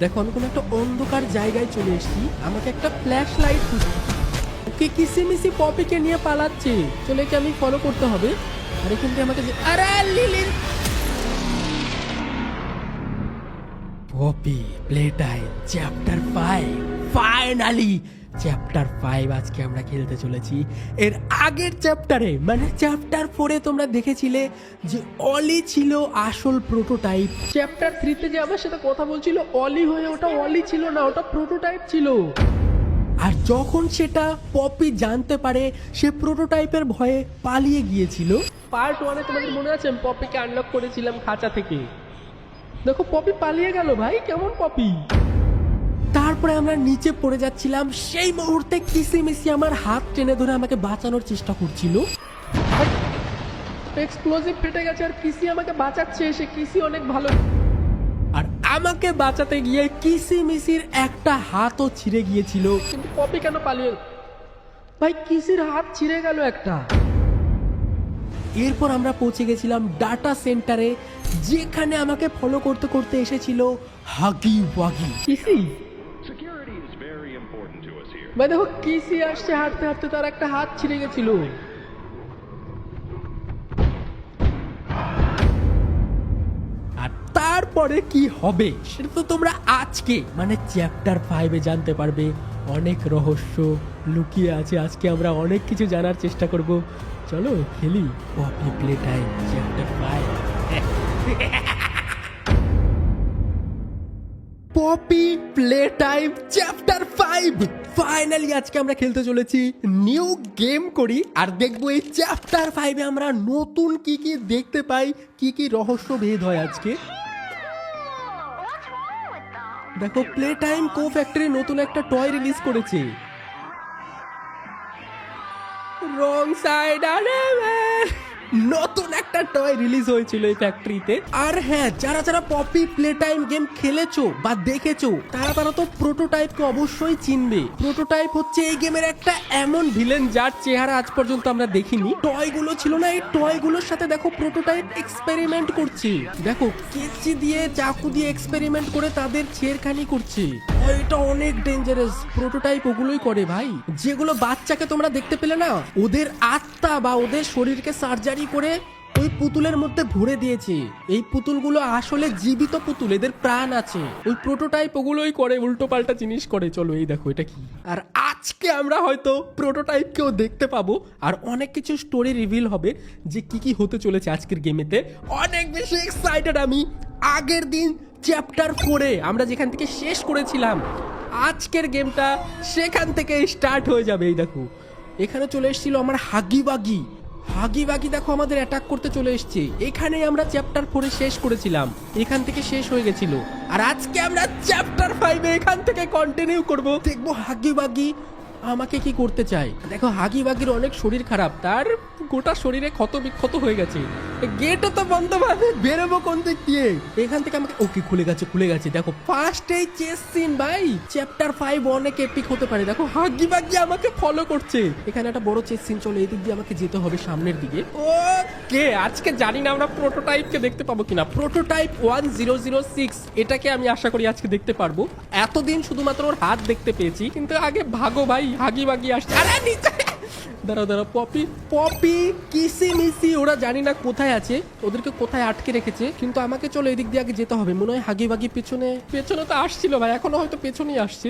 দেখো আমি কোনো একটা অন্ধকার জায়গায় চলে এসেছি, আমাকে একটা ফ্ল্যাশ লাইট ওকে কিসিমিসি পপিকে নিয়ে পালাচ্ছে, চলে কি আমি ফলো করতে হবে। আর এখান থেকে আমাকে আরে লিলির Poppy Playtime chapter 5 finally chapter 5 আজকে আমরা খেলতে চলেছি। এর আগের চ্যাপ্টারে মানে চ্যাপ্টার 4-এ তোমরা দেখেছিলে যে অলি ছিল আসল প্রোটোটাইপ। চ্যাপ্টার 3-তে যে আমার সাথে কথা বলছিল অলি হয়ে, ওটা অলি ছিল না, ওটা প্রোটোটাইপ ছিল। আর যখন সেটা পপি জানতে পারে সে প্রোটোটাইপের ভয়ে পালিয়ে গিয়েছিল। পার্ট 1-এ তোমাদের মনে আছে আমি পপিকে আনলক করেছিলাম খাঁচা থেকে। দেখো পপি পালিয়ে গেল ভাই, কেমন পপি। তারপরে আমরা নিচে পড়ে যাচ্ছিলাম, সেই মুহূর্তে কিসিমিসি আমার হাত টেনে ধরে আমাকে বাঁচানোর চেষ্টা করছিল। এক্সপ্লোসিভ ফেটে গেছে আর কিসি আমাকে বাঁচাচ্ছে, সে কিসি অনেক ভালো। আর আমাকে বাঁচাতে গিয়ে কিসিমিসির একটা হাতও ছিঁড়ে গিয়েছিল। কিন্তু পপি কেন পালিয়ে ভাই, কিসির হাত ছিঁড়ে গেল একটা। এরপর আমরা পৌঁছে গেছিলাম ডাটা সেন্টারে, যেখানে আমাকে ফলো করতে করতে এসেছিল হাগি ওয়াগি। কিসি ভাই দেখো কিসি আসছে হাঁটতে হাঁটতে, তার একটা হাত ছিঁড়ে গেছিল। আর তারপরে কি হবে সেটা তো তোমরা আজকে মানে চ্যাপ্টার 5-এ জানতে পারবে। অনেক রহস্য লুকিয়ে আছে, আজকে আমরা অনেক কিছু জানার চেষ্টা করব। চলো খেলি Poppy Playtime chapter 5। Poppy Playtime chapter 5 finally আজকে আমরা খেলতে চলেছি। নিউ গেম করি আর দেখবো এই চ্যাপ্টার 5-এ আমরা নতুন কি কি দেখতে পাই, কি কি রহস্য ভেদ হয় আজকে। দেখো প্লে টাইম কো ফ্যাক্টরি নতুন একটা টয় রিলিজ করেছে। রং সাইড, আরে নতুন একটা টয় রিলিজ হয়েছিল এই ফ্যাক্টরিতে। আর হ্যাঁ, যারা যারা পপি প্লে টাইম গেম খেলেছো বা দেখেছো তারা তো প্রোটোটাইপকে অবশ্যই চিনবে। প্রোটোটাইপ হচ্ছে এই গেমের একটা এমন ভিলেন যার চেহারা আজ পর্যন্ত আমরা দেখিনি। টয় গুলো ছিল না, এই টয় গুলোর সাথে দেখো প্রোটোটাইপ এক্সপেরিমেন্ট করছে। দেখো কেচি দিয়ে চাকু দিয়ে এক্সপেরিমেন্ট করে তাদের ছেড়খানি করছে। এটা অনেক ডেঞ্জারাস। প্রোটোটাইপ ওগুলোই করে ভাই, যেগুলো বাচ্চাকে তোমরা দেখতে পেলে না, ওদের আত্মা বা ওদের শরীরকে সার্জারি করে ওই পুতুলের মধ্যে ভরে দিয়েছে। এই পুতুলগুলো আসলে জীবিত পুতুল, এদের প্রাণ আছে। ওই প্রোটোটাইপ ওগুলোই করে, উল্টো পাল্টা জিনিস করে। চলো এই দেখো এটা কি। আর আজকে আমরা হয়তো প্রোটোটাইপকেও দেখতে পাবো আর অনেক কিছু স্টোরি রিভিল হবে যে কি কি হতে চলেছে আজকের গেমেতে। অনেক বেশি এক্সাইটেড আমি। আগের দিন চ্যাপ্টার 4-এ আমরা যেখান থেকে শেষ করেছিলাম, আজকের গেমটা সেখান থেকে স্টার্ট হয়ে যাবে। এই দেখো এখানে চলে এসেছিল আমার হাগি বাগি। হাগি বাগি দেখো আমাদের অ্যাটাক করতে চলে এসছে। এখানেই আমরা চ্যাপ্টার 4-এ শেষ করেছিলাম, এখান থেকে শেষ হয়ে গেছিল। আর আজকে আমরা চ্যাপ্টার 5-এ এখান থেকে কন্টিনিউ করব। দেখবো হাগি বাগি আমাকে কি করতে চায়। দেখো হাগি বাগির অনেক শরীর খারাপ, তার গোটা শরীরে ক্ষত বিক্ষত হয়ে গেছে। গেটও তো বন্ধ, ভাবে বেরোবো কোন দিক দিয়ে। এখান থেকে আমাকে ওকে খুলে গেছে। দেখো ফার্স্টেই চেস সিন ভাই, চ্যাপ্টার 5 অনেক এপিক হতে পারে। দেখো হাগি বাগি আমাকে ফলো করছে। এখানে একটা বড় চেস সিন চলে, এই দিক দিয়ে আমাকে যেতে হবে সামনের দিকে। ওকে আজকে জানি না আমরা প্রোটোটাইপকে দেখতে পাবো কিনা। প্রোটোটাইপ 1006 এটাকে আমি আশা করি আজকে দেখতে পারবো। এতদিন শুধুমাত্র ওর হাত দেখতে পেয়েছি, কিন্তু আগে ভাগো ভাই, হাগি বাগি আসছে। আরে নিচে দাঁড়াও পপি কিসিমিসি ওরা জানি না কোথায় আছে, ওদেরকে কোথায় আটকে রেখেছে। কিন্তু আমাকে চলো এদিক দিয়ে আগে যেতে হবে। মনে হয় হাগি বাগি পেছনে তো আসছিল ভাই, এখনো হয়তো পেছনেই আসছে।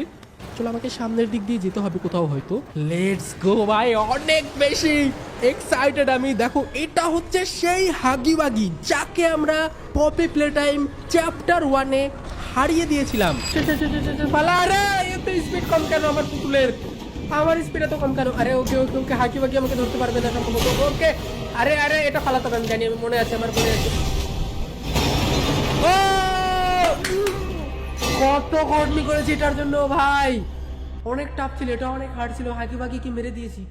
চলো আমাকে সামনের দিক দিয়ে যেতে হবে কোথাও হয়তো। লেটস গো ভাই, অনেক বেশি এক্সাইটেড আমি। দেখো এটা হচ্ছে সেই হাগি বাগি যাকে আমরা পপি প্লে টাইম চ্যাপ্টার 1-এ হারিয়ে দিয়েছিলাম। আরে এত স্পিড কম কেন আমার পুতুলের? আমার স্পিড এত কম কেন? আরে ওকে হাগি বাগি আমাকে ধরতে পারবে না সম্ভবত। ওকে আরে এটা ফালাতে হবে, আমি জানি, আমি মনে আছে, আমার মনে আছে। কত কর্মি করেছি এটার জন্য ভাই, অনেক টাফ ছিল, এটা অনেক হার্ড ছিল। হাগি বাগি কি মেরে দিয়েছি।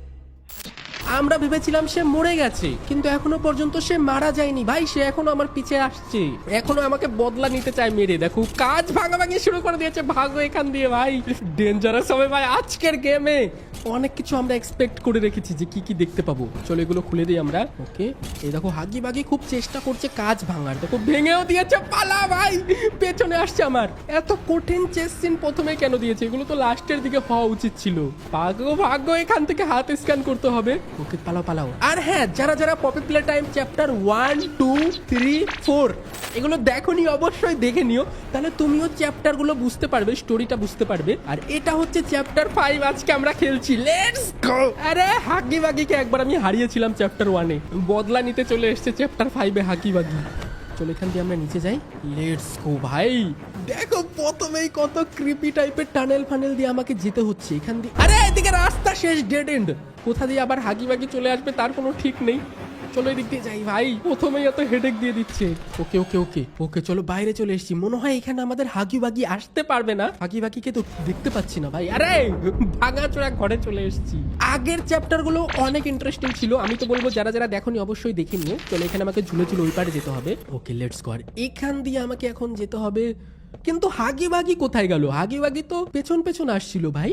আমরা ভেবেছিলাম সে মরে গেছে, কিন্তু এখনো পর্যন্ত সে মারা যায়নি ভাই। সে এখনো আমার পিছে আসছে, এখনো আমাকে বদলা নিতে চায় মেরে। দেখো কাজ ভাঙাভাঙি শুরু করে দিয়েছে। ভাগো এখান দিয়ে ভাই, ডেঞ্জারাস হবে ভাই আজকের গেমে। অনেক কিছু আমরা এক্সপেক্ট করে রেখেছি যে কি কি দেখতে পাবো। চলো এগুলো খুলে দিই আমরা। ওকে, এই দেখো হাগি বাগি খুব চেষ্টা করছে কাজ ভাঙার। দেখো ভেঙেও দিয়েছে। পালা ভাই, পেছনে আসছে আমার। এত কঠিন চেস সিন প্রথমে কেন দিয়েছে? এগুলো তো লাস্টের দিকে হওয়া উচিত ছিল। ভাগ্য ভাগ্য, এখান থেকে হাত স্ক্যান করতে হবে। ওকে পালাও পালাও। আর হ্যাঁ, যারা যারা পপি প্লে টাইম চ্যাপ্টার 1, 2, 3, 4 এগুলো দেখোনি অবশ্যই দেখে নিও, তাহলে তুমিও চ্যাপ্টার গুলো বুঝতে পারবে, স্টোরিটা বুঝতে পারবে। আর এটা হচ্ছে চ্যাপ্টার 5 আজকে আমরা খেলছি। Let's go. আরে হাগি বাগিকে একবার আমি হারিয়েছিলাম চ্যাপ্টার 1-এ, বদলা নিতে চলে এসেছে চ্যাপ্টার 5-এ হাগি বাগি। চলো এখান দিয়ে আমরা নিচে যাই। লেটস গো ভাই। দেখো প্রথমেই কত ক্রিপি টাইপের টানেল ফানেল দিয়ে আমাকে যেতে হচ্ছে এখান দিয়ে। আরে এদিকে রাস্তা শেষ, ডেড এন্ড। কোথা দিয়ে আবার হাগি বাগি চলে আসবে তার কোনো ঠিক নেই। চলো এদিক দিয়ে যাই ভাই, প্রথমেই এত হেডেক দিয়ে দিচ্ছে। ওকে ওকে ওকে ওকে, চলো বাইরে চলে এসেছি। মনে হয় এখানে আমাদের হাগি বাগি আসতে পারবে না। হাগি বাগিকে তো দেখতে পাচ্ছি না ভাই। আরে ভাঙাচোরা ঘরে চলে এসেছি। আগের চ্যাপ্টার গুলো অনেক ইন্টারেস্টিং ছিল। আমি তো বলবো যারা যারা দেখোনি অবশ্যই দেখে নিও। চলো এখানে আমাকে ঝুলে ঝুলে ওই পারে যেতে হবে। Okay let's go. এখান দিয়ে আমাকে এখন যেতে হবে, কিন্তু হাগি বাগি কোথায় গেল? হাগি বাগি তো পেছন পেছন আসছিল ভাই।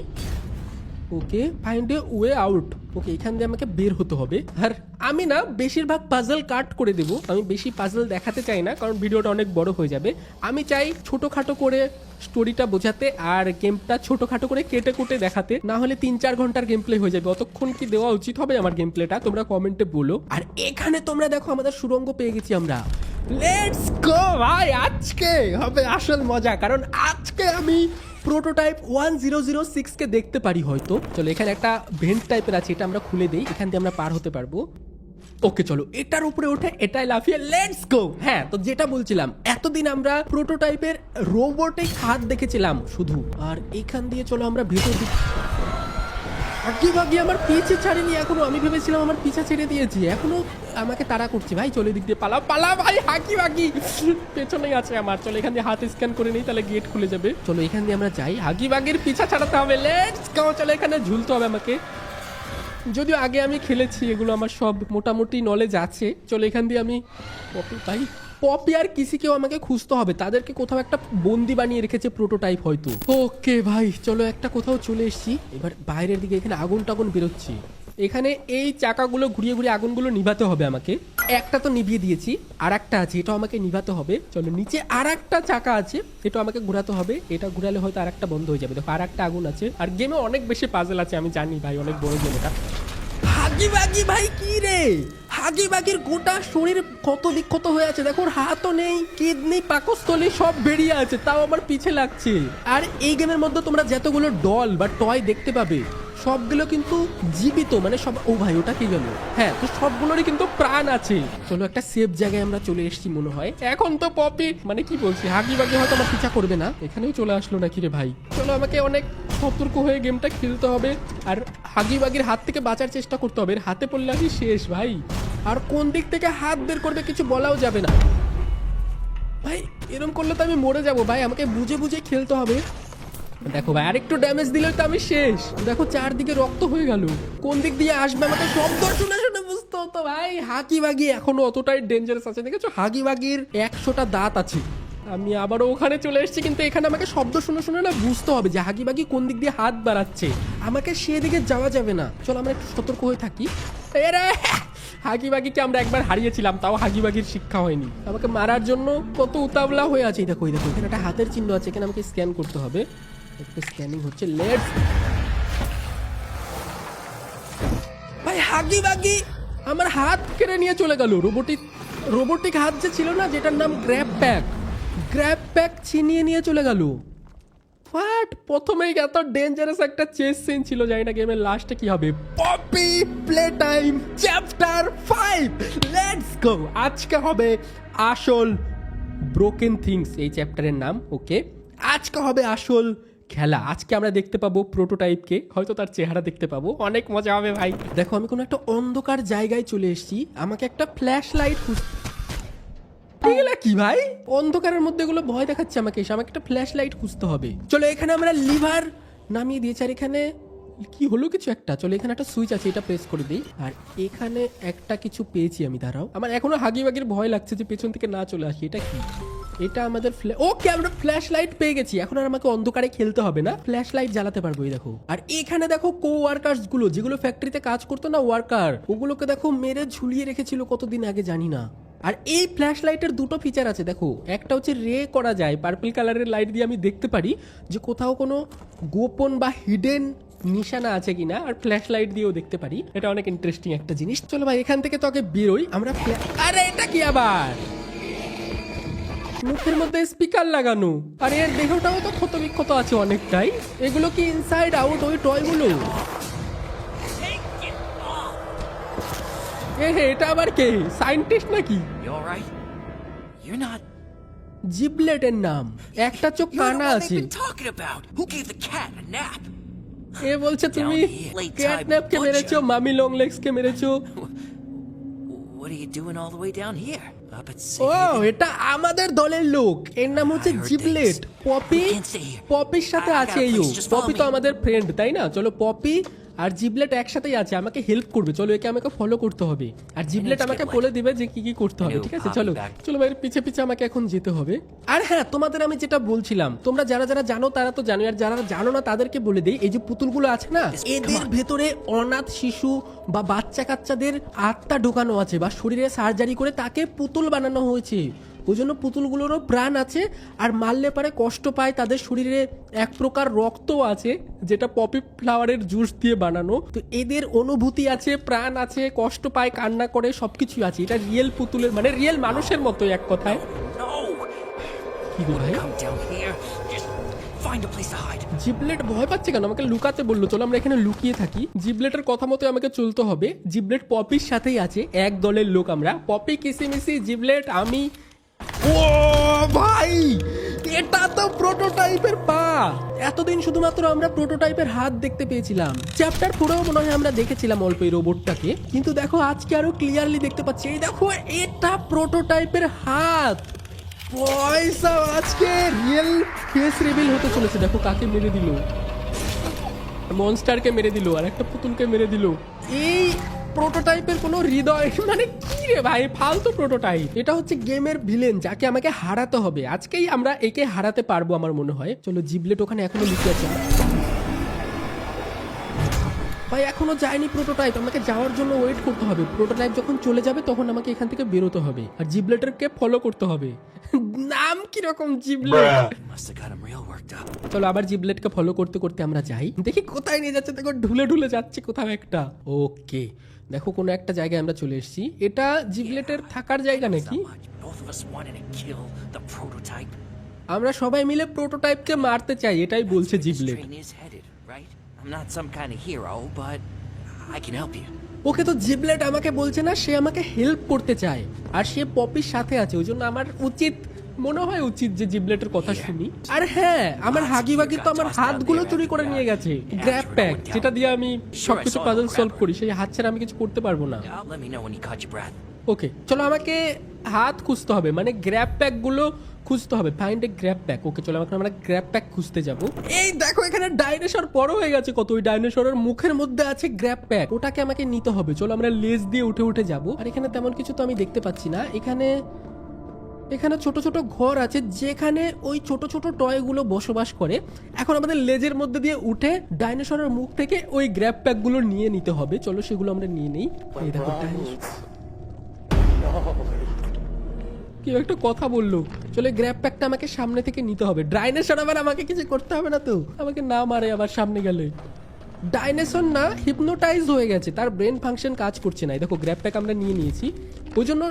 ওকে, ফাইন্ড এ ওয়ে আউট। ওকে, এখান দিয়ে আমাকে বের হতে হবে। আর আমি না বেশিরভাগ পাজল কাট করে দেবো। আমি বেশি পাজল দেখাতে চাই না, কারণ ভিডিওটা অনেক বড় হয়ে যাবে। আমি চাই ছোটোখাটো করে স্টোরিটা বোঝাতে, আর গেমটা ছোটোখাটো করে কেটে কুটে দেখাতে। না হলে 3-4 ঘন্টার গেম প্লে হয়ে যাবে। অতক্ষণ কি দেওয়া উচিত হবে আমার গেম প্লেটা? তোমরা কমেন্টে বলো। আর এখানে তোমরা দেখো আমাদের সুড়ঙ্গ পেয়ে গেছি আমরা। লেটস গো ভাই, আজকে হবে আসল মজা, কারণ আজকে আমি প্রোটোটাইপ 1006 কে দেখতে পারি হয়তো। চলো এখানে একটা ভেন্ট টাইপের আছে, এটা আমরা খুলে দেই। এখান দিয়ে আমরা পার হতে পারবো। ওকে চলো এটার উপরে উঠে এটাই লাফিয়ে লেটস গো। হ্যাঁ, তো যেটা বলছিলাম, এতদিন আমরা প্রোটোটাইপের রোবটিক হাত দেখেছিলাম শুধু। আর এখান দিয়ে চলো আমরা ভেতর দিকে। হাগি বাগি আমার পিছে ছাড়েনি এখনো। আমি ভেবেছিলাম আমার পিছা ছেড়ে দিয়েছি, এখনো আমাকে তাড়া করছে ভাই। চলে দিক দিয়ে পালা পালা ভাই। হাগি বাগি পেছনেই আছে আমার। চলো এখান দিয়ে হাত স্ক্যান করে নিই, তাহলে গেট খুলে যাবে। চলো এখান দিয়ে আমরা যাই। হাগি বাগির পিছা ছাড়াতে হবে। Let's go. চলো এখানে ঝুলতে হবে আমাকে। যদিও আগে আমি খেলেছি, এগুলো আমার সব মোটামুটি নলেজ আছে। চলো এখান দিয়ে আমি পপি ভাই, পপি আর কিসিকেও আমাকে খুঁজতে হবে। তাদেরকে কোথাও একটা বন্দি বানিয়ে রেখেছে প্রোটোটাইপ হয়তো। ওকে ভাই, চলো একটা কোথাও চলে এসেছি। এবার বাইরের দিকে এখানে আগুন টাগুন বেরোচ্ছে। এখানে এই চাকাগুলো ঘুরিয়ে ঘুরিয়ে আগুনগুলো নিভাতে হবে আমাকে। একটা তো নিভিয়ে দিয়েছি, আর একটা আছে, এটা আমাকে নিভাতে হবে। চলো নিচে আর একটা চাকা আছে, এটা আমাকে ঘোরাতে হবে। এটা ঘুরালে হয়তো আর একটা বন্ধ হয়ে যাবে। দেখো আর একটা আগুন আছে। আর গেমে অনেক বেশি পাজল আছে, আমি জানি ভাই, অনেক বড় গেম এটা। হাগি বাগি ভাই, কি রে? হাগি বাগির গোটা শরীর ক্ষত বিক্ষত হয়ে আছে। দেখো ওর হাতও নেই, কিডনি, পাকস্থলী সব বেরিয়ে আছে, তাও আমার পিছে লাগছে। আর এই গেমের মধ্যে তোমরা যতগুলো ডল বা টয় দেখতে পাবে, সবগুলো কিন্তু জীবিত, মানে সব। ও ভাই, ওটা কি গেল? হ্যাঁ, তো সবগুলোরই কিন্তু প্রাণ আছে। চলো একটা সেফ জায়গায় আমরা চলে এসেছি মনে হয়। এখন তো পপি, মানে কি বলছি, হাগি বাগি হয়তো আমার পিছা করবে না। এখানেও চলে আসলো নাকি রে ভাই? চলো আমাকে অনেক সতর্ক হয়ে গেমটা খেলতে হবে। আর হাগি বাগির হাত থেকে বাঁচার চেষ্টা করতে হবে। এর হাতে পড়লে আমি শেষ ভাই। আর কোন দিক থেকে হাত বের করবে কিছু বলাও যাবে না ভাই। এরকম করলে তো আমি মরে যাবো ভাই। আমাকে বুঝে বুঝে খেলতে হবে। দেখো ভাই, আরেকটু ড্যামেজ দিলে তো আমি শেষ। দেখো চারদিকে রক্ত হয়ে গেল। কোন দিক দিয়ে আসবে আমাকে শব্দ শুনে শুনে বুঝতে হতো ভাই। হাগি বাগি এখনো অতটাই ডেঞ্জারাস আছে। দেখেছো হাগি বাগির 100টা দাঁত আছে। আমি আবারও ওখানে চলে এসেছি, কিন্তু এখানে আমাকে শব্দ শুনে শুনে না বুঝতে হবে যে হাগি বাগি কোন দিক দিয়ে হাত বাড়াচ্ছে। আমাকে সেদিকে যাওয়া যাবে না। চলো আমরা একটু সতর্ক হয়ে থাকি। এরে হাগি বাগিকে আমরা একবার হারিয়েছিলাম, তাও হাগি বাগির শিক্ষা হয়নি। আমাকে মারার জন্য কত উতাবলা হয়ে আছে। দেখো দেখো, এখানে একটা হাতের চিহ্ন আছে, এখানে আমাকে স্ক্যান করতে হবে। একটু স্ক্যানিং হচ্ছে। লেটস ভাই, হাগি বাগি আমার হাত কেড়ে নিয়ে চলে গেল। রোবোটিক হাত যে ছিল না, যেটার নাম গ্র্যাব প্যাক ছিনিয়ে নিয়ে চলে গেল। হোয়াট? প্রথমেই এত ডেঞ্জারাস একটা চেস সিন ছিল, জানি না গেমের লাস্টে কি হবে। Poppy Playtime chapter 5, let's go. আজকে হবে আসল ব্রোকেন থিংস এই চ্যাপ্টারের নাম। ওকে, আজকে হবে আসল খেলা। আজকে আমরা দেখতে পাবো প্রোটোটাইপকে, হয়তো তার চেহারা দেখতে পাবো। অনেক মজা হবে ভাই। দেখো আমি কোনো একটা অন্ধকার জায়গায় চলে এসেছি। আমাকে একটা ফ্ল্যাশ লাইট কি ভাই, অন্ধকারের মধ্যে এগুলো ভয় দেখাচ্ছে আমাকে। আমাকে একটা ফ্ল্যাশ লাইট খুঁজতে হবে। চলো এখানে আমরা লিভার নামিয়ে দিয়েছি। আর এখানে কি হলো কিছু একটা, চলো এখানে একটা সুইচ আছে, এটা প্রেস করে দিই। আর এখানে একটা কিছু পেয়েছি আমি, দাঁড়াও। আমার এখনো হাগি বাগির ভয় লাগছে যে পেছন থেকে না চলে আসি। এটা কি? এটা আমাদের ওকে, আমরা ফ্ল্যাশ লাইট পেয়ে গেছি। এখন আর আমাকে অন্ধকারে খেলতে হবে না, ফ্ল্যাশ লাইট জ্বালাতে পারবো। এই দেখো, আর এখানে দেখো কো ওয়ার্কার্স গুলো, যেগুলো ফ্যাক্টরিতে কাজ করতো না ওয়ার্কার, ওগুলোকে দেখো মেরে ঝুলিয়ে রেখেছিল কতদিন আগে জানি না। আর এই ফ্ল্যাশ লাইটের দুটো ফিচার আছে দেখো, একটা হচ্ছে রে করা যায়, পার্পল কালারের লাইট দিয়ে আমি দেখতে পারি যে কোথাও কোনো গোপন বা হিডেন নিশানা আছে কিনা, আর ফ্ল্যাশ লাইট দিয়েও দেখতে পারি। এটা অনেক ইন্টারেস্টিং একটা জিনিস। চলো ভাই এখান থেকে তো আগে বেরোই আমরা। আরে এটা কি আবার মুখের মধ্যে স্পিকার লাগানো, আর এর দেহটাও তো ক্ষত বিক্ষত আছে অনেকটাই। এগুলো কি ইনসাইড আউট ওই টয়গুলো? এটা আবার কে, সায়েন্টিস্ট নাকি? জিবলেটের নাম, একটা চোখ কানা আছে। এ বলছে তুমি ক্যাটন্যাপকে মেরেছো, মামি লং লেগস কে মেরেছো। ও এটা আমাদের দলের লোক, এর নাম হচ্ছে জিবলেট। পপির সাথে আছে এই। পপি তো আমাদের ফ্রেন্ড তাই না? চলো পপি আর জিবলেট একসাথেই আছে, আমাকে হেল্প করবে। চলো একে আমাকে ফলো করতে হবে, আর জিবলেট আমাকে বলে দিবে যে কি কি করতে হবে। ঠিক আছে চলো চলো ভাই, পিছে পিছে আমাকে এখন যেতে হবে। আর হ্যাঁ, তোমাদের আমি যেটা বলছিলাম, তোমরা যারা যারা জানো তারা তো জানো, আর যারা জানো না তাদেরকে বলে দেই, এই যে পুতুলগুলো আছে না, এদের ভেতরে অনাথ শিশু বা বাচ্চা কাচ্চাদের আত্মা ঢোকানো আছে, বা শরীরে সার্জারি করে তাকে পুতুল বানানো হয়েছে। ওই জন্য পুতুলগুলোরও প্রাণ আছে, আর মারলে পারে কষ্ট পায়, তাদের শরীরে এক প্রকার রক্তও আছে যেটা পপি ফ্লাওয়ারের জুস দিয়ে বানানো। তো এদের অনুভূতি আছে, প্রাণ আছে, কষ্ট পায়, কান্না করে, সবকিছু আছে। এটা রিয়েল পুতুলের মানে রিয়েল মানুষের মতো এক কথায়। কি গো ভাই, জিবলেট ভয় পাচ্ছে কেন? আমাকে লুকাতে বললো, চলো আমরা এখানে লুকিয়ে থাকি। জিবলেটের কথা মতো আমাকে চলতে হবে। জিবলেট পপির সাথেই আছে, এক দলের লোক আমরা। পপি, কিসিমিসি, জিবলেট, আমি। ও ভাই, এটা তো প্রোটোটাইপের পা। এতদিন শুধুমাত্র আমরা প্রোটোটাইপের হাত দেখতে পেয়েছিলাম। চ্যাপ্টার 4 মনে হয় আমরা দেখেছিলাম অল্প এই রোবটটাকে, কিন্তু দেখো আজকে আরো ক্লিয়ারলি দেখতে পাচ্ছি। এই দেখো, এটা প্রোটোটাইপের হাত। পয়সা, আজকে রিয়েল ফেস রিভিল হতে চলেছে। দেখো কাকে মেরে দিল, মনস্টারকে মেরে দিল, আর একটা পুতুলকে মেরে দিল। এই প্রোটোটাইপের কোনো হৃদয় মানে কি রে ভাই, ফালতু প্রোটোটাইপ। এটা হচ্ছে গেমের ভিলেন, যাকে আমাকে হারাতে হবে। আজকেই আমরা একে হারাতে পারবো আমার মনে হয়। চলো, জিবলেট ওখানে এখনো লুকিয়ে আছে ভাই, এখনো যায়নি প্রোটোটাইপ। আমাকে যাওয়ার জন্য ওয়েট করতে হবে। প্রোটোটাইপ যখন চলে যাবে তখন আমাকে এখান থেকে বেরোতে হবে, আর জিবলেটকে ফলো করতে হবে। নাম কিরকম, জিবলেট। চলো আবার জিবলেটকে ফলো করতে করতে আমরা যাই, দেখি কোথায় নিয়ে যাচ্ছে। দেখো ঢুলে ঢুলে যাচ্ছে কোথাও একটা। ওকে, দেখো কোনো একটা জায়গায় আমরা চলে এসেছি। এটা জিবলেটের থাকার জায়গা নাকি? আমরা সবাই মিলে প্রোটোটাইপকে মারতে চাই, এটাই বলছে জিবলেট। ওকে, তো জিবলেট আমাকে বলছে না, সে আমাকে হেল্প করতে চায়, আর সে পপির সাথে আছে। ওই জন্য আমার মনে হয় উচিত যে জিবলেটের কথা শুনি। আর হ্যাঁ, আমার হাগি বাগি তো আমার হাতগুলো চুরি করে নিয়ে গেছে। গ্র্যাব প্যাক, যেটা দিয়ে আমি সবকিছু পাজল সলভ করি, সেই হাত ছাড়া আমি কিছু করতে পারবো না। ওকে চলো, আমাকে হাত খুঁজতে হবে, মানে গ্র্যাব প্যাক গুলো খুঁজতে হবে। Find a grab pack. Okay চলো, এখন আমরা গ্র্যাব প্যাক খুঁজতে যাব। এই দেখো, এখানে ডাইনোসর বড় হয়ে গেছে কত। ওই ডাইনোসরের মুখের মধ্যে আছে গ্র্যাব প্যাক, ওটাকে আমাকে নিতে হবে। চলো আমরা লেজ দিয়ে উঠে উঠে যাব। আর এখানে তেমন কিছু তো আমি দেখতে পাচ্ছি না। এখানে ছোট ছোট ঘর আছে, যেখানে ওই ছোট ছোট টয়গুলো বসবাস করে। এখন আমাদের লেজের মধ্যে দিয়ে উঠে ডাইনোসরের মুখ থেকে ওই গ্র্যাব প্যাক গুলো নিয়ে নিতে হবে। চলো সেগুলো আমরা নিয়ে নেই। এই দেখো, কেউ একটা কথা বললো। চলে গ্র্যাব প্যাকটা আমাকে সামনে থেকে নিতে হবে। ডাইনোসর আবার আমাকে কিছু করতে হবে না তো, আমাকে না মারে আবার সামনে গেলে। ডাইনোসর না, হিপনোটাইজ হয়ে গেছে, তার ব্রেন ফাংশন কাজ করছে না। দেখো গ্র্যাব প্যাক আমরা নিয়ে নিয়েছি, ওই জন্য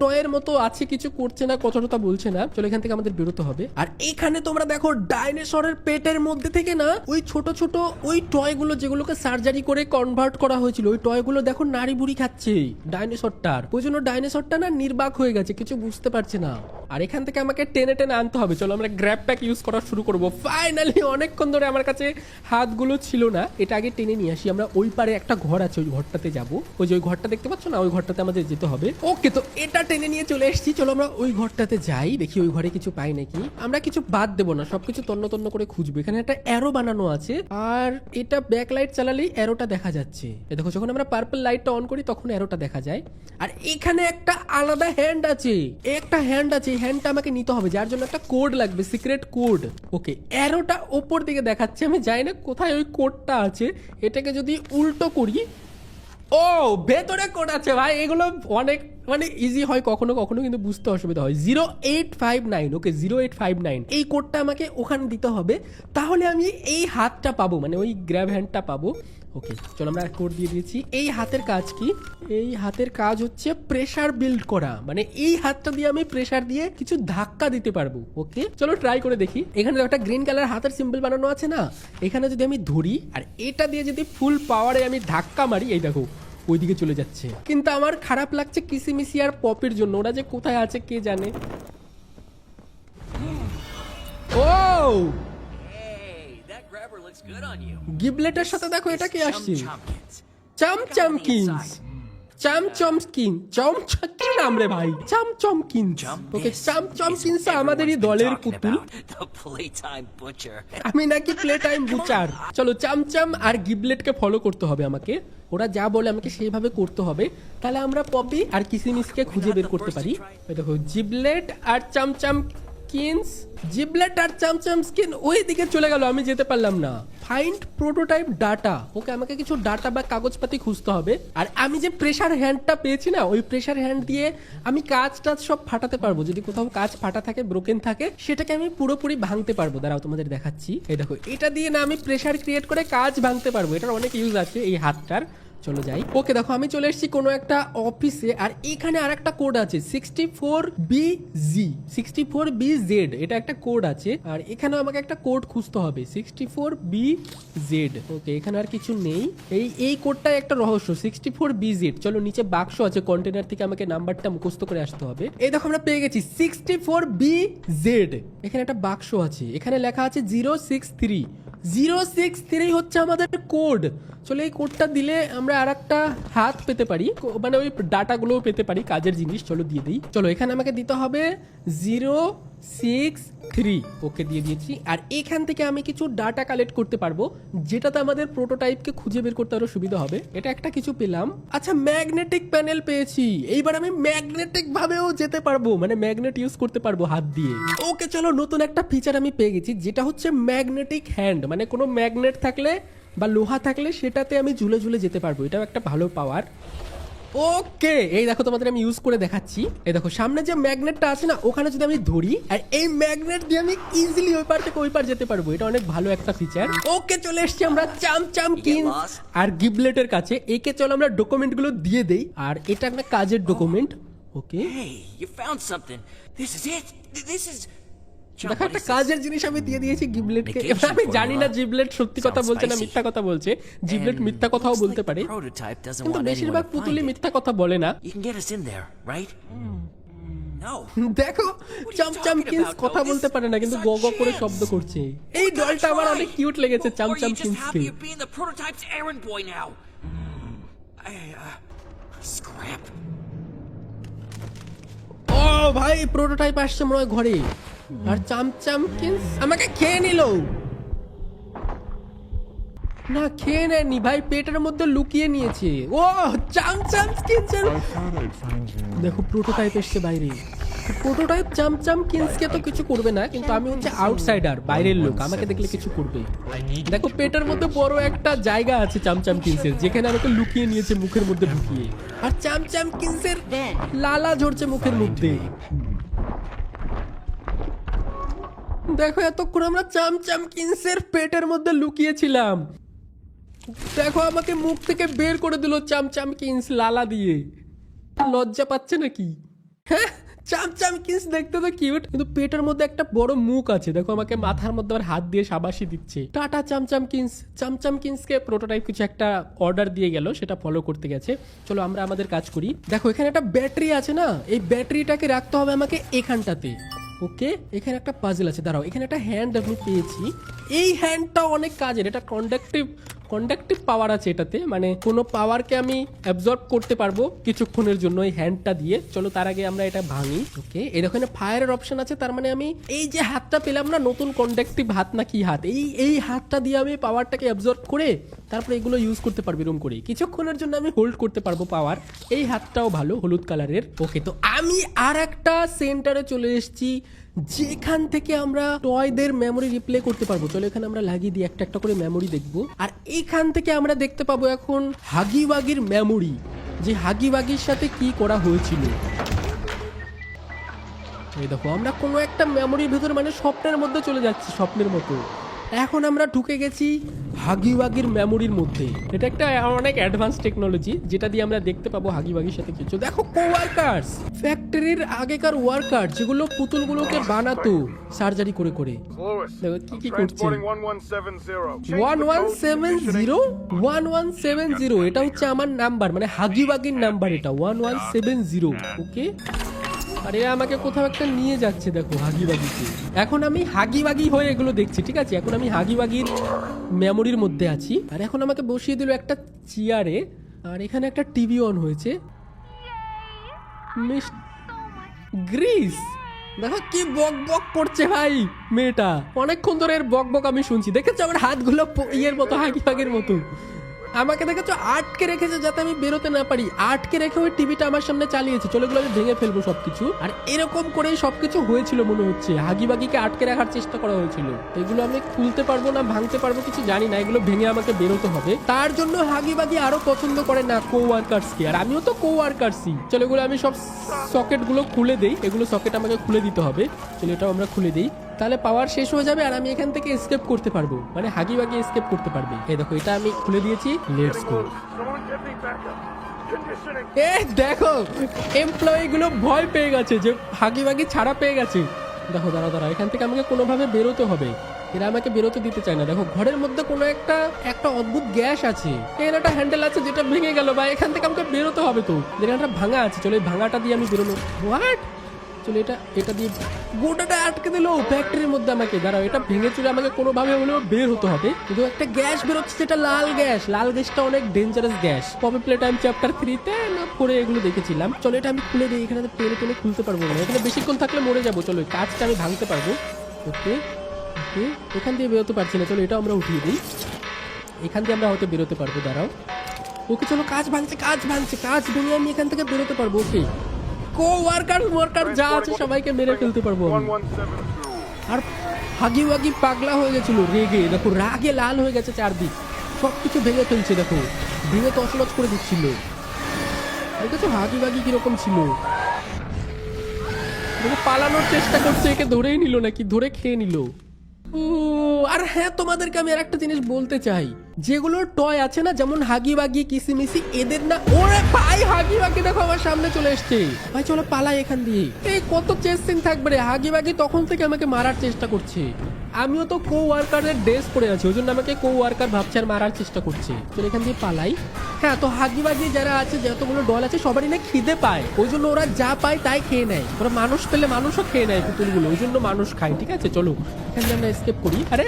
টয়ের মতো আছে, কিছু করছে না, কথা বলছে না। চলো এখান থেকে আমাদের বেরোতে হবে। আর এখানে তোমরা দেখো, ডাইনোসরের পেটের মধ্যে থেকে না ওই ছোট ছোট ওই টয়গুলো, যেগুলোকে সার্জারি করে কনভার্ট করা হয়েছিল, ওই টয়গুলো দেখো নাড়ি বুড়ি খাচ্ছে ডাইনোসরটার। ওই জন্য ডাইনোসরটা না নির্বাক হয়ে গেছে, কিছু বুঝতে পারছে না। আর এখান থেকে আমাকে টেনে টেনে আনতে হবে। চলো আমরা গ্র্যাব প্যাক ইউজ করা শুরু করবো। ফাইনালি, অনেকক্ষণ ধরে আমার কাছে হাতগুলো ছিল না, এটা আগে টেনে নিয়ে আসি। আমরা ওই পারে একটা ঘর আছে, ওই ঘরটাতে যাবো। ওই যে ওই ঘরটা দেখতে পাচ্ছ না, ওই ঘরটাতে আমাদের যেতে হবে। ওকে, তো এটা টেনে নিয়ে চলে এসেছি, চলো আমরা ওই ঘরটাতে যাই, দেখি ওই ঘরে কিছু পাই নাকি। আমরা কিছু বাদ দেবো না, সবকিছু তন্ন তন্ন করে খুঁজবো। এখানে একটা অ্যারো বানানো আছে, আর এটা ব্যাক লাইট চালালেই অ্যারোটা দেখা যাচ্ছে। এই দেখো যখন আমরা পার্পল লাইটটা অন করি তখন অ্যারোটা দেখা যায়। আর এখানে একটা আলাদা হ্যান্ড আছে, একটা হ্যান্ড আছে, এই হ্যান্ডটা আমাকে নিতে হবে, যার জন্য একটা কোড লাগবে, সিক্রেট কোড। ওকে, অ্যারোটা ওপর দিকে দেখাচ্ছে, আমি জানি না কোথায় ওই কোডটা আছে। এটাকে যদি উল্টো করি, ও ভেতরে কোড আছে ভাই। এগুলো অনেক মানে ইজি হয় কখনো কখনো, কিন্তু বুঝতে অসুবিধা হয়। 0859, ওকে 0859 এই কোডটা আমাকে ওখানে দিতে হবে, তাহলে আমি এই হাতটা পাবো, মানে ওই গ্র্যাব হ্যান্ডটা পাবো। ওকে চলো আমরা কোড দিয়ে দিয়েছি। এই হাতের কাজ কি? এই হাতের কাজ হচ্ছে প্রেসার বিল্ড করা, মানে এই হাতটা দিয়ে আমি প্রেসার দিয়ে কিছু ধাক্কা দিতে পারবো। ওকে চলো ট্রাই করে দেখি। এখানে একটা গ্রিন কালার হাতের সিম্বল বানানো আছে না, এখানে যদি আমি ধরি আর এটা দিয়ে যদি ফুল পাওয়ারে আমি ধাক্কা মারি, এই দেখো ওইদিকে চলে যাচ্ছে। কিন্তু আমার খারাপ লাগছে কিসিমিসি আর পপের জন্য, ওরা যে কোথায় আছে কে জানে। ও গিবলেটের সাথে দেখো এটা কি আসছে, চামচামকিন্স। চামচমকিন কি নাম রে ভাই, চামচমকিন। ওকে চামচমকিন্স আমাদেরই দলের পুতুল, আমি নাকি প্লে টাইম বুচার। চলো চামচাম আর গিবলেটকে ফলো করতে হবে আমাকে, ওরা যা বলে আমাকে সেইভাবে করতে হবে, তাহলে আমরা পপি আর কিসিমিসকে খুঁজে বের করতে পারি। দেখো জিবলেট আর চামচাম কিনস, জিবলেট আর চামচাম স্কিন ওই দিকে চলে গেল, আমি যেতে পারলাম না। ফাইন্ড প্রোটোটাইপ ডাটা, ওকে আমাকে কিছু ডাটা বা কাগজপাতি খুঁজতে হবে। আর আমি যে প্রেসার হ্যান্ডটা পেয়েছি না, ওই প্রেসার হ্যান্ড দিয়ে আমি কাজ টাজ সব ফাটাতে পারবো। যদি কোথাও কাজ ফাটা থাকে, ব্রোকেন থাকে, সেটাকে আমি পুরোপুরি ভাঙতে পারবো। দাঁড়াও তোমাদের দেখাচ্ছি। এই দেখো এটা দিয়ে না আমি প্রেসার ক্রিয়েট করে কাজ ভাঙতে পারবো, এটার অনেক ইউজ আছে এই হাতটার। চলো যাই। ওকে দেখো আমি চলে এসেছি কোনো একটা অফিসে, আর এখানে আর একটা কোড আছে 64BZ 64BZ, এটা একটা কোড আছে। আর এখানে আমাকে একটা কোড খুঁজতে হবে 64BZ। ওকে এখানে আর কিছু নেই, এই কোডটাই একটা রহস্য 64BZ। চলো নিচে বাক্স আছে, কন্টেনার থেকে আমাকে নাম্বারটা মুখস্থ করে আসতে হবে। এই দেখো আমরা পেয়ে গেছি 64BZ। এখানে একটা বাক্স আছে, এখানে লেখা আছে 063। 063 হচ্ছে আমাদের কোড। চলো এই কোডটা দিলে আমরা আর একটা হাত পেতে পারি, মানে ওই ডাটাগুলোও পেতে পারি, কাজের জিনিস। চলো দিয়ে দিই। চলো এখানে আমাকে দিতে হবে 063। ওকে দিয়ে দিয়েছি। আর এখান থেকে আমি কিছু ডাটা কালেক্ট করতে পারবো, যেটাতে আমাদের প্রোটোটাইপকে খুঁজে বের করতে আরো সুবিধা হবে। এটা একটা কিছু পেলাম। আচ্ছা ম্যাগনেটিক প্যানেল পেয়েছি, এইবার আমি ম্যাগনেটিক ভাবেও যেতে পারবো, মানে ম্যাগনেট ইউজ করতে পারবো হাত দিয়ে। ওকে চলো নতুন একটা ফিচার আমি পেয়ে গেছি, যেটা হচ্ছে ম্যাগনেটিক হ্যান্ড, মানে কোনো ম্যাগনেট থাকলে বা লোহা থাকলে সেটাতে আমি ঝুলে ঝুলে যেতে পারবো, এটাও একটা ভালো পাওয়ার। ওকে এই দেখো তোমাদের আমি ইউজ করে দেখাচ্ছি। এই দেখো সামনে যে ম্যাগনেটটা আছে না, ওখানে যদি আমি ধরি আর এই ম্যাগনেট দিয়ে আমি ইজিলি ওই পার থেকে ওই পার যেতে পারবো, এটা অনেক ভালো একটা ফিচার। ওকে চলে এসেছি আমরা চামচামকিন্স আর গিবলেটের কাছে। একে চলো আমরা ডকুমেন্টগুলো দিয়ে দেই, আর এটা একটা কাজের ডকুমেন্ট। ওকে দেখো একটা কাজের জিনিস আমি দিয়ে দিয়েছি গিবলেটকে। আমি জানি না জিবলেট সত্যি কথা বলছে না মিথ্যা কথা বলছে, জিবলেট মিথ্যা কথাও বলতে পারে, কিন্তু বেশিরভাগ পুতুলি মিথ্যা কথা বলে না। দেখো চামচামকিন্স কথা বলতে পারে না, কিন্তু গ গ করে শব্দ করছে। এই ডলটা আমার অনেক কিউট লেগেছে চামচামকিন্সকে। ও ভাই প্রোটোটাইপ আসছে মনে হয় ঘরে, আর চামচামকিন্স আমাকে খেয়ে নিল। না খেয়ে নেয়নি ভাই, পেটের মধ্যে লুকিয়ে নিয়েছে। ও চামচামকিন্স দেখো প্রোটোটাইপ এসছে বাইরে। প্রোটোটাইপ চামচামকিন্সকে তো কিছু করবে না, কিন্তু আমি হচ্ছে আউটসাইডার, বাইরের লোক, আমাকে দেখলে কিছু করবে। দেখো পেটের মধ্যে বড় একটা জায়গা আছে চামচামকিন্সের, যেখানে আমাকে লুকিয়ে নিয়েছে মুখের মধ্যে ঢুকিয়ে। আর চামচামকিন্সের লালা ঝরছে মুখের মধ্যে। দেখো এতক্ষণ আমরা চামচামকিন্সের পেটের মধ্যে লুকিয়েছিলাম, দেখো আমাকে মুখ থেকে বের করে দিল চামচামকিন্স লালা দিয়ে। লজ্জা পাচ্ছে নাকি? হ্যাঁ চামচামকিন্স দেখতে তো কিউট, কিন্তু পেটের মধ্যে একটা বড় মুখ আছে। দেখো আমাকে মাথার মধ্যে আবার হাত দিয়ে শাবাশি দিচ্ছে। টাটা চামচামকিন্স। চামচামকিন্সকে প্রোটোটাইপ কিছু একটা অর্ডার দিয়ে গেল, সেটা ফলো করতে গেছে। চলো আমরা আমাদের কাজ করি। দেখো এখানে একটা ব্যাটারি আছে না, এই ব্যাটারিটাকে রাখতে হবে আমাকে এখানটাতে। ওকে এখানে একটা পাজল আছে, দাঁড়াও এখানে একটা হ্যান্ড আমি পেয়েছি। এই হ্যান্ডটা অনেক কাজের, এটা কন্ডাক্টিভ কন্ডাক্টিভ পাওয়ার আছে এটাতে, মানে কোনো পাওয়ারকে আমি অ্যাবজর্ব করতে পারবো কিছুক্ষণের জন্য এই হ্যান্ডটা দিয়ে। চলো তার আগে আমরা এটা ভাঙি। ওকে, এর ওখানে ফায়ারের অপশন আছে, তার মানে আমি এই যে হাতটা পেলাম না, নতুন কন্ডাক্টিভ হাত না কি হাত, এই হাতটা দিয়ে আমি পাওয়ারটাকে অ্যাবজর্ব করে তারপরে এগুলো ইউজ করতে পারবো এরকম করে। কিছুক্ষণের জন্য আমি হোল্ড করতে পারবো পাওয়ার। এই হাতটাও ভালো, হলুদ কালারের। ওকে, তো আমি আর একটা সেন্টারে চলে এসেছি যেখান থেকে আমরা টয়দের মেমোরি রিপ্লে করতে পারবো। চলো এখানে আমরা লাগিয়ে দিই, একটা একটা করে মেমোরি দেখবো। আর এখান থেকে আমরা দেখতে পাবো এখন হাগি ওয়াগির মেমোরি, যে হাগি ওয়াগির সাথে কি করা হয়েছিল। এই দেখো আমরা কোনো একটা মেমোরির ভিতরে মানে স্বপ্নের মধ্যে চলে যাচ্ছি, স্বপ্নের মতো। এখন আমরা ঢুকে গেছি হাগি ওয়াগির মেমোরির মধ্যে। এটা একটা অনেক অ্যাডভান্স টেকনোলজি যেটা দিয়ে আমরা দেখতে পাবো হাগি ওয়াগির সাথে কিছু। দেখো কোয়ার্কার্স, ফ্যাক্টরির আগেকার ওয়ার্কার যেগুলো পুতুলগুলোকে বানাতো সার্জারি করে করে। দেখো কি কি করছে। 1170 এটা হচ্ছে আমার নাম্বার, মানে হাগি ওয়াগির নাম্বার এটা 1170। ওকে, আর এরা আমাকে কোথাও একটা নিয়ে যাচ্ছে, দেখো হাগিবাগিকে। এখন আমি হাগিবাগি হয়ে এগুলো দেখছি, ঠিক আছে। এখন আমি হাগিবাগির মেমোরির মধ্যে আছি। আর এখন আমাকে বসিয়ে দিল একটা চেয়ারে, আর এখানে একটা টিভি অন হয়েছে। মিস গ্রিস, দেখো কি বক বক করছে ভাই মেয়েটা। অনেকক্ষণ ধরে এর বক বক আমি শুনছি। দেখেছো আমার হাতগুলো ইয়ের মতো, হাগিবাগের মতো। আমাকে দেখেছো আটকে রেখেছে যাতে আমি বেরোতে না পারি, আটকে রেখে ওই টিভিটা আমার সামনে চালিয়েছে। চলো এগুলো আমি ভেঙে ফেলবো সবকিছু। আর এরকম করেই সবকিছু হয়েছিল মনে হচ্ছে, হাগিবাগিকে আটকে রাখার চেষ্টা করা হয়েছিল। এগুলো আমি খুলতে পারবো না ভাঙতে পারবো কিছু জানি না, এগুলো ভেঙে আমাকে বেরোতে হবে। তার জন্য হাগিবাগি আরো পছন্দ করে না কোওয়ার্কার্সকে, আর আমিও তো কোওয়ার্কার্সই। চলো এগুলো আমি সব সকেট গুলো খুলে দেই, এগুলো সকেট আমাকে খুলে দিতে হবে। চলো এটাও আমরা খুলে দিই, তাহলে পাওয়ার শেষ হয়ে যাবে আর আমি এখান থেকে এসকেপ করতে পারবো, মানে হাগিবাগি এসকেপ করতে পারবে। এই দেখো এটা আমি খুলে দিয়েছি, লেটস গো। এ দেখো এমপ্লয়ি গুলো ভয় পেয়ে গেছে যে হাগিবাগি ছাড়া পেয়ে গেছে। দেখো দাঁড়া, এখান থেকে আমাকে কোনোভাবে বেরোতে হবে, এরা আমাকে বেরোতে দিতে চায় না। দেখো ঘরের মধ্যে কোনো একটা অদ্ভুত গ্যাস আছে, এর একটা হ্যান্ডেল আছে যেটা ভেঙে গেল, বা এখান থেকে আমাকে বেরোতে হবে। তো যেখানটা ভাঙা আছে, চলো এই ভাঙাটা দিয়ে আমি বেরোনো। হোয়াট, চলো এটা দিয়ে গোটাটা আটকে দিল ফ্যাক্টরির মধ্যে আমাকে। দাঁড়াও, এটা ভেঙে চলে আমাকে কোনোভাবে হলেও বের হতে হবে। কিন্তু একটা গ্যাস বেরোচ্ছে, যেটা লাল গ্যাসটা অনেক dangerous gas. Poppy Playtime chapter 3-তে না 4-এ এগুলো দেখেছিলাম। চলো এটা আমি খুলে দিই, এখানে টেনে খুলতে পারবো না, এখানে বেশিক্ষণ থাকলে মরে যাবো। চলো কাজটা আমি ভাঙতে পারবো। ওকে ওকে, এখান দিয়ে বেরোতে পারছি না, চলো এটা আমরা উঠিয়ে দিই, এখান দিয়ে আমরা হয়তো বেরোতে পারবো। দাঁড়াও, ওকে চলো কাজ ভাঙছে, কাজ ভেঙে আমি এখান থেকে বেরোতে পারবো। ওকে, ওয়ার্কার যা আছে সবাইকে মেরে ফেলতে পারবো আমি। আর হাগি ওয়াগি পাগলা হয়ে গেছিল রেগে, দেখো রাগে লাল হয়ে গেছে চারদিক, সবকিছু ভেঙে ফেলছে। দেখো ভেঙে তছনছ করে দিচ্ছিল। দেখেছো হাগি ওয়াগি কিরকম ছিল। দেখো পালানোর চেষ্টা করছে, একে ধরেই নিল নাকি, ধরে খেয়ে নিল। আর হ্যাঁ, তোমাদেরকে আমি আর একটা জিনিস বলতে চাই, যেগুলো টয় আছে না, যেমন হাগি বাগি কিসিমিসি, এদের না, ওরে ভাই হাগি বাগি দেখো আমার সামনে চলে এসছে। ভাই চলো পালাই এখান দিয়ে। এই কত চেস সিন থাকবে রে। হাগি বাগি তখন থেকে আমাকে মারার চেষ্টা করছে। আমিও তো কো ওয়ার্কারের ড্রেস পরে আছি, ওই জন্য আমাকে কো ওয়ার্কার ভাবছে আর মারার চেষ্টা করছে। চলো এখান দিয়ে পালাই। হ্যাঁ, তো হাগি বাগি যারা আছে, যতগুলো দল আছে, সবারই না খিদে পায়, ওই জন্য ওরা যা পায় তাই খেয়ে নেয়। ওরা মানুষ পেলে মানুষও খেয়ে নেয় পুতুলগুলো, ওই জন্য মানুষ খায়। ঠিক আছে, চলো এখান দিয়ে আমরা এসকেপ করি। আরে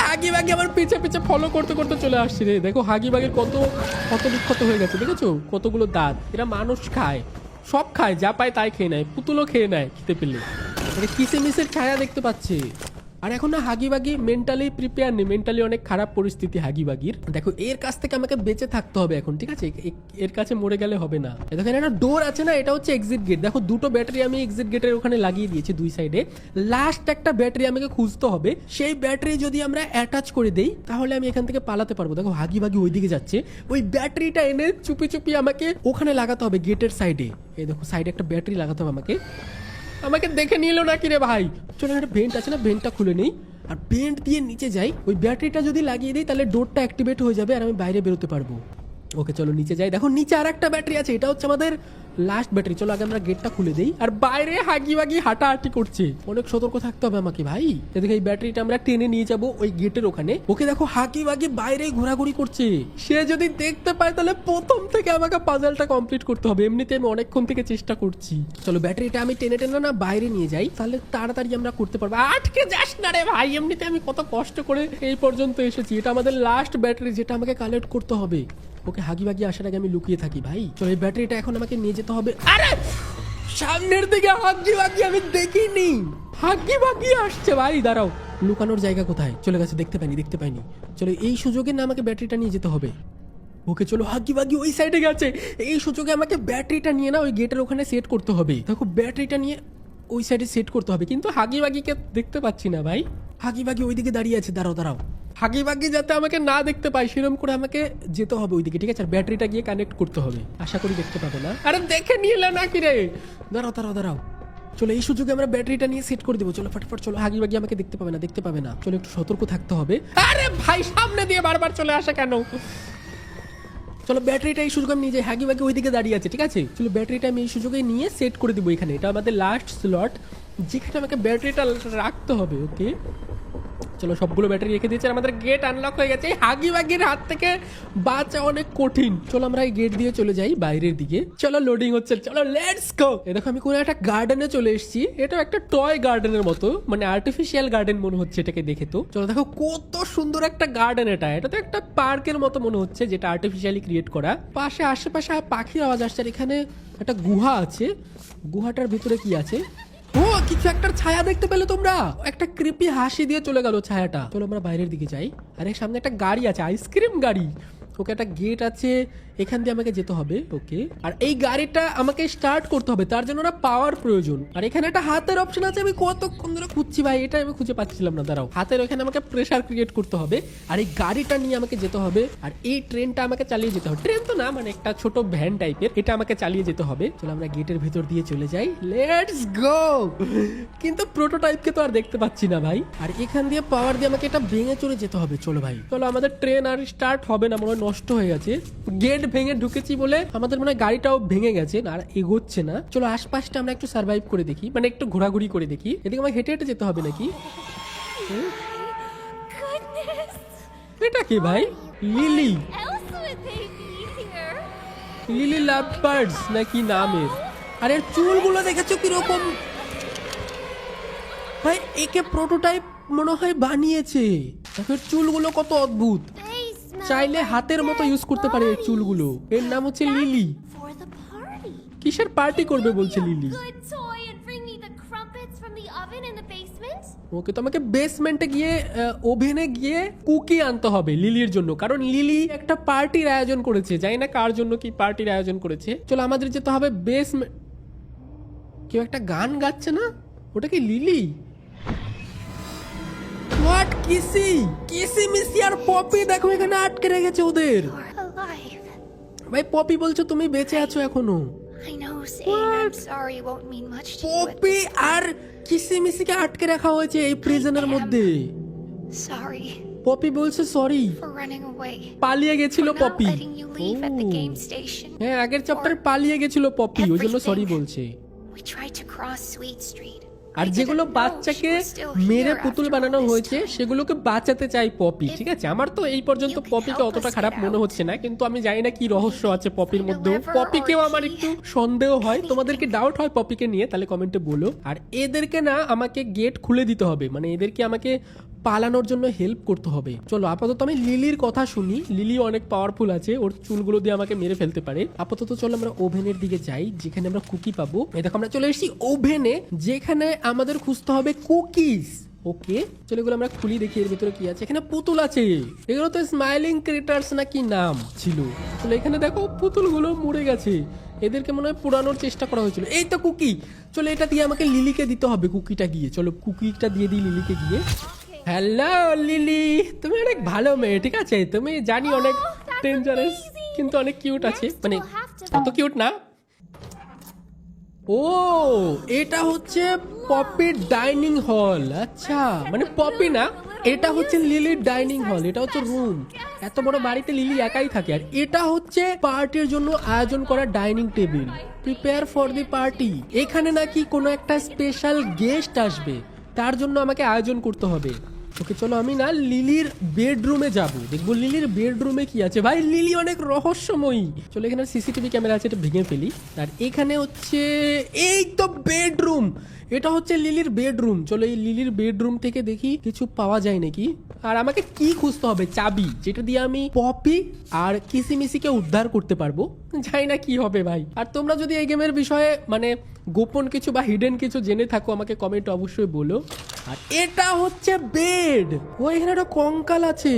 হাগি বাগি আমার পিছে ফলো করতে করতে চলে আসছি রে। দেখো হাগি বাগির কত বিক্ষত হয়ে গেছে, দেখেছো কতগুলো দাঁত। এরা মানুষ খায়, সব খায়, যা পায় তাই খেয়ে নেয়, পুতুলও খেয়ে নেয় খেতে পেলে। কিসেমিসের ছায়া দেখতে পাচ্ছে। আর এখন না হাগিবাগি মেন্টালি প্রিপেয়ার নেই, মেন্টালি অনেক খারাপ পরিস্থিতি হাগিবাগির। দেখো এর কাছ থেকে আমাকে বেঁচে থাকতে হবে এখন, ঠিক আছে, এর কাছে মরে গেলে হবে না। দেখো একটা ডোর আছে না, এটা হচ্ছে এক্সিট গেট। দেখো দুটো ব্যাটারি আমি এক্সিট গেটের ওখানে লাগিয়ে দিয়েছি দুই সাইডে। লাস্ট একটা ব্যাটারি আমাকে খুঁজতে হবে, সেই ব্যাটারি যদি আমরা অ্যাটাচ করে দেই তাহলে আমি এখান থেকে পালাতে পারবো। দেখো হাগিবাগি ওইদিকে যাচ্ছে, ওই ব্যাটারিটা এনে চুপি আমাকে ওখানে লাগাতে হবে গেটের সাইডে। এই দেখো সাইডে একটা ব্যাটারি লাগাতে হবে আমাকে দেখে নিল নাকি রে ভাই। চলো একটা ভেন্ট আছে না, ভেন্টটা খুলে নেই আর ভেন্ট দিয়ে নিচে যাই। ওই ব্যাটারিটা যদি লাগিয়ে দিই তাহলে ডোরটা অ্যাক্টিভেট হয়ে যাবে আর আমি বাইরে বেরোতে পারবো। ওকে চলো নিচে যাই। দেখো নিচে আর একটা ব্যাটারি আছে, এটা হচ্ছে আমাদের লাস্ট ব্যাটারি। চলো আগে আমরা গেটটা খুলে দেই। আর বাইরে হাগি বাগি হাঁটাহাঁটি করছে, অনেক সতর্ক থাকতে হবে আমাকে ভাই। দেখো এই ব্যাটারিটা আমরা টেনে নিয়ে যাব ওই গেটের ওখানে। ওকে দেখো হাগি বাগি বাইরে ঘোরাঘুরি করছে, সে যদি দেখতে পায় তাহলে প্রথম থেকে আমাকে পাজলটা কমপ্লিট করতে হবে। এমনিতে আমি অনেকক্ষণ থেকে চেষ্টা করছি। চলো ব্যাটারিটা আমি টেনে টেনে না বাইরে নিয়ে যাই, তাহলে তাড়াতাড়ি আমরা করতে পারবো। আটকে যাস না রে ভাই, এমনিতে আমি কত কষ্ট করে এই পর্যন্ত এসেছি। এটা আমাদের লাস্ট ব্যাটারি যেটা আমাকে কালেক্ট করতে হবে। ওকে হাগি বাগি আসার আগে আমি লুকিয়ে থাকি ভাই। চলো এই ব্যাটারিটা এখন আমাকে নিয়ে যেতে হবে। আরে সামনের দিকে হাগি বাগি আমি দেখিনি, হাগি বাগি আসছে ভাই। দাঁড়াও, লুকানোর জায়গা কোথায়? চলে গেছে, দেখতে পাইনি। চলো এই সুযোগে না আমাকে ব্যাটারিটা নিয়ে যেতে হবে। ওকে চলো হাগি বাগি ওই সাইডে গেছে, এই সুযোগে আমাকে ব্যাটারিটা নিয়ে না ওই গেটের ওখানে সেট করতে হবে। দেখো ব্যাটারিটা নিয়ে ওই সাইডে সেট করতে হবে, কিন্তু হাগি বাগিকে দেখতে পাচ্ছি না ভাই। হাগি বাগি ওইদিকে দাঁড়িয়ে আছে, দাঁড়াও। হাগি বাগি যাতে আমাকে না দেখতে পায় সেরকম করে আমাকে যেতে হবে ওইদিকে, ঠিক আছে? আর ব্যাটারিটা গিয়ে কানেক্ট করতে হবে, আশা করি দেখতে পাবে না। আরে দেখে নিলে না কি রে, দাঁড়াও। চলো এই সুযোগে আমরা ব্যাটারিটা নিয়ে সেট করে দেবো। চলো ফটাফট চলো, হাগি বাগি আমাকে দেখতে পাবে না। চলো একটু সতর্ক থাকতে হবে। আরে ভাই সামনে দিয়ে বারবার চলে আসে কেন? চলো ব্যাটারিটা এই সুযোগে আমি নিয়ে যাই। হাগি বাগি ওইদিকে দাঁড়িয়ে আছে, ঠিক আছে? চলো ব্যাটারিটা আমি এই সুযোগে নিয়ে সেট করে দেবো এখানে। এটা আমাদের লাস্ট স্লট যেখানে আমাকে ব্যাটারিটা রাখতে হবে। ওকে চলো সবগুলো ব্যাটারি রেখে দিয়েছে, আমাদের গেট আনলক হয়ে গেছে। হাগি বাগির হাত থেকে বাঁচা অনেক কঠিন। চলো আমরা এই গেট দিয়ে চলে যাই বাইরের দিকে। চলো লোডিং হচ্ছে, চলো লেটস গো। এই দেখো আমি কোনো একটা গার্ডেনে চলে এসেছি। এটা একটা টয় গার্ডেনের মতো, মানে আর্টিফিশিয়াল গার্ডেন মনে হচ্ছে এটাকে দেখে। তো চলো দেখো কত সুন্দর একটা গার্ডেন। এটা তো একটা পার্কের মতো মনে হচ্ছে, যেটা আর্টিফিশিয়ালি ক্রিয়েট করা। পাশে আশেপাশে পাখির আওয়াজ আসছে। আর এখানে একটা গুহা আছে, গুহাটার ভিতরে কি আছে? ও কিছু একটা ছায়া দেখতে পেলে তোমরা? একটা ক্রিপি হাসি দিয়ে চলে গেল ছায়াটা। চলো আমরা বাইরের দিকে যাই। আরে সামনে একটা গাড়ি আছে, আইসক্রিম গাড়ি। ওকে একটা গেট আছে, এখান দিয়ে আমাকে যেতে হবে। ওকে আর এই গাড়িটা আমাকে স্টার্ট করতে হবে, তার জন্য না পাওয়ার প্রয়োজন। আর এখানে একটা হাতের অপশন আছে, আমি কতক্ষণ ধরে খুঁজছি ভাই, এটা আমি খুঁজে পাচ্ছিলাম না। দাঁড়াও, হাতের ওখানে আমাকে প্রেসার ক্রিয়েট করতে হবে। আর এই গাড়িটা নিয়ে আমাকে যেতে হবে। আর এই ট্রেনটা আমাকে চালিয়ে যেতে হবে। ট্রেন তো না, মানে একটা ছোট ভ্যান টাইপের, এটা আমাকে চালিয়ে যেতে হবে। চলো আমরা গেটের ভিতর দিয়ে চলে যাই, লেটস গো। কিন্তু প্রোটোটাইপকে তো আর দেখতে পাচ্ছি না ভাই। আর এখান দিয়ে পাওয়ার দিয়ে আমাকে এটা ভেঙে চলে যেতে হবে। চলো ভাই চলো, আমাদের ট্রেন আর স্টার্ট হবে না, মনে হয় নষ্ট হয়ে গেছে। গেট ভেঙে ঢুকেছি বলে আমাদের মনে হয় গাড়িটাও ভেঙে গেছে, আর এগোচ্ছে না। চলো আশপাশটা আমরা একটু সার্ভাইভ করে দেখি, মানে একটু ঘোরাঘুরি করে দেখি। এদিকে আমাকে হেঁটে হেঁটে যেতে হবে নাকি? এটা কি ভাই? লিলি, লিলি লাভ বার্ডস নাকি নামের? আর এর চুলগুলো দেখেছো কিরকম ভাই? একে প্রোটোটাইপ মনে হয় বানিয়েছে। দেখো এর চুলগুলো কত অদ্ভুত, চাইলে হাতের মতো ইউজ করতে পারে এই চুলগুলো। এর নাম হচ্ছে লিলি। কিসের পার্টি করবে বলছে লিলি? ওকে তো আমাকে বেসমেন্টে গিয়ে ওভেনে গিয়ে কুকি আনতে হবে লিলির জন্য, কারণ লিলি একটা পার্টির আয়োজন করেছে। জানি না কার জন্য কি পার্টির আয়োজন করেছে। চলো আমাদের যেতে হবে বেসমেন্ট। কেউ একটা গান গাচ্ছে না, ওটা কি লিলি? হোয়াট? কিসি মিসি আর পপি দেখো এখানে আটকে রেখেছে ওদের। ভাই পপি বলছো তুমি বেঁচে আছো এখনো? পপি আর কিসি মিসিকে আটকে রাখা হয়েছে এই প্রিজনের মধ্যে। পপি বলছে সরি, পালিয়ে গেছিল পপি। হ্যাঁ আগের চ্যাপ্টারে পালিয়ে গেছিল পপি, ওই জন্য সরি বলছে। আর যেগুলো বাচ্চাকে মেরে পুতুল বানানো হয়েছে সেগুলোকে বাঁচাতে চাই পপি, ঠিক আছে? আমার তো এই পর্যন্ত পপিকে অতটা খারাপ মনে হচ্ছে না, কিন্তু আমি জানি না কি রহস্য আছে পপির মধ্যে। পপিকেও আমার একটু সন্দেহ হয়। তোমাদেরকে ডাউট হয় পপিকে নিয়ে, তাহলে কমেন্টে বলো। আর এদেরকে না আমাকে গেট খুলে দিতে হবে, মানে এদেরকে আমাকে পালানোর জন্য হেল্প করতে হবে। চলো আপাতত আমি লিলির কথা শুনি, লিলি অনেক পাওয়ারফুল আছে, ওর চুলগুলো দিয়ে আমাকে মেরে ফেলতে পারে। আপাতত চলো আমরা ওভেনের দিকে যাই, যেখানে আমরা কুকি পাবো। এই দেখো আমরা চলে এসেছি ওভেনে, যেখানে আমাদের খুঁজতে হবে কুকিজ। ওকে চলো এগুলো আমরা খুলি, দেখি এর ভিতরে কি আছে। এখানে পুতুল আছে, এগুলো তো স্মাইলিং ক্রিয়েটার্স না কি নাম ছিল। চলো এখানে দেখো পুতুলগুলো মরে গেছে, এদেরকে মনে হয় পুরানোর চেষ্টা করা হয়েছিল। এই তো কুকি, চলো এটা দিয়ে আমাকে লিলিকে দিতে হবে কুকিটা গিয়ে। চলো কুকিটা দিয়ে দিই লিলিকে গিয়ে। হ্যালো লিলি, তুমি অনেক ভালো মেয়ে, ঠিক আছে? তুমি জানি অনেক ডেঞ্জারাস, কিন্তু অনেক কিউট আছে, মানে অত কিউট না। ও এটা হচ্ছে পপির ডাইনিং হল। আচ্ছা মানে পপি না, এটা হচ্ছে লিলির ডাইনিং হল, এটা হচ্ছে রুম। এত বড় বাড়িতে লিলি একাই থাকে। আর এটা হচ্ছে পার্টির জন্য আয়োজন করা dining table, prepare for the party. এখানে নাকি কোনো একটা স্পেশাল গেস্ট আসবে, তার জন্য আমাকে আয়োজন করতে হবে। ওকে চলো আমি না লিলির বেডরুমে যাব, দেখবো লিলির বেডরুমে কি আছে। ভাই লিলি অনেক রহস্যময়ী। চলো এখানে সিসিটিভি ক্যামেরা আছে, এটা ভেঙে ফেলি। আর এখানে হচ্ছে এই তো বেডরুম, এটা হচ্ছে লিলির বেডরুম। চলো এই লিলির বেডরুম থেকে দেখি কিছু পাওয়া যায় নাকি। আর আমাকে কি খুঁজতে হবে, চাবি, যেটা দিয়ে আমি পপি আর কিসিমিসিকে উদ্ধার করতে পারবো। জানি না কি হবে ভাই। আর তোমরা যদি এই গেমের বিষয়ে মানে গোপন কিছু বা হিডেন কিছু জেনে থাকো আমাকে কমেন্টে অবশ্যই বলো। আর এটা হচ্ছে বেড। ও এখানে একটা কঙ্কাল আছে,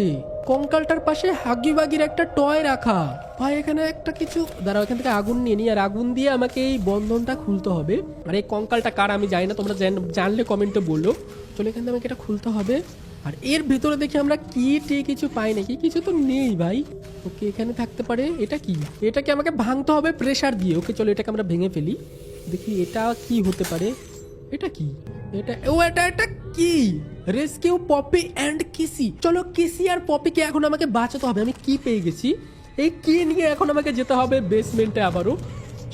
কঙ্কালটার পাশে হাগি বাগির একটা টয় রাখা। ভাই এখানে একটা কিছু দাঁড়াও, এখান থেকে আগুন নিয়ে নি, আর আগুন দিয়ে আমাকে এই বন্ধনটা খুলতে হবে। আর এই কঙ্কালটা কার আমি জানি না, তোমরা জানলে কমেন্টে বলো। চলো এখান থেকে আমাকে এটা খুলতে হবে। আর এর ভেতরে দেখি আমরা কি কিছু পাই নাকি, কিছু তো নেই ভাই। ওকে এখানে থাকতে পারে, এটা কি, এটাকে আমাকে ভাঙতে হবে প্রেসার দিয়ে। ওকে চলো এটাকে আমরা ভেঙে ফেলি, দেখি এটা কি হতে পারে। এটা কি, এটা কি, রেস্কিউ পপি অ্যান্ড কিসি। চলো কিসি আর পপিকে এখন আমাকে বাঁচাতে হবে। আমি কি পেয়ে গেছি, এই কি নিয়ে এখন আমাকে যেতে হবে বেসমেন্টে আবারও,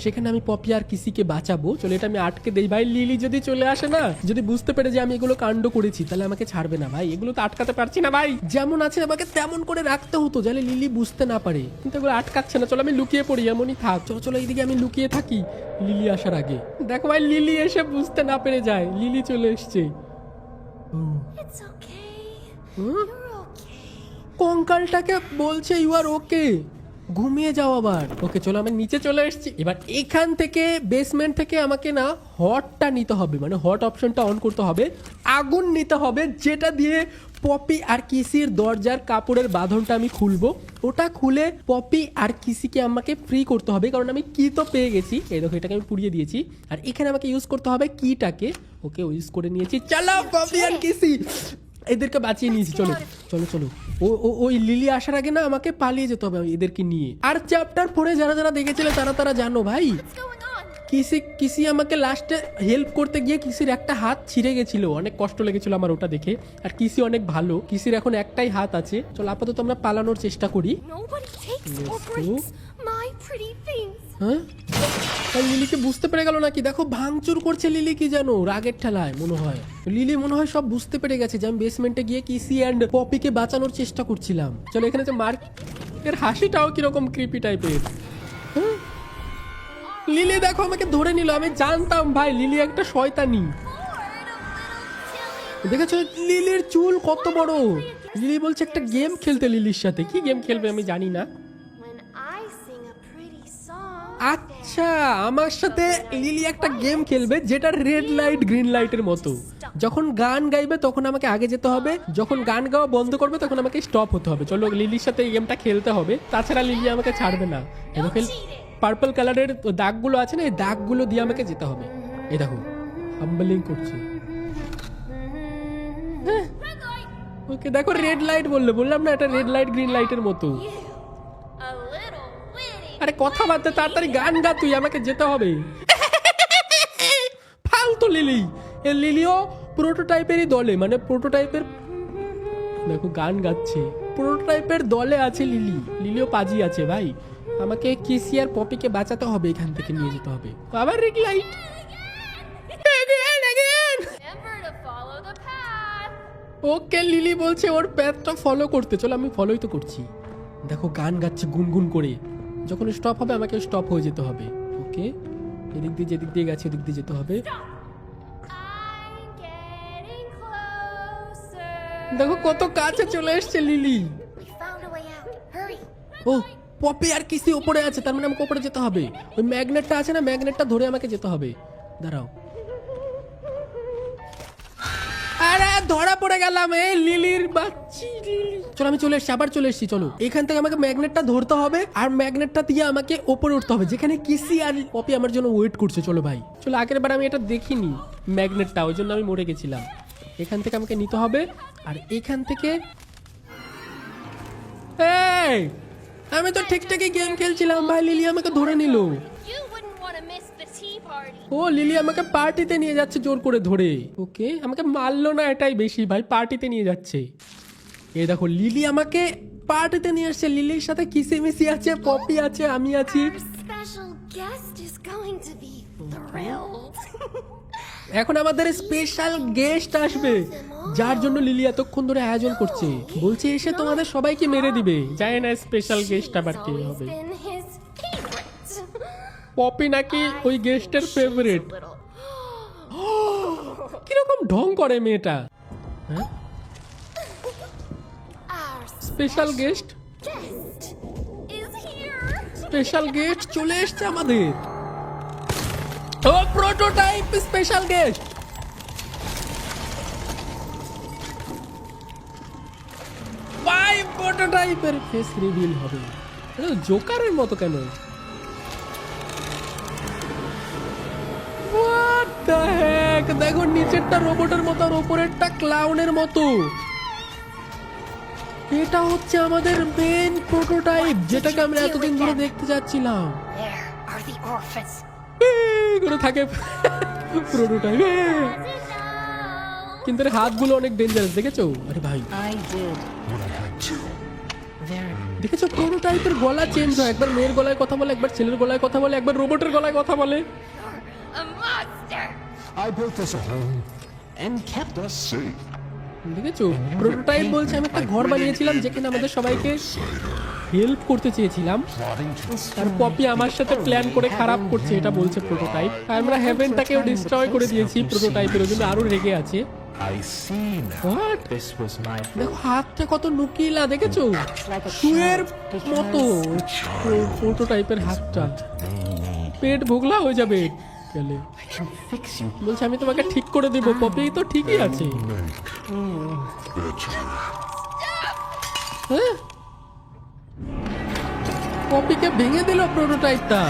সেখানে আমি পপি আর কিসিকে বাঁচাবো। চলো এটা আমি আটকে দেই। ভাই লিলি যদি চলে আসে না, যদি বুঝতে পেরে যে আমি এগুলো কাণ্ড করেছি, তাহলে আমাকে ছাড়বে না ভাই। এগুলো তো আটকাতে পারছি না ভাই, যেমন আছে আমাকে তেমন করে রাখতে হতো যাতে লিলি বুঝতে না পারে, কিন্তু এগুলো আটকাচ্ছে না। চলো আমি লুকিয়ে পড়ি, এমনই থাক। চলো চলো এইদিকে আমি লুকিয়ে থাকি লিলি আসার আগে। দেখো ভাই লিলি এসে বুঝতে না পেরে যায়, লিলি চলে এসছে। কঙ্কালটাকে বলছে ইউ আর ওকে, ঘুমিয়ে যাও আবার। ওকে চলো আমি নিচে চলে এসেছি। এবার এখান থেকে বেসমেন্ট থেকে আমাকে না হটটা নিতে হবে, মানে হট অপশনটা অন করতে হবে। আগুন নিতে হবে, যেটা দিয়ে পপি আর কিসির দরজার কাপড়ের বাঁধনটা আমি খুলবো। ওটা খুলে পপি আর কিসিকে আমাকে ফ্রি করতে হবে, কারণ আমি কি তো পেয়ে গেছি। এই দেখো এটাকে আমি পুড়িয়ে দিয়েছি। আর এখানে আমাকে ইউজ করতে হবে কিটাকে। ওকে ইউজ করে নিয়েছি। চলো পপি আর কিসি এদেরকে বাঁচিয়ে নিয়েছি। চলো চলো চলো ওই লিলি আসার আগে না আমাকে পালিয়ে যেতে হবে এদেরকে নিয়ে। আর চ্যাপ্টার 4 যারা যারা দেখেছিলে তারা জানো ভাই, কিসি আমাকে লাস্টে হেল্প করতে গিয়ে কিসির একটা হাত ছিঁড়ে গেছিল, অনেক কষ্ট লেগেছিল আমার ওটা দেখে। আর কিসি অনেক ভালো, কিসির এখন একটাই হাত আছে। চলো আপাতত আমরা পালানোর চেষ্টা করি। হ্যাঁ লিলিকে বুঝতে পেরে গেল নাকি, দেখো ভাঙচুর করছে লিলি কি জানো, রাগের ঠেলায় মনে হয়। লিলি মনে হয় সব বুঝতে পেরে গেছে যে আমি বেসমেন্টে গিয়ে কিসি অ্যান্ড পপিকে বাঁচানোর চেষ্টা করছিলাম। চলো এখানে যে মার্ক, এর হাসিটাও কিরকম ক্রিপি টাইপের। লিলি দেখো আমাকে ধরে নিল, আমি জানতাম ভাই লিলি একটা শয়তানি। দেখেছো লিলির চুল কত বড়। লিলি বলছে একটা গেম খেলতে লিলির সাথে, কি গেম খেলবে আমি জানি না। আচ্ছা আমার সাথে লিলি একটা গেম খেলবে যেটা রেড লাইট গ্রিন লাইটের মতো। যখন গান গাইবে তখন আমাকে আগে যেতে হবে, যখন গান গাওয়া বন্ধ করবে তখন আমাকে স্টপ হতে হবে। চলো লিলির সাথে এই গেমটা খেলতে হবে, তাছাড়া লিলি আমাকে ছাড়বে না। পার্পল কালারের দাগগুলো আছে না, এই দাগগুলো দিয়ে আমাকে যেতে হবে। এই দেখো হাম্বলিং করছে। ওকে দেখো রেড লাইট বললাম না, এটা রেড লাইট গ্রিন লাইটের মতো। আরে কথা বাদতে তাড়াতাড়ি গান গা, তুই আমাকে যেতে হবে। ফালতু লিলি, এর লিলিও প্রোটোটাইপেরই দলে, মানে প্রোটোটাইপের, দেখো গান গাচ্ছে, প্রোটোটাইপের দলে আছে লিলি। লিলিও পাজি আছে ভাই। আমাকে কিসি আর পপিকে বাঁচাতে হবে, এখান থেকে নিয়ে যেতে হবে। আবার রেড লাইট, ওকে লিলি বলছে ওর প্যাথটা ফলো করতে। চলো আমি ফলোই তো করছি। দেখো গান গাচ্ছে গুনগুন করে, যখন স্টপ হবে আমাকে স্টপ হয়ে যেতে হবে। ওকে এদিক দিয়ে যেদিক দিয়ে গেছে ওদিক দিয়ে যেতে হবে। দেখো কত কাছে চলে এসছে লিলি। ও পপি আর কিসি উপরে আছে, তার মানে আমাকে উপরে যেতে হবে। ওই ম্যাগনেটটা আছে না, ম্যাগনেটটা ধরে আমাকে যেতে হবে। দাঁড়াও, আরে ধরা পড়ে গেলাম এই লিলির বাচ্চি। চলো আমি চলে এসেছি, আবার চলে এসেছি। চলো এখান থেকে আমাকে ম্যাগনেটটা ধরতে হবে, আর ম্যাগনেটটা দিয়ে আমাকে ওপরে উঠতে হবে, যেখানে কিসি আর পপি আমার জন্য ওয়েট করছে। চলো ভাই চলো, আগের বার আমি এটা দেখিনি ম্যাগনেটটা, ওই জন্য আমি মরে গেছিলাম। এখান থেকে আমাকে নিতে হবে, আর এখান থেকে আমি তো ঠিকঠাকই গেম খেলছিলাম ভাই, লিলি আমাকে ধরে নিল। ও লিলি আমাকে পার্টিতে নিয়ে যাচ্ছে জোর করে ধরে। ওকে, আমাকে মারলো না এটাই বেশি ভাই, পার্টিতে নিয়ে যাচ্ছে। এই দেখো লিলি আমাকে পার্টিতে নিয়ে আসছে, লিলির সাথে কিসিমিসি আছে, পপি আছে, আমি আছি। এখন আমাদের স্পেশাল গেস্ট আসবে, যার জন্য লিলি এতক্ষণ ধরে আয়োজন করছে। বলছে এসে তোমাদের সবাইকে মেরে দিবে। জানি না স্পেশাল গেস্ট আবার কে হবে। পপি নাকি ওই গেস্টের ফেভারিট। কিরকম ঢং করে মেয়েটা। হ্যাঁ, স্পেশাল গেস্ট, স্পেশাল গেস্ট চলে এসছে আমাদের। ও প্রোটোটাইপ স্পেশাল গেস্ট। ভাই প্রোটোটাইপের ফেস রিভিল হবে। জোকারের মতো কেন? What the heck? দেখো নিচেরটা রোবটের মতো আর উপরেরটা ক্লাউনের মতো। এটা হচ্ছে আমাদের মেন প্রোটোটাইপ, যেটাকে আমরা এতদিন ধরে দেখতে যাচ্ছিলাম। করে থাকে প্রোটোটাইপ, কিন্তু এর হাতগুলো অনেক ডেঞ্জারাস, দেখেছো? আরে ভাই দেখেছো প্রোটোটাইপের গলা চেঞ্জ হয়, একবার মেয়ের গলায় কথা বলে, একবার ছেলের গলায় কথা বলে, একবার রোবটের গলায় কথা বলে। I built us a home and kept us safe. দেখেছো প্রোটোটাইপ বলছে আমি একটা ঘর বানিয়েছিলাম যেখানে আমাদের সবাইকে হেল্প করতে চেয়েছিলাম, আর পপি আমার সাথে প্ল্যান করে খারাপ করছে, এটা বলছে প্রোটোটাইপ। আমরা হেভেনটাকেও ডিস্ট্রয় করে দিয়েছি প্রোটোটাইপের, ওই জন্য আরো রেগে আছে। I see now. What? This was my দেখো হাতটা কত নুকিলা, দেখেছো? শুয়ের মতো প্রোটোটাইপের হাতটা, পেট ভোগলা হয়ে যাবে গেলে। I can fix you. বলছে আমি তোমাকে ঠিক করে দিব। পপি তো ঠিকই আছে। হ্যাঁ, পপিকে ভেঙে দিল প্রোটোটাইপটা।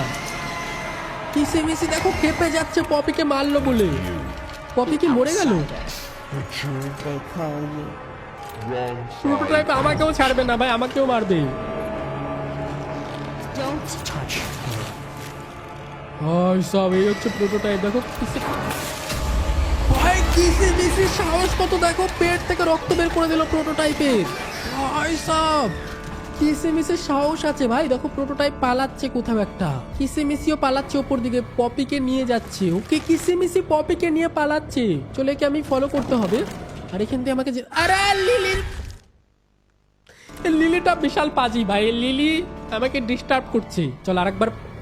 কিসিমিসি দেখো খেপে যাচ্ছে পপিকে মারলো বলে। পপি কি মরে গেল? প্রোটোটাইপ আমাকেও ছাড়বে না ভাই, আমাকেও মারবে। Don't touch me. সব এই হচ্ছে প্রোটোটাইপ। দেখো ভাই কিসিমিসি সাহস কত, দেখো পেট থেকে রক্ত বের করে দিল প্রোটোটাইপের। সব কিসিমিসির সাহস আছে ভাই। দেখো প্রোটোটাইপ পালাচ্ছে কোথাও একটা, কিসিমিসিও পালাচ্ছে ওপর দিকে, পপিকে নিয়ে যাচ্ছে। ওকে কিসিমিসি পপিকে নিয়ে পালাচ্ছে। চলে কি আমি ফলো করতে হবে। আর এখান থেকে আমাকে আরে লিলিটা বিশাল পাজি ভাই, লিলি আমাকে ডিস্টার্ব করছে। চল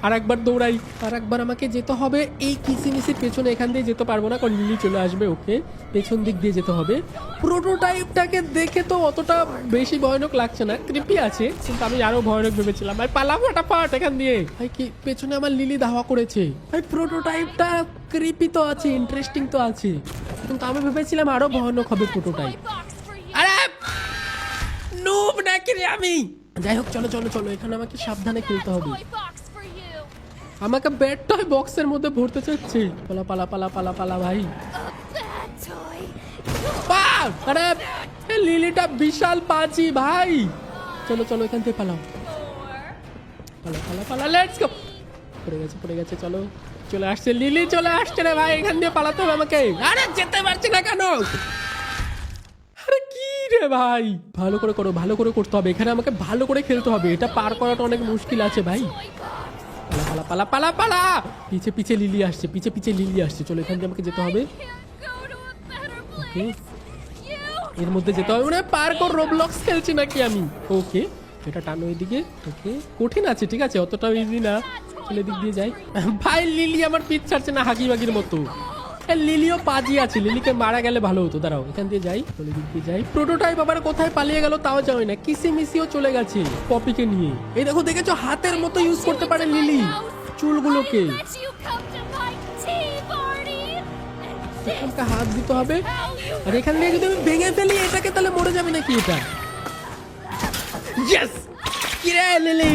আরেকবার দৌড়াই, আরেকবার আমাকে যেতে হবে এই কিসিমিসির পেছনে। এখান দিয়ে যেতে পারবো না কারণ লিলি চলে আসবে। ওকে পেছন দিক দিয়ে যেতে হবে। প্রোটোটাইপটাকে দেখে তো অতটা বেশি ভয়ানক লাগছে না, ক্রিপি আছে, কিন্তু আমি আরো ভয়ানক ভেবেছিলাম। ভাই পালা ফটাফট এখান দিয়ে। ভাই কি পেছনে আমার লিলি ধাওয়া করেছে। ভাই প্রোটোটাইপটা ক্রিপি তো আছে, ইন্টারেস্টিং তো আছে, কিন্তু আমি ভেবেছিলাম আরো ভয়ানক হবে প্রোটোটাইপ। আরে নুব নাকি রে আমি। যাই হোক চলো চলো চলো, এখানে আমাকে সাবধানে খেলতে হবে। আমাকে ব্যাট টয় বক্সের মধ্যে ভরতে চাচ্ছি। পালা পালা পালা পালা পালা ভাই। আরে লিলিটা বিশাল পাজি ভাই। চলো চলো এখান থেকে পালাও, পালা পালা পালা, লেটস গো। পড়ে গেছে চলো, চলে আসছে লিলি, চলে আসছে রে ভাই। এখান দিয়ে পালাতে হবে আমাকে। আরে যেতে পারছি না কেন? আরে কি রে ভাই, ভালো করে করো, ভালো করে করতে হবে। এখানে আমাকে ভালো করে খেলতে হবে, এটা পার করাটা অনেক মুশকিল আছে ভাই। পালা পালা পালা পালা, পিছে পিছে লিলি আসছে, পিছে পিছে লিলি আসছে। চলো এখান থেকে আমাকে যেতে হবে। ওকে এর মধ্যে যেতে হবে, মানে পার কর। রোবলক্স খেলছি নাকি আমি? ওকে এটা টানো এদিকে। ওকে কঠিন আছে, ঠিক আছে, অতটাও ইজি না। চলে দিক দিয়ে যাই। ভাই লিলি আমার পিছ ছাড়ছে না হাগি বাগির মতো। লিলিও পাজি আছে, লিলিকে মারা গেলে ভালো হতো। দাঁড়াও এখান দিয়ে যাই, চলে দিক দিয়ে যাই। প্রোটোটাইপ আবার কোথায় পালিয়ে গেল তাও জানি না। কিসিমিসিও চলে গেছে পপিকে নিয়ে। এই দেখো দেখেছো হাতের মতো ইউজ করতে পারে লিলি চুলগুলোকে। এখানটা হাত দিতে হবে, আর এখান দিয়ে যদি আমি ভেঙে ফেলি এটাকে তাহলে মরে যাবে নাকি এটা? ইয়েস! কি রে লিলি?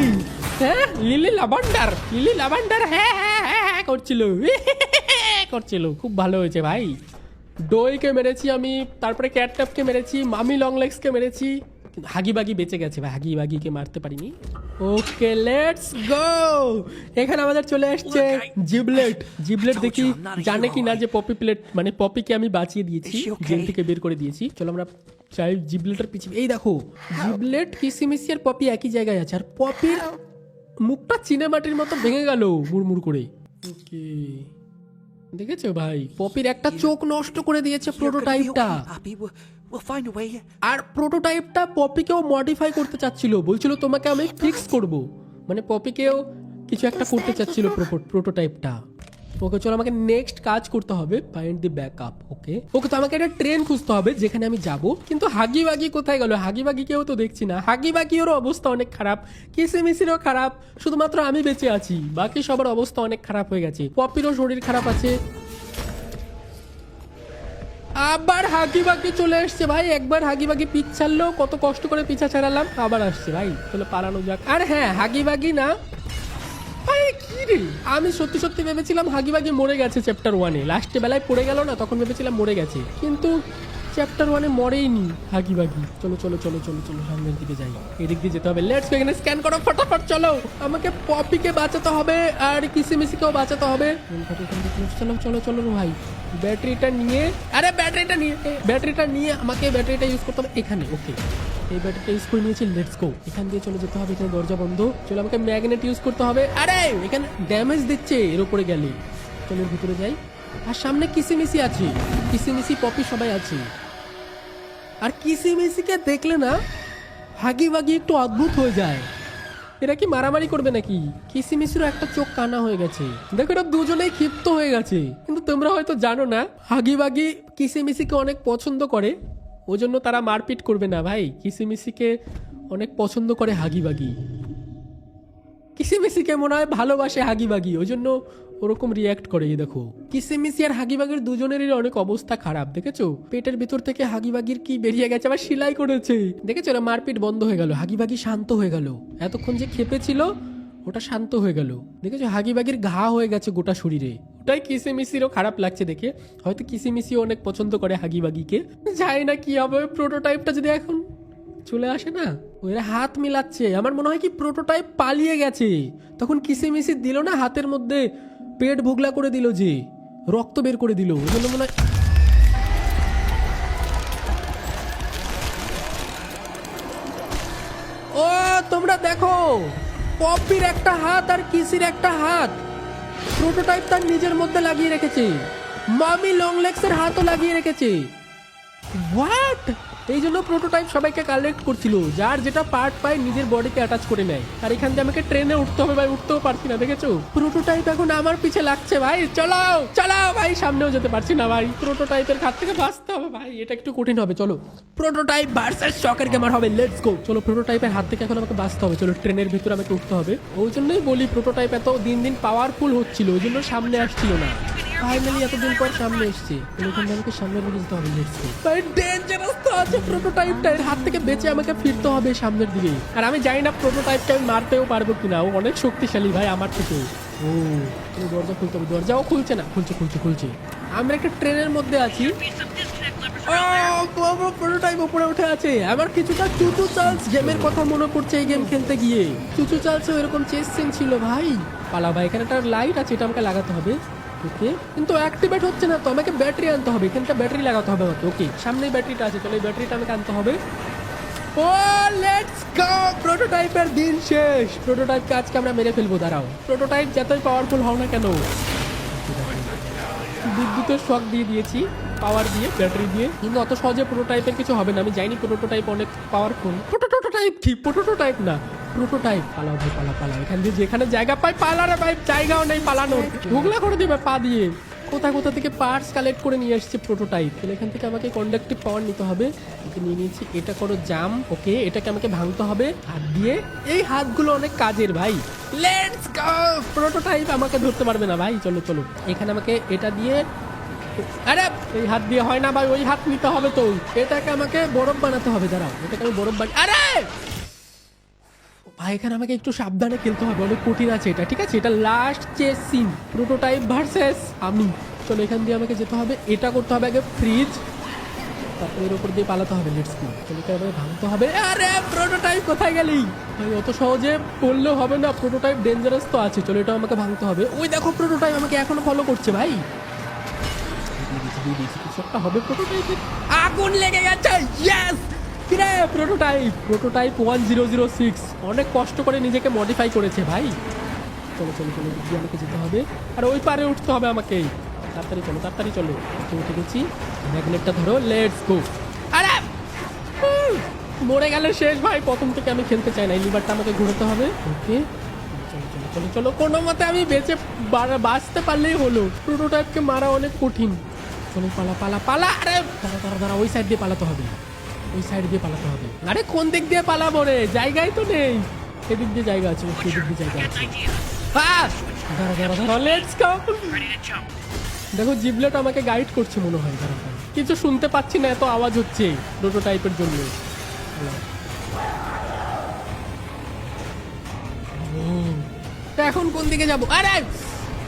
হ্যাঁ লিলি লাভান্ডার, লিলি লাভান্ডার হ্যাঁ হ্যাঁ হ্যাঁ করছিল করছিল। খুব ভালো হয়েছে ভাই। ডোইকে মেরেছি আমি, তারপরে ক্যাটট্যাপকে মেরেছি, মামি লং লেগসকে মেরেছি, কিন্তু হাগিবাগি বেঁচে গেছে ভাই, হাগিবাগিকে মারতে পারিনি। Okay let's go. এখানে আমাদের চলে আসছে জিবলেট। জিবলেট দেখি জানে কি না যে পপি প্লেট মানে পপিকে আমি বাঁচিয়ে দিয়েছি, জেল থেকে বের করে দিয়েছি। চলো আমরা চাই জিবলেটের পিছনে। এই দেখো জিবলেট, কিসিমিসি আর পপি একই জায়গায় আছে, আর পপির মুখটা চিনেমাটির মতো ভেঙে গেল মুড়মুড় করে। ওকে দেখেছো ভাই, পপির একটা চোখ নষ্ট করে দিয়েছে প্রোটোটাইপটা। Happy, we'll find a way. আর প্রোটোটাইপটা পপিকেও মডিফাই করতে চাচ্ছিল, বলছিল তোমাকে আমি ফিক্স করব, মানে পপিকেও কিছু একটা করতে চাচ্ছিল প্রোটোটাইপটা। ওকে চলো আমাকে নেক্সট কাজ করতে হবে, ফাইন্ড দি ব্যাকআপ। ওকে ওকে তো আমাকে একটা ট্রেন খুঁজতে হবে যেখানে আমি যাব, কিন্তু হাগিবাগি কোথায় গেল? হাগিবাগিকেও তো দেখছি না। হাগিবাগিরও অবস্থা অনেক খারাপ, কিসিমিসিরও খারাপ, শুধুমাত্র আমি বেঁচে আছি, বাকি সবার অবস্থা অনেক খারাপ হয়ে গেছে। পপিরও শরীর খারাপ আছে। আবার হাগিবাগি চলে আসছে ভাই, একবার হাগিবাগি পিছ ছাড়লো, কত কষ্ট করে পিছা ছাড়ালাম, আবার আসছে ভাই। চলো পালানো যাক। আর হ্যাঁ হাগিবাগি না ভাই, কি রে, আমি সত্যি সত্যি ভেবেছিলাম হাগিবাগি মরে গেছে চ্যাপ্টার 1-এ, লাস্টে বেলায় পড়ে গেল না, তখন ভেবেছিলাম মরে গেছে, কিন্তু চ্যাপ্টার 1-এ মরেইনি হাগিবাগি। চলো চলো চলো চলো চলো সামনের দিকে যাই, এদিক দিয়ে যেতে হবে। লেটস গো, এখানে স্ক্যান করো ফটাফট। চলো আমাকে পপিকে বাঁচাতে হবে আর কিসিমিসিকেও বাঁচাতে হবে। চলো চলো চলো ভাই, ব্যাটারিটা নিয়ে, আরে ব্যাটারিটা নিয়ে আমাকে ব্যাটারিটা ইউজ করতে হবে এখানে। ওকে এই ব্যাটারিটা ইউজ করে নিয়েছি, লেটস গো। এখান দিয়ে চলে যেতে হবে, এখানে দরজা বন্ধ। চলো আমাকে ম্যাগনেট ইউজ করতে হবে। আরে এখানে ড্যামেজ দিচ্ছে এর উপরে গেলে। চলো এর ভিতরে যাই। আর সামনে কিসিমিসি আছে, কিসিমিসি পপি সবাই আছে। আর কিসিমিসিকে দেখলে না হাগিবাগি একটু অদ্ভুত হয়ে যায়। এরা কি মারামারি করবে নাকি? কিসিমিসিরও একটা চোখ কানা হয়ে গেছে। দেখো এরা দুজনেই ক্ষিপ্ত হয়ে গেছে, কিন্তু তোমরা হয়তো জানো না হাগিবাগি কিসিমিসিকে অনেক পছন্দ করে, ওই জন্য তারা মারপিট করবে না ভাই। কিসিমিসিকে অনেক পছন্দ করে হাগিবাগি, কিসিমিসিকে মনে হয় ভালোবাসে হাগিবাগি, ওই জন্য ওরকম রিয়াক্ট করে। এই দেখো কিসিমিসি আর হাগিবাগির দুজনেরই অনেক অবস্থা খারাপ, দেখেছো? পেটের ভিতর থেকে হাগিবাগির কি বেরিয়ে গেছে, আবার সেলাই করেছে, দেখেছো? ওরা মারপিট বন্ধ হয়ে গেল, হাগিবাগি শান্ত হয়ে গেল। এতক্ষণ যে খেপেছিল ওটা শান্ত হয়ে গেল, দেখেছো? হাগিবাগির ঘা হয়ে গেছে গোটা শরীরে। ওটাই কিসিমিসিরও খারাপ লাগছে দেখে, হয়তো কিসিমিসিও অনেক পছন্দ করে হাগিবাগিকে। জানি না কি হবে প্রোটোটাইপটা যদি এখন চলে আসে না। ওরা হাত মিলাচ্ছে, আমার মনে হয় কি প্রোটোটাইপ পালিয়ে গেছে, তখন কিসিমিসি দিল না হাতের মধ্যে, পেট ভুগলা করে দিল, যে রক্ত বের করে দিল, ওই জন্য মনে হয়। ও তোমরা দেখো, পপির একটা হাত আর কিসির একটা হাত প্রোটোটাইপ তার নিজের মধ্যে লাগিয়ে রেখেছে, মামি লং লেগসের হাতও লাগিয়ে রেখেছে। হোয়াট? এই জন্য প্রোটোটাইপ সবাইকে কালেক্ট করছিল, যার যেটা পার্ট পায় নিজের বডিতে অ্যাটাচ করে নেয়। আর এখান থেকে আমাকে ট্রেনে উঠতে হবে ভাই, উঠতেও পারছি না, দেখেছো? প্রোটোটাইপ এখন আমার পিছে লাগছে ভাই, চালাও চালাও ভাই, সামনেও যেতে পারছি না ভাই, প্রোটোটাইপের হাত থেকে বাঁচতে হবে ভাই, এটা একটু কঠিন হবে। চলো প্রোটোটাইপ ভার্সেস শকার গেমার হবে, লেটস গো। চলো প্রোটোটাইপের হাত থেকে এখন আমাকে বাঁচতে হবে, চলো ট্রেনের ভিতরে আমাকে উঠতে হবে। ওই জন্যই বলি প্রোটোটাইপ এত দিন দিন পাওয়ারফুল হচ্ছিল, ওই জন্য সামনে আসছিল না, ফাইনালি এতদিন পর সামনে এসছে। এখান থেকে আমাকে সামনে নিয়ে যেতে হবে, লেটস গো ভাই। ডেঞ্জারাস তো আছে প্রোটোটাইপটা, এর হাত থেকে বেঁচে আমাকে ফিরতে হবে সামনের দিকে। আর আমি জানি না প্রোটোটাইপকে আমি মারতেও পারবো কিনা, ও অনেক শক্তিশালী ভাই আমার থেকে। ও দরজা খুলতে হবে, দরজাও খুলছে না, খুলছে। আমরা একটা ট্রেনের মধ্যে আছি। প্রোটোটাইপ উপরে উঠে আছে। আমার কিছুটা চুচু চার্লস গেমের কথা মনে পড়ছে এই গেম খেলতে গিয়ে। চুচু চার্লসও এরকম চেস সিন ছিল ভাই। পালা ভাই, এখানে একটা লাইট আছে, এটা আমাকে লাগাতে হবে। ওকে কিন্তু অ্যাক্টিভেট হচ্ছে না তো, আমাকে ব্যাটারি আনতে হবে, এখানটা ব্যাটারি লাগাতে হবে আমাকে। ওকে সামনেই ব্যাটারিটা আছে, তাহলে এই ব্যাটারিটা আমাকে আনতে হবে। ও লেটস গো, প্রোটোটাইপের দিন শেষ। প্রোটোটাইপকে আজকে আমরা মেরে ফেলবো, দাঁড়াও। প্রোটোটাইপ যতই পাওয়ারফুল হও না কেন, বিদ্যুতের শক দিয়ে দিয়েছি, পাওয়ার দিয়ে, ব্যাটারি দিয়ে, কিন্তু অত সহজে প্রোটোটাইপের কিছু হবে না। আমি জানি প্রোটোটাইপ অনেক পাওয়ারফুল। প্রোটোটাইপ কি? প্রোটোটাইপ না, প্রোটোটাইপ। পালাও ভাই, পালাও। এখান দিয়ে যেখানে জায়গা পাই পালারে ভাই, জায়গাও নেই পালানোর, ভুগলা করে দিবে পা দিয়ে। কোথা থেকে পার্টস কালেক্ট করে নিয়ে আসছে প্রোটোটাইপ। তাহলে এখান থেকে আমাকে কন্ডাক্টিভ পাওয়ার নিতে হবে। ওকে নিয়ে নিয়েছি, এটা করো জাম। ওকে এটাকে আমাকে ভাঙতে হবে হাত দিয়ে, এই হাতগুলো অনেক কাজের ভাই। লেটস গো, প্রোটোটাইপ আমাকে ধরতে পারবে না ভাই। চলো এখানে আমাকে এটা দিয়ে, আরে এই হাত দিয়ে হয় না ভাই, ওই হাত নিতে হবে তো। এটাকে আমাকে বরফ বানাতে হবে, দাঁড়াও এটাকে আমি বরফ আরে ভাই এখানে আমাকে একটু সাবধানে খেলতে হবে, অনেক কঠিন আছে এটা, ঠিক আছে? এটা last chase scene, prototype versus আমি। চলো এখান দিয়ে আমাকে যেতে হবে, এটা করতে হবে আগে ফ্রিজ। তারপর এর উপর দিয়ে পালাতে হবে। লেটস গো, এটাকে আবার ভাঙতে হবে। আরে প্রোটোটাইপ কোথায় গেলি ভাই? অত সহজে পড়লেও হবে না, প্রোটোটাইপ ডেঞ্জারাস তো আছে। চলো এটা আমাকে ভাঙতে হবে। ওই দেখো প্রোটোটাইপ আমাকে এখনো ফলো করছে ভাই। কিছু একটা হবে প্রোটোটাইপের। আগুন লেগে গেছে। ইয়েস! কিরে প্রোটোটাইপ 1006 অনেক কষ্ট করে নিজেকে মডিফাই করেছে ভাই। চলো চলো চলো, দিদি আমাকে যেতে হবে, আর ওই পারে উঠতে হবে আমাকে। তাড়াতাড়ি চলো। উঠে গেছি, ম্যাগনেটটা ধরো, লেটস গো। আরে মরে গেলে শেষ ভাই, প্রথম থেকে আমি খেলতে চাই না। এই লিভারটা আমাকে ঘোরাতে হবে। ওকে চলো চলো চলো চলো, কোনো মতে আমি বেঁচে বাঁচতে পারলেই হলো। প্রোটোটাইপকে মারা অনেক কঠিন। চলো পালা পালা পালা। আরে দাঁড়া, ওই সাইড দিয়ে পালাতে হবে, ওই সাইড দিয়ে পালাতে হবে। আরে কোন দিক দিয়ে পালাবো রে? জায়গায় তো নেই। এদিক দিয়ে জায়গা আছে, এদিক দিয়ে জায়গা আছে। দাঁড়া, লেটস গো। দেখো জিবলেট আমাকে গাইড করছে মনে হয়। দাঁড়া, কিছু শুনতে পাচ্ছি না, এত আওয়াজ হচ্ছে প্রোটোটাইপের জন্য। এখন কোন দিকে যাবো? আরে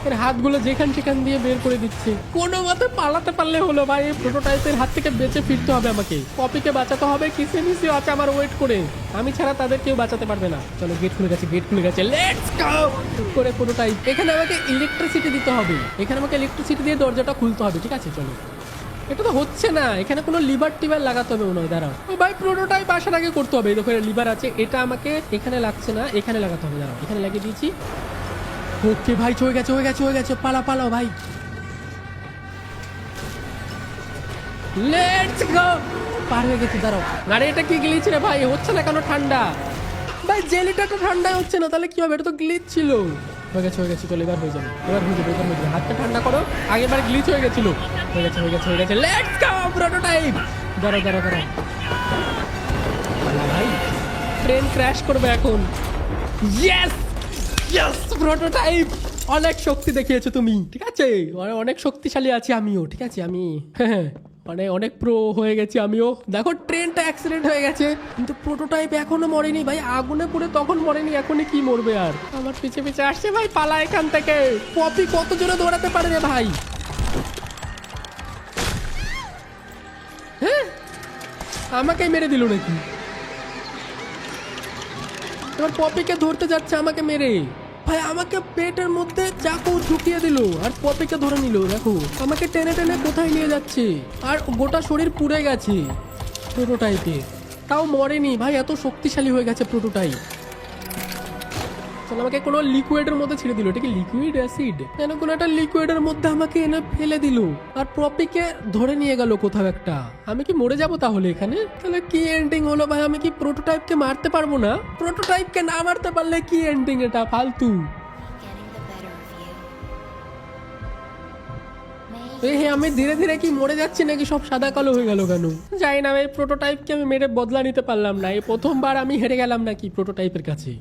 এর হাতগুলো যেখান সেখান দিয়ে বের করে দিচ্ছে। কোনো মতে পালাতে পারলে হলো ভাই। এই প্রোটোটাইপের হাত থেকে বেঁচে ফিরতে হবে আমাকে। পপিকে বাঁচাতে হবে। কিসে মিসে আছে আমার ওয়েট করে, আমি ছাড়া তাদের কেউ বাঁচাতে পারবে না। চলো গেট খুলে গেছে, লেটস গো। করে প্রোটোটাইপ এখানে আমাকে ইলেকট্রিসিটি দিতে হবে। এখানে আমাকে ইলেকট্রিসিটি দিয়ে দরজাটা খুলতে হবে। ঠিক আছে চলো। এটা তো হচ্ছে না, এখানে কোনো লিভার টিভার লাগাতে হবে মনে হয়। দাঁড়াও ও ভাই, প্রোটোটাইপ আসার আগে করতে হবে। দেখো লিভার আছে, এটা আমাকে এখানে লাগছে না, এখানে লাগাতে হবে। দাঁড়াও, এখানে লাগিয়ে দিয়েছি। ওকে ভাই, হয়ে গেছে। পালাও ভাই, লেটস গো। পার হয়ে গেছে। দাঁড়াও, আরে এটা কি গ্লিচ রে ভাই? হচ্ছে না কেন ঠান্ডা? ভাই জেলিটা তো ঠান্ডা হচ্ছে না, তাহলে কি হবে? এটা তো গ্লিচ ছিল। হয়ে গেছে। চলো এবার হয়ে যাবে। হাতটা ঠান্ডা করো। আগেরবার গ্লিচ হয়ে গেছিল। হয়ে গেছে। Let's go prototype. দাঁড়াও ভাই, ট্রেন ক্র্যাশ করবে এখন। ইয়েস প্রোটোটাইপ, অনেক শক্তি দেখিয়েছো তুমি। ঠিক আছে, অনেক শক্তিশালী আছি আমিও। ঠিক আছে, আমি অনেক প্রো হয়ে গেছি আমিও। দেখো ট্রেনটা অ্যাক্সিডেন্ট হয়ে গেছে, কিন্তু প্রোটোটাইপ এখনো মরেনি ভাই। আগুনে পুড়ে তখন মরেনি, এখনই কি মরবে? আর আমার পিছে আসছে ভাই। পালা এখান থেকে। পপি কত জোরে দৌড়াতে পারে রে ভাই? হ্যাঁ, আমাকে মেরে দিল নাকি? এবার পপিকে ধরতে যাচ্ছে আমাকে মেরে। ভাই আমাকে পেটের মধ্যে চাকু ঢুকিয়ে দিল আর পপিকে ধরে নিল। দেখো আমাকে টেনে কোথায় নিয়ে যাচ্ছে, আর গোটা শরীর পুড়ে গেছে প্রোটোটাইপে। তাও মরেনি ভাই, এত শক্তিশালী হয়ে গেছে প্রোটোটাইপ। চলো, আমাকে কোনো লিকুইডের মধ্যে ছেড়ে দিল। এটা কি লিকুইড অ্যাসিড? যেন কোনো একটা লিকুইডের মধ্যে আমাকে এনে ফেলে দিল, আর পপিকে ধরে নিয়ে গেল কোথাও একটা। আমি কি মরে যাব তাহলে এখানে? তাহলে কি এন্ডিং হলো ভাই? আমি কি প্রোটোটাইপকে মারতে পারবো না? প্রোটোটাইপকে না মারতে পারলে কি এন্ডিং? এটা ফালতু। আমি ধীরে ধীরে কি মরে যাচ্ছি নাকি? সব সাদা কালো হয়ে গেল কেন জানি না। এই প্রোটোটাইপকে আমি মেরে বদলা নিতে পারলাম না। এই প্রথমবার আমি হেরে গেলাম নাকি প্রোটোটাইপের কাছে।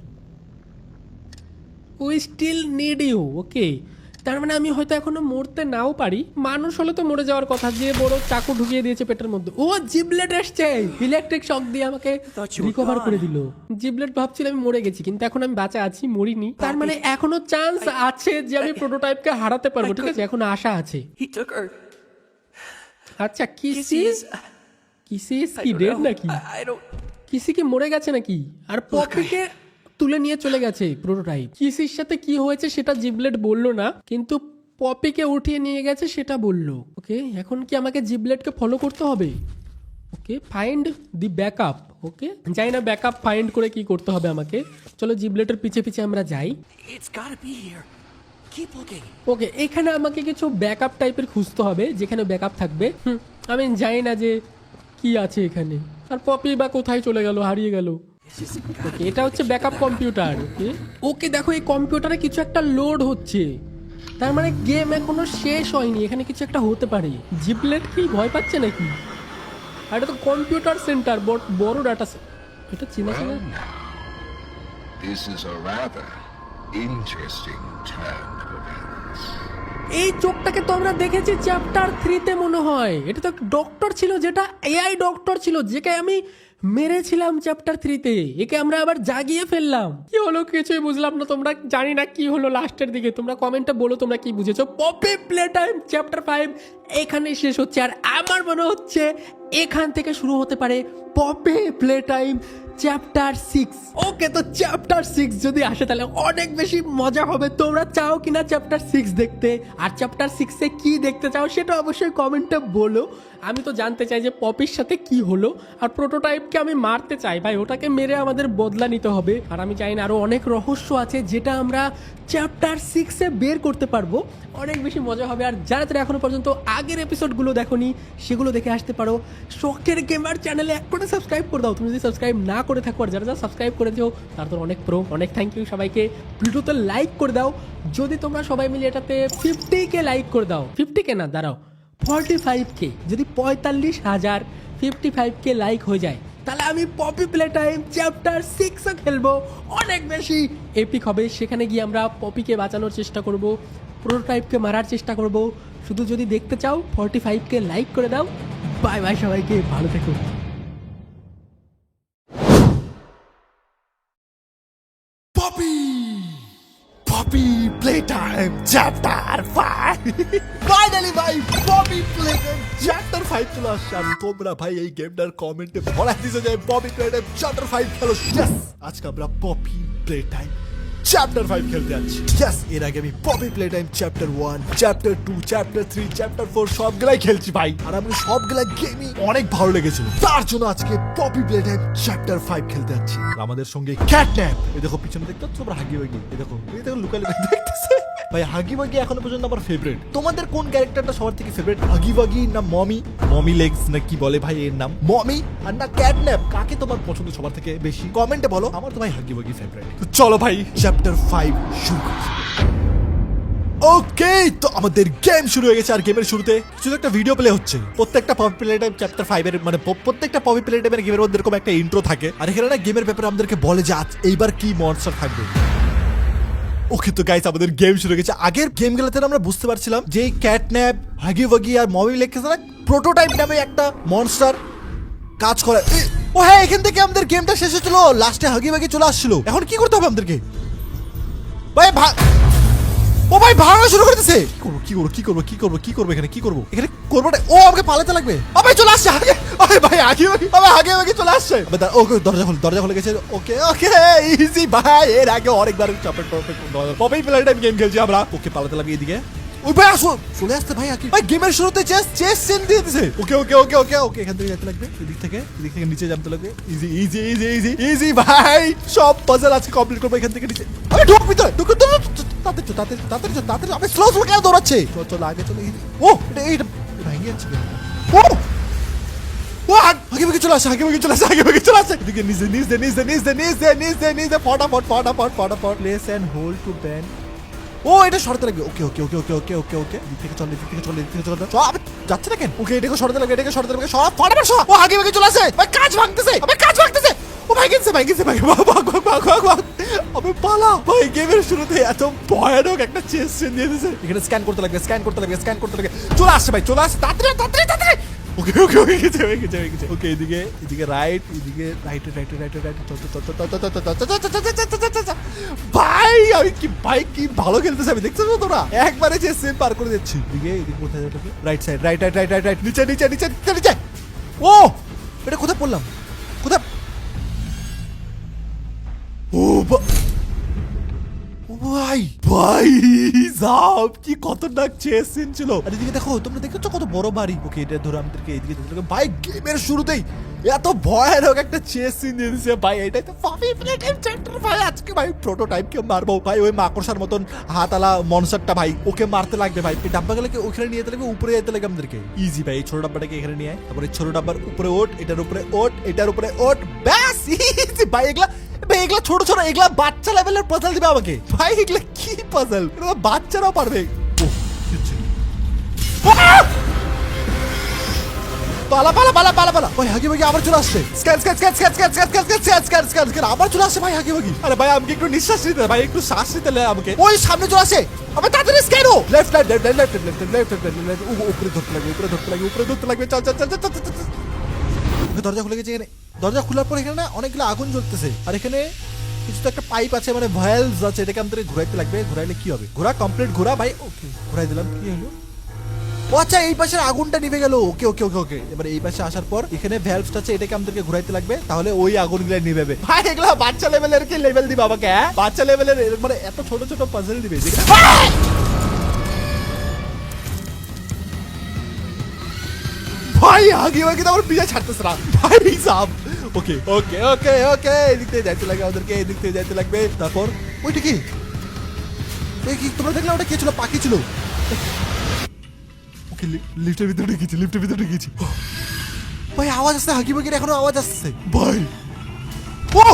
We still need you. Okay, তার মানে আমি হয়তো এখনো মরতে নাও পারি। মানুষ হলে তো মরে যাওয়ার কথা। যে বড় চাকু ঢুকিয়ে দিয়েছে পেটের মধ্যে। ও জিবলেট এসছে, ইলেকট্রিক শক দিয়ে আমাকে রিকভার করে দিল। জিবলেট ভাবছিলাম আমি মরে গেছি, কিন্তু এখন আমি বাঁচা আছি, মরিনি। তার মানে এখনো চান্স আছে যে আমি প্রোটোটাইপকে হারাতে পারবো। ঠিক আছে, এখনো আশা আছে। He took her. আচ্ছা, কিসিস কি ডেড নাকি? I don't. কিসি কি মরে গেছে নাকি? আর পপিকে তুলে নিয়ে চলে গেছে প্রোটোটাইপ। কিসির সাথে কি হয়েছে সেটা জিবলেট বললো না, কিন্তু পপিকে উঠিয়ে নিয়ে গেছে সেটা বললো। ওকে, এখন কি আমাকে জিবলেটকে ফলো করতে হবে? ওকে, ফাইন্ড দি ব্যাকআপ। ওকে, যাই না ব্যাকআপ ফাইন্ড করে কি করতে হবে আমাকে। চলো জিবলেটের পিছে আমরা যাই। It's gotta be here. Keep looking. ওকে, এখানে আমাকে কিছু ব্যাকআপ টাইপের খুঁজতে হবে, যেখানে ব্যাকআপ থাকবে। আমি জানি না যে কি আছে এখানে। আর পপি বা কোথায় চলে গেল, হারিয়ে গেল। ওকে, এটা হচ্ছে ব্যাকআপ কম্পিউটার। ওকে দেখো, এই কম্পিউটারে কিছু একটা লোড হচ্ছে, তার মানে গেম এখনো শেষ হয়নি। এখানে কিছু একটা হতে পারে। জিবলেট কি ভয় পাচ্ছে নাকি? আর এটা তো কম্পিউটার সেন্টার, বড় ডাটা। এটা চিনা চিনা। This is a rather interesting turn of events. এই চোখটাকে তো আমরা দেখেছি চ্যাপ্টার 3-তে মনে হয়। এটা তো ডক্টর ছিল, যেটা এআই ডক্টর ছিল, যেকে আমি মেরেছিলাম চ্যাপ্টার 3-তে, একে আমরা আবার জাগিয়ে ফেললাম। কি হলো কিছুই বুঝলাম না, তোমরা জানি না কি হলো লাস্টের দিকে, তোমরা কমেন্টে বলো তোমরা কি বুঝেছো। পপি প্লে টাইম চ্যাপ্টার 5 এখানেই শেষ হচ্ছে, আর আমার মনে হচ্ছে এখান থেকে শুরু হতে পারে পপি প্লে টাইম চ্যাপ্টার 6। ওকে, তো চ্যাপ্টার 6 যদি আসে তাহলে অনেক বেশি মজা হবে। তোমরা চাও কিনা চ্যাপ্টার 6 দেখতে, আর চ্যাপ্টার 6-এ কি দেখতে চাও সেটা অবশ্যই কমেন্টে বলো। আমি তো জানতে চাই যে পপির সাথে কি হলো, আর প্রোটোটাইপকে আমি মারতে চাই ভাই, ওটাকে মেরে আমাদের বদলা নিতে হবে। আর আমি চাই না, আরও অনেক রহস্য আছে যেটা আমরা চ্যাপ্টার 6-এ বের করতে পারবো, অনেক বেশি মজা হবে। আর যারা তারা এখনো পর্যন্ত আগের এপিসোডগুলো দেখোনি সেগুলো দেখে আসতে পারো। শখের গেমার চ্যানেলে এক করে সাবস্ক্রাইব করে দাও তুমি যদি সাবস্ক্রাইব না করে থাকো, আর যারা যারা সাবস্ক্রাইব করেছো তার তো অনেক অনেক থ্যাংক ইউ সবাইকে। ভিডিওতে লাইক করে দাও, যদি তোমরা সবাই মিলে এটাতে 50K লাইক করে দাও, 50K না দাঁড়াও 45K, যদি 45,000 55K লাইক হয়ে যায় তাহলে আমি পপি প্লে টাইম চ্যাপ্টার 6 খেলবো, অনেক বেশি এপিক হবে। সেখানে গিয়ে আমরা পপিকে বাঁচানোর চেষ্টা করব, প্রোটোটাইপকে মারার চেষ্টা করব। শুধু যদি দেখতে চাও 45K লাইক করে দাও। বাই বাই সবাইকে, ভালো থেকো। Poppy Playtime Chapter 5 ফাইনালি ভাই পপি প্লেটাইম চ্যাপ্টার 5 চলে আসছে। আর তোমরা ভাই এই গেমটার কমেন্টে বলা দিছো যে পপি প্লেটাইম চ্যাপ্টার 5 খেলো। ইয়েস, আজকে আমরা পপি প্লেটাইম চ্যাপ্টার 5 খেলতে যাচ্ছি। ইয়েস, এর আগে আমি Poppy Playtime chapter 1, chapter 2, chapter 3, chapter 4 সবগুলাই খেলছি ভাই, আর আমার সবগুলা গেমই অনেক ভালো লেগেছিল। তার জন্য আজকে পপি প্লেটাইম চ্যাপ্টার 5 খেলতে যাচ্ছি। আর আমাদের সঙ্গে ক্যাটন্যাপ, এই দেখো পিছনে দেখতে পাচ্ছ তোমরা, হাগি ওয়াগি, এই দেখো লুকালে দেখতেছে ভাই। হাগি ওয়াগি এখনো পর্যন্ত আমার ফেভারিট। তোমাদের কোন ক্যারেক্টারটা সবার থেকে ফেভারিট? হাগি ওয়াগি না মমি লেগস না কি বলে ভাই এর নাম, মমি, আর না ক্যাটন্যাপ? কাকে তোমার পছন্দ সবার থেকে বেশি কমেন্টে বলো। আমার তো ভাই হাগি ওয়াগি ফেভারিট। তো চলো ভাই চ্যাপ্টার 5 শুরু করি। ওকে, তো আমাদের গেম শুরু হয়ে গেছে। আর গেমের শুরুতে শুধু একটা ভিডিও প্লে হচ্ছে। প্রত্যেকটা পপি প্লে টাইম চ্যাপ্টার 5 এর মানে প্রত্যেকটা পপি প্লে টাইমের গেমের মধ্যে এরকম একটা ইন্ট্রো থাকে, আর এখানে না গেমের ব্যাপারে আমাদেরকে বলে যে আজ এইবার কি মনস্টার থাকবে। ওকে, তো গাইস আমাদের গেম শুরু হয়ে গেছে। আগের গেমগুলোতে আমরা বুঝতে পারছিলাম যে ক্যাটন্যাপ, হাগি ওয়াগি আর মমি লেগস না প্রোটোটাইপ নামে একটা মনস্টার কাজ করে। ও হ্যাঁ, এখান থেকে আমাদের গেমটা শেষ হয়েছিল, লাস্টে হাগি ওয়াগি চলে আসছিল। এখন কি করতে হবে আমাদেরকে ভাই? ও ভাই ভাঙা শুরু করে দিছে। কি করবো এখানে করবো না। ও আমাকে পালাতে লাগবে। ও ভাই চলে আসছে আগে। ওরে ভাই আগে চলে আসছে। ওকে, দরজা খুলে গেছে। ওকে ইজি ভাই, এর আগে অনেকবার পপি প্লে টাইম গেম খেলছি আমরা। ওকে পালাতে লাগবে এদিকে। ওই ভাই আসো, চলে আসতে ভাই আগে। ভাই গেমের শুরুতে চেস সিন দিয়ে দিয়েছে। ওকে এখান থেকে যেতে লাগবে, এদিক থেকে নিচে যেতে লাগবে। ইজি ভাই, সব পাজল আজকে কমপ্লিট করবো। এখান থেকে নিচে আমি ঢোক ভিতরে তাড়াতাড়ি আমি স্লো কেন দৌড়াচ্ছে? চল আগে চলে। ও এটা ভেঙে যাচ্ছে। ও আগে চলে আসে এদিকে নিচে ফটাফট press and hold to ban. ও এটা সরতে লাগবে। ওকে এদিক থেকে চল যাচ্ছে না কেন? ওকে এটাকে সরতে লাগবে সব ফটাফট সব। ও আগে চলে আসে ভাই, কাজ ভাঙতেছে। ও ভাই গেছে আমি পালা ভাই। গেমের শুরুতে এত ভয়ানক একটা চেস সিন দিয়ে দিয়েছে। এখানে স্ক্যান করতে লাগবে চলে আসছে ভাই, তাড়াতাড়ি। ওকে গেছে। ওকে এদিকে রাইট ভাই কি ভালো খেলতেছে আমি, দেখছো তো তোরা? একবারে যে সেম পার করে দিচ্ছি। এদিকে কোথায় যাবে? রাইট সাইড রাইট নিচে। ও এটা কোথায় পড়লাম? কোথায়? ও ভাই সাব কি খতরনাক চেস সিন ছিল। আর এদিকে দেখো, তোমরা দেখেছো কত বড় বাড়ি। ওকে এটা ধরে আমাদেরকে এদিকে যেতে হবে ভাই। গেমের শুরুতেই এত ভয়ানক একটা চেস সিন দিয়ে দিয়েছে ভাই। এটাই তো পপি প্লে টাইম চ্যাপ্টার 5। আজকে ভাই প্রোটোটাইপকে মারবো ভাই। ওই মাকড়সার মতন হাতালা মনস্টারটা ভাই, ওকে মারতে লাগবে ভাই। এই ডাব্বাগুলোকে ওখানে নিয়ে যেতে লাগবে, উপরে যেতে লাগবে আমাদেরকে। ইজি ভাই, এই ছোট ডাব্বাটাকে এখানে নিয়ে আয়। তারপরে ছোট ডাব্বার উপরে ওঠ, এটার উপরে ওঠ ব্যাস। ইজি ভাই, এগুলা ছোট এগুলা বাচ্চা লেভেলের পাজল দিবে আমাকে ভাই। এগুলা কি পাজল, বাচ্চারাও পারবে। পালা ভাই। হাগি ভাগি আবার চলে আসছে। আবার চলে আসছে ভাই হাগি ভাগি। আরে ভাই আমাকে একটু নিঃশ্বাস নিতে ভাই, একটু শ্বাস নিতে আমাকে। ওই সামনে চলে আসে। আবার তাড়াতাড়ি স্ক্যান ও লেফট উপরে ধরতে লাগবে চল। দরজা খুলে গেছে এখানে। দরজা খোলার পর এখানে না অনেকগুলো আগুন জ্বলতেছে, আর এখানে কিছু তো একটা পাইপ আছে, মানে ভয়েলস আছে, এটাকে আমাদের ঘোরাইতে লাগবে। ঘোরাইলে কি হবে? ঘোরা কমপ্লিট, ঘোরা ভাই। ওকে, ঘোরাই দিলাম। কি হলো? ও আচ্ছা, এই পাশের আগুনটা নিভে গেল। ওকে ওকে ওকে ওকে, এবার এই পাশে আসার পর এখানে ভ্যালভসটা আছে, এটাকে আমাদেরকে ঘোরাইতে লাগবে, তাহলে ওই আগুনগুলো নিভেবে। ভাই এগুলা বাচ্চা লেভেলের কি লেভেল দিবা আমাকে? হ্যাঁ, বাচ্চা লেভেলের মানে এত ছোট ছোট পাজল দিবে। ভাই আগে আগে তো আমার পিছা ছাড়তেছে না ভাই সাব। ওকে ওকে ওকে ওকে, এদিক থেকে যাইতে লাগবে আমাদেরকে, এদিক থেকে যাইতে লাগবে। তারপর ওইটা কি? এই কি তোমরা দেখলে ওটা কে ছিল? পাখি ছিল। ওকে, লিফটের ভিতরে ঢুকেছি, লিফটের ভিতরে ঢুকেছি। ভাই আওয়াজ আসছে, হাগি বাগির এখনো আওয়াজ আসছে ভাই। ও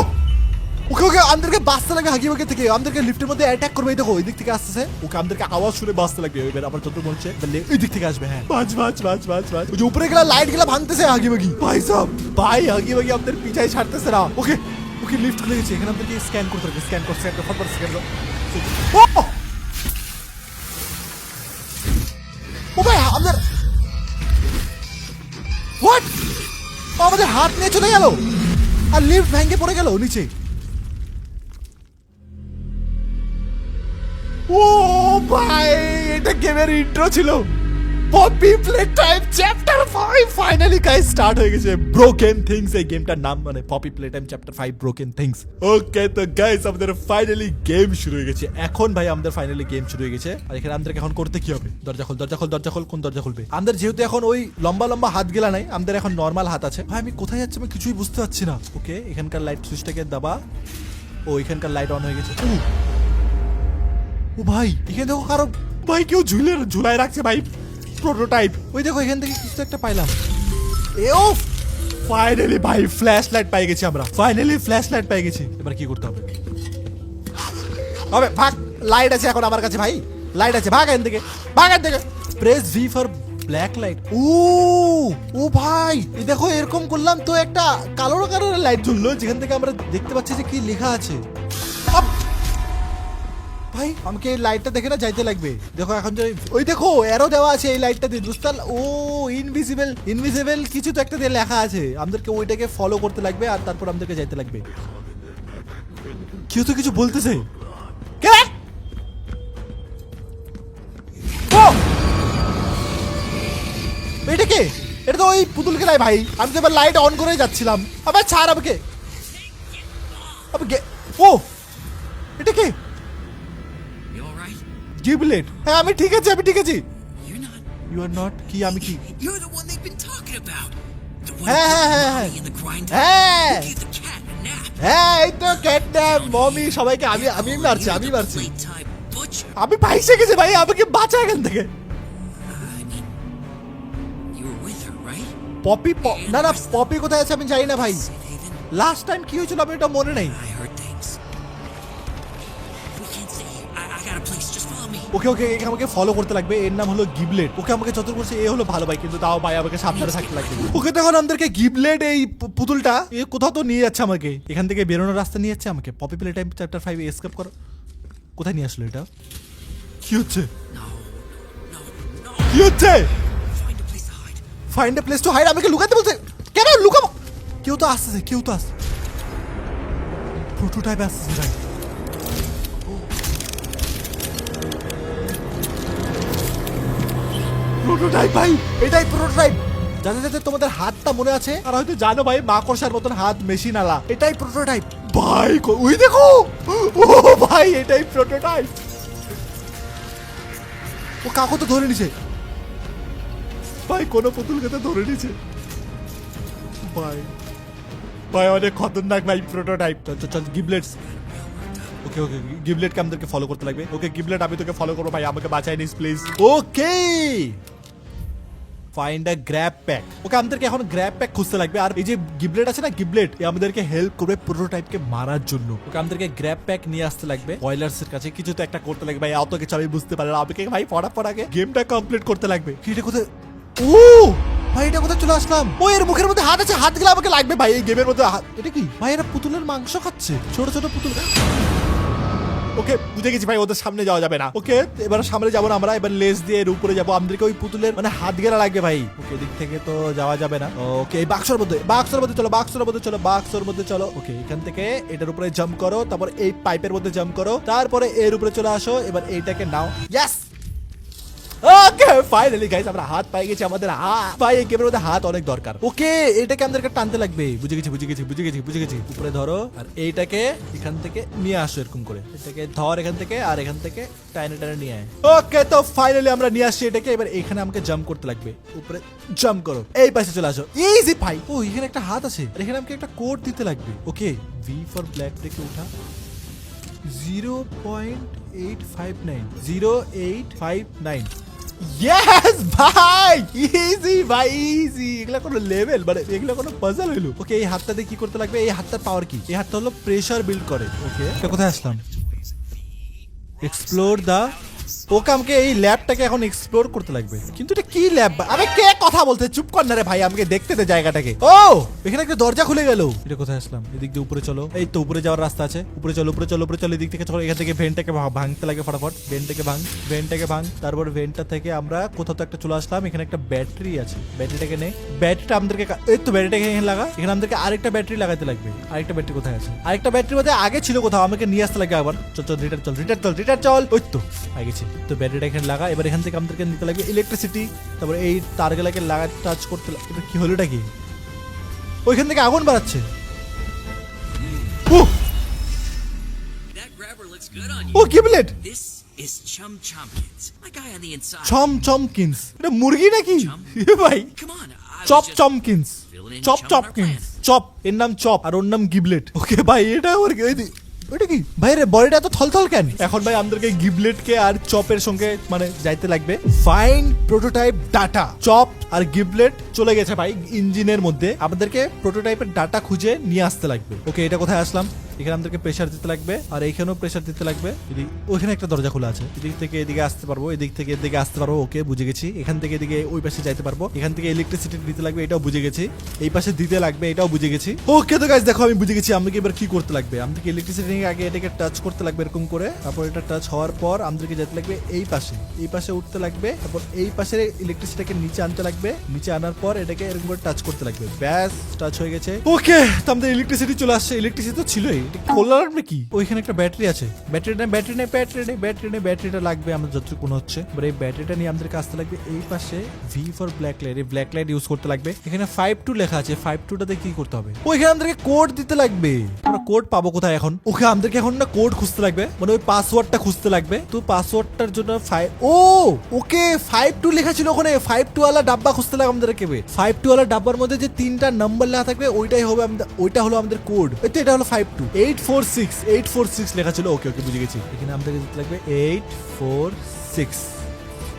ওকে ওকে, আমাদেরকে বাঁচতে লাগবে হাগি বাগি থেকে, আমাদেরকে লিফটের মধ্যে অ্যাটাক করবে। এই দেখো ওই দিক থেকে আসতেছে। ওকে, আমাদেরকে আওয়াজ শুনে বাঁচতে লাগবে। এবার আমার যত মনে হচ্ছে ওই দিক থেকে আসবে। হ্যাঁ, বাঁচ বাঁচ বাঁচ বাঁচ বাঁচ। ওই যে উপরে গেলা লাইট গুলা ভাঙতেছে হাগি বাগি। ভাই সব ভাই হাগি বাগি আমাদের পিছাই ছাড়তেছে না। ওকে ওকে, লিফট খুলে গেছে, এখানে আমাদেরকে স্ক্যান করতে হবে। স্ক্যান কর, স্ক্যান কর, ফটফট স্ক্যান কর। ও ভাই আমাদের হোয়াট? আমাদের হাত নিয়ে চলে গেল আর লিফট ভেঙে পড়ে গেল নিচে। ও ভাই, এটা গেমের ইন্ট্রো ছিল। Poppy Playtime chapter 5 finally guys start হয়ে গেছে। ব্রোকেন থিংস এই গেমটার নাম, মানে Poppy Playtime chapter 5 broken things. Okay তো গাইস, আমাদের ফাইনালি গেম শুরু হয়ে গেছে। এখন ভাই আমাদের ফাইনালি গেম শুরু হয়ে গেছে। আর এখানে আমাদের এখন করতে কি হবে? দরজা খোল, দরজা খোল, দরজা খোল। কোন দরজা খুলবে? আমাদের যেহেতু এখন ওই লম্বা লম্বা হাত গেলা নাই, আমাদের এখন নরমাল হাত আছে। ভাই আমি কোথায় যাচ্ছি আমি কিছুই বুঝতে পারছি না। ওকে, এখানকার লাইট সুইচটাকে দাবা। ও এখানকার লাইট অন হয়ে গেছে। ও ভাই এখানে দেখো কারো ভাই কেউ ঝুলায় রাখছে ভাই, প্রোটোটাইপ। ওই দেখো এখান থেকে কিছু একটা পাইলাম। এও ফাইনালি ভাই ফ্ল্যাশ লাইট পাই গেছি আমরা। ফাইনালি ফ্ল্যাশ লাইট পাই গেছি। এবার কি করতে হবে? ভাগ, লাইট আছে এখন আমার কাছে ভাই, লাইট আছে। ভাগ এখান থেকে, ভাগ এখান থেকে। Press V for black light. ও ভাই এই দেখো এরকম করলাম তো একটা কালো কালারের লাইট জ্বললো, যেখান থেকে আমরা দেখতে পাচ্ছি যে কি লেখা আছে। ভাই আমাকে এই লাইটটা দেখে না যাইতে লাগবে। দেখো এখন যে ওই দেখো অ্যারো দেওয়া আছে এই লাইটটা দিয়ে দুস্তাল। ও ইনভিজিবল ইনভিজিবল কিছু তো একটা দিয়ে লেখা আছে, আমাদেরকে ওইটাকে ফলো করতে লাগবে আর তারপর আমাদেরকে যাইতে লাগবে। কেউ তো কিছু বলতেছে। কে? ও এটা কে? এটা তো ওই পুতুল খেলায় ভাই। আমি তো এবার লাইট অন করে যাচ্ছিলাম। আবার ছাড় আমাকে। ও এটা কে? You alright? গিবলেট। হ্যাঁ আমি ঠিক আছি, আমি ঠিক আছি। You're not. You are not কি? আমি কি? You're the one they've been talking about. The one Hey, who hey, put hey, Molly hey. in the grinder. Hey. Who gave the cat a nap. হ্যাঁ এই তো catnap mummy সবাইকে আমি মারছি, আমি মারছি। Playtime butcher. আমি পাইছে গেছে ভাই, আমাকে বাঁচা এখান থেকে। I mean, you were with her, right? Poppy না না, পপি কোথায় আছে আমি জানি না ভাই। Safe haven. লাস্ট টাইম কি হয়েছিল আমি এটা মনে নেই। I heard things. We can't stay here. I got a place. Just follow me. ওকে ওকে, আমাকে ফলো করতে লাগবে। এর নাম হলো গিবলেট। ওকে আমাকে যত করছে এ হলো ভালো ভাই, কিন্তু তাও ভাই আমাকে সাবধানে থাকতে লাগবে। ওকে তখন আমাদেরকে গিবলেট এই পুতুলটা এ কোথাও তো নিয়ে যাচ্ছে আমাকে, এখান থেকে বেরোনোর রাস্তা নিয়ে যাচ্ছে আমাকে। Poppy Playtime chapter 5 escape করো। কোথায় নিয়ে আসলো এটা? কি হচ্ছে? No. No. No. কি হচ্ছে? Find a place to hide. Find a place to hide. আমাকে লুকাতে বলছে কেন? লুকাবো? কেউ তো আসছে, কেউ তো আসছে। প্রোটোটাইপ আসছে ভাই। প্রোটোটাইপ ভাই, এটাই প্রোটোটাইপ। যাতে যাতে তোমাদের হাতটা মনে আছে আর হয়তো জানো ভাই মাকড়সার মতন হাত মেশিন আলা, এটাই প্রোটোটাইপ ভাই। ওই দেখো, ও ভাই এটাই প্রোটোটাইপ। ও কাকু তো ধরে নিছে ভাই, কোন পুতুলকে তো ধরে নিছে ভাই। ভাই অনেক খতরনাক ভাই প্রোটোটাইপ। চল গিবলেটস। ওকে ওকে, গিবলেটকে আমাদেরকে ফলো করতে লাগবে। ওকে গিবলেট আমি তোকে ফলো করবো ভাই, আমাকে বাঁচাই নিস please. Okay find a grab pack. Okay আমাদেরকে এখন গ্র্যাব প্যাক খুঁজতে লাগবে। আর এই যে গিবলেট আছে না, গিবলেট এ আমাদেরকে হেল্প করবে প্রোটোটাইপকে মারার জন্য। ওকে আমাদেরকে গ্র্যাব প্যাক নিয়ে আসতে লাগবে বয়লার্স এর কাছে। কিছু তো একটা করতে লাগবে ভাই, অত কিছু আমি বুঝতে পারলাম। আমাকে ভাই ফটাফট আগে গেমটা কমপ্লিট করতে লাগবে। এটা কোথায়? ও ভাই এটা কোথায় চলে আসলাম? ও এর মুখের মধ্যে হাত আছে, হাতগুলো আমাকে লাগবে ভাই এই গেমের মধ্যে। এটা কি ভাই? এরা পুতুলের মাংস খাচ্ছে, ছোট ছোট পুতুল। ওকে বুঝে গেছি ভাই, ওদের সামনে যাওয়া যাবে না। ওকে এবার সামনে যাবো না আমরা, এবার লেজ দিয়ে এর উপরে যাবো। আমাদেরকে ওই পুতুলের মানে হাত গেরা লাগবে ভাই। ওকে এদিক থেকে তো যাওয়া যাবে না। ওকে এই বাক্সর মধ্যে চলো, বাক্সর মধ্যে চলো। ওকে এখান থেকে এটার উপরে জাম্প করো, তারপর এই পাইপের মধ্যে জাম্প করো, তারপরে এর উপরে চলে আসো। এবার এইটাকে নাও। ইয়েস, ওকে ফাইনালি গাইস আমরা হাত পাই গেছি। আমাদের হাত ভাই, এই গেমের মধ্যে হাত অনেক দরকার। ওকে এটাকে আমাদেরকে টানতে লাগবে। বুঝে গেছি। উপরে ধরো আর এইটাকে এখান থেকে নিয়ে আসো এরকম করে। এটাকে ধর এখান থেকে, আর এখান থেকে টাইনে নিয়ে আয়। ওকে তো ফাইনালি আমরা নিয়ে আসছি এটাকে। এবার এখানে আমাকে জাম্প করতে লাগবে। উপরে জাম্প করো, এই পাশে চলে আসো। ইজি ভাই। ও এখানে একটা হাত আছে, আর এখানে আমাকে একটা কোড দিতে লাগবে। ওকে ভি ফর ব্ল্যাক থেকে উঠা 0.859 ইয়েস ভাই, ইজি ভাই, ইজি। এগুলা কোনো লেভেল মানে এগুলা কোনো পাজল হইলো। ওকে এই হাতটা দিয়ে কি করতে লাগবে? এই হাতটার পাওয়ার কি? এই হাতটা হলো প্রেসার বিল্ড করে। ওকে এটা কোথায় আসলাম? এক্সপ্লোর দা। ওকে আমাকে এই ল্যাবটাকে এখন এক্সপ্লোর করতে লাগবে। কিন্তু এটা কি ল্যাব? আরে কে কথা বলতে? চুপ কর না রে ভাই, আমাকে দেখতে দে জায়গাটাকে। ও এখানে একটা দরজা খুলে গেল। এটা কোথায় আসলাম? এদিক দিয়ে উপরে চলো। এই তো উপরে যাওয়ার রাস্তা আছে। উপরে চলো। এদিক থেকে চলো। এখান থেকে ভেন্টটাকে ভাঙতে লাগে ফটাফট। ভেন্টটাকে ভাঙ। তারপর ভেন্টটা থেকে আমরা কোথাও তো একটা চলে আসলাম। এখানে একটা ব্যাটারি আছে, ব্যাটারিটাকে নে। ব্যাটারিটা আমাদেরকে এই তো ব্যাটারিটাকে এখানে লাগা। এখানে আমাদেরকে আরেকটা ব্যাটারি লাগাতে লাগবে। আরেকটা ব্যাটারি কোথায় আছে? আরেকটা ব্যাটারি মধ্যে আগে ছিল কোথাও, আমাকে নিয়ে আসতে লাগে আবার। চল রিটার চল। ওই তো আগে গেছি। তো ব্যাটারিটা এখানে লাগা। এবার এখান থেকে আমাদেরকে নিতে লাগবে ইলেকট্রিসিটি। তারপর এই তারগুলোকে লাগা, টাচ করতে লাগবে। কি হলো এটা? কি ওইখান থেকে আগুন বাড়াচ্ছে? That grabber looks good on O you. গিবলেট। This is Chum Chompkins. My guy on the inside. চমকিন্স। এটা মুরগি নাকি ভাই? Come on. I was chop just চমকিন্স। filling in chop Chum on our চপকিন্স। plan. Chop এর নাম চপ, আর ওর নাম গিবলেট। ওকে ভাই এটা ওর ওইটা কি ভাই রে? বডিটা এত থলথল কেন? এখন ভাই আমাদেরকে গিবলেটকে আর চপের সঙ্গে মানে যাইতে লাগবে। Fine prototype data. চপ আর গিবলেট চলে গেছে ভাই ইঞ্জিনের মধ্যে। আমাদেরকে প্রোটোটাইপের ডাটা খুঁজে নিয়ে আসতে লাগবে। ওকে এটা কোথায় আসলাম? এখানে আমাদেরকে প্রেসার দিতে লাগবে, আর এইখানেও প্রেসার দিতে লাগবে। ওইখানে একটা দরজা খোলা আছে, এদিক থেকে এদিকে আসতে পারবো, এদিক থেকে এদিকে আসতে পারবো। ওকে বুঝে গেছি। এখান থেকে এদিকে ওই পাশে যাইতে পারবো। এখান থেকে ইলেকট্রিসিটি দিতে লাগবে, এটাও বুঝে গেছি। এই পাশে দিতে লাগবে, এটাও বুঝে গেছি। ওকে তো গাইস দেখো আমি বুঝে গেছি আমাকে এবার কি করতে লাগবে। আমাদেরকে ইলেকট্রিসিটি আগে এটাকে টাচ করতে লাগবে এরকম করে। তারপর এটা টাচ হওয়ার পর আমাদেরকে যেতে লাগবে এই পাশে উঠতে লাগবে। তারপর এই পাশে ইলেকট্রিসিটিকে নিচে আনতে লাগবে। নিচে আনার পর এটাকে এরকম করে টাচ করতে লাগবে। ব্যাস টাচ হয়ে গেছে। ওকে তো আমাদের ইলেকট্রিসিটি চলে আসছে। ইলেকট্রিসিটি তো ছিলই, এটা খোলার কি? ওইখানে একটা ব্যাটারি আছে। ব্যাটারিটা লাগবে আমাদের যতটুকু মনে হচ্ছে। এবার এই ব্যাটারিটা নিয়ে আমাদেরকে আসতে লাগবে এই পাশে। V for black light. এই ব্ল্যাক লাইট ইউজ করতে লাগবে। এখানে 52 লেখা আছে। 52টাতে কি করতে হবে? ওইখানে আমাদেরকে কোড দিতে লাগবে। আমরা কোড পাবো কোথায় এখন? ওকে আমাদেরকে এখন না কোড খুঁজতে লাগবে, মানে ওই পাসওয়ার্ডটা খুঁজতে লাগবে। তো পাসওয়ার্ডটার জন্য ওকে 52 লেখা ছিল ওখানে। 52 ওয়ালা ডাব্বা খুঁজতে লাগবে আমাদেরকে। 52 ওয়ালা ডাব্বার মধ্যে যে 3টা নাম্বার লেখা থাকবে ওইটাই হবে ওইটা হলো আমাদের কোড। এই তো এটা হলো 52 846 লেখা ছিল। ওকে বুঝে গেছি। এখানে আমাদেরকে দিতে লাগবে 846।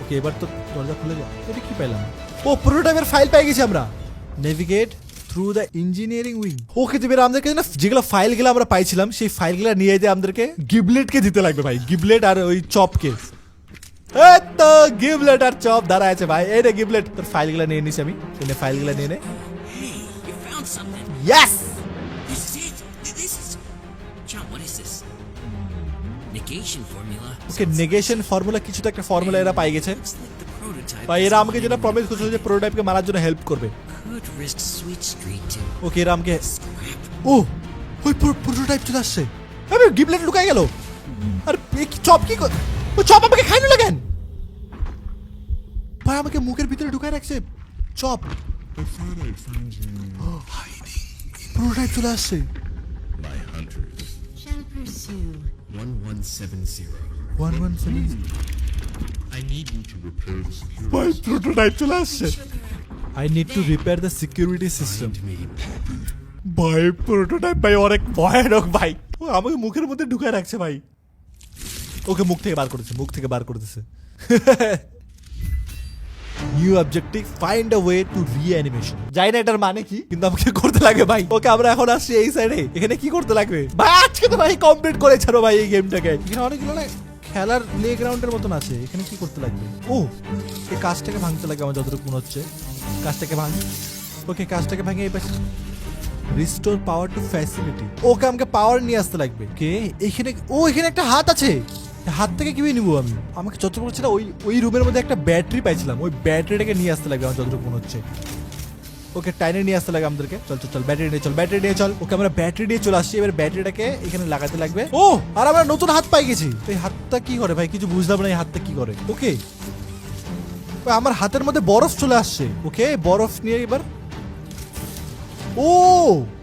ওকে এবার তো দরজা খুলে যাও। এটা কি পেলাম? ও প্রোটোটাইপের ফাইল পেয়ে গেছি আমরা। Navigate through the engineering wing. Okay তো এবার আমাদেরকে না যেগুলো ফাইলগুলো আমরা পাইছিলাম সেই ফাইলগুলো নিয়ে যেয়ে আমাদেরকে গিবলেটকে দিতে লাগবে ভাই। গিবলেট আর ওই চপকে। এই তো গিবলেট আর চপ দাঁড়ায় আছে ভাই। এই রে গিবলেট, তোর ফাইলগুলো নিয়ে নিছি আমি। এনে ফাইলগুলো নিয়ে নে। Hey, you found something. Yes This is it. This is. Chum, what is this? Negation formula. Okay negation formula, কিছু তো একটা ফর্মুলা এরা পাই গেছে Looks like the prototype. ভাই। এরা আমাকে যেটা প্রমিস করছিল যে প্রোটোটাইপকে মারার জন্য হেল্প করবে। Could risk Sweet Street to ওকে এরা আমাকে scrap. ও ওই প্রোটোটাইপ চলে আসছে। আরে গিবলেট লুকাই গেল। আর চপ কি ও চপ আমাকে খাইলো লাগেন ভাই? আমাকে মুখের ভিতরে ঢুকায় রাখছে চপ। প্রোটোটাইপ চলে আসছে। My hunters. Shall pursue. 1170. 117 I need you to repair the security. ভাই প্রোটোটাইপ চলে আসছে। I need to repair the security system. Find me, Poppy. ভাই প্রোটোটাইপ ভাই অনেক ভয়ানক ভাই। ও আমাকে মুখের মধ্যে ঢুকায় রাখছে ভাই। ওকে মুখ থেকে বার করতেছে। New objective, find a way to reanimation. জানি না এটার মানে কি, কিন্তু আমাকে করতে লাগে ভাই। ওকে আমরা এখন আসছি এই সাইডে। এখানে কি করতে লাগবে ভাই? আজকে তো ভাই কমপ্লিট করে ছাড়ো ভাই এই গেমটাকে। এখানে অনেকগুলো না খেলার প্লে গ্রাউন্ডের মতন আছে। এখানে কি করতে লাগবে? ও এই কাজটাকে ভাঙতে লাগে আমার যতটুকু মনে হচ্ছে। কাজটাকে ভাঙ। ওকে কাজটাকে ভাঙে এই পাশে রিস্টোর পাওয়ার টু ফ্যাসিলিটি। ওকে আমাকে পাওয়ার নিয়ে আসতে লাগবে। কে এখানে? ও এখানে একটা হাত আছে, হাত থেকে কিভাবে নিবো আমি? আমাকে যতটুকু হচ্ছে না, ওই রুমের মধ্যে একটা ব্যাটারি পাইছিলাম, ওই ব্যাটারিটাকে নিয়ে আসতে লাগবে আমার যতটুকু মনে হচ্ছে। ওকে টাইনে নিয়ে আসতে লাগে আমাদেরকে। চল চল চল ব্যাটারি নিয়ে চল, ব্যাটারি নিয়ে চল। ওকে আমরা ব্যাটারি নিয়ে চলে আসছি, এবার ব্যাটারিটাকে এখানে লাগাতে লাগবে। ও আর আমরা নতুন হাত পাই গেছি। এই হাতটা কি করে ভাই? কিছু বুঝলাম না এই হাতটা কি করে। ওকে আমার হাতের মধ্যে বরফ চলে আসছে। ওকে বরফ নিয়ে এবার, ও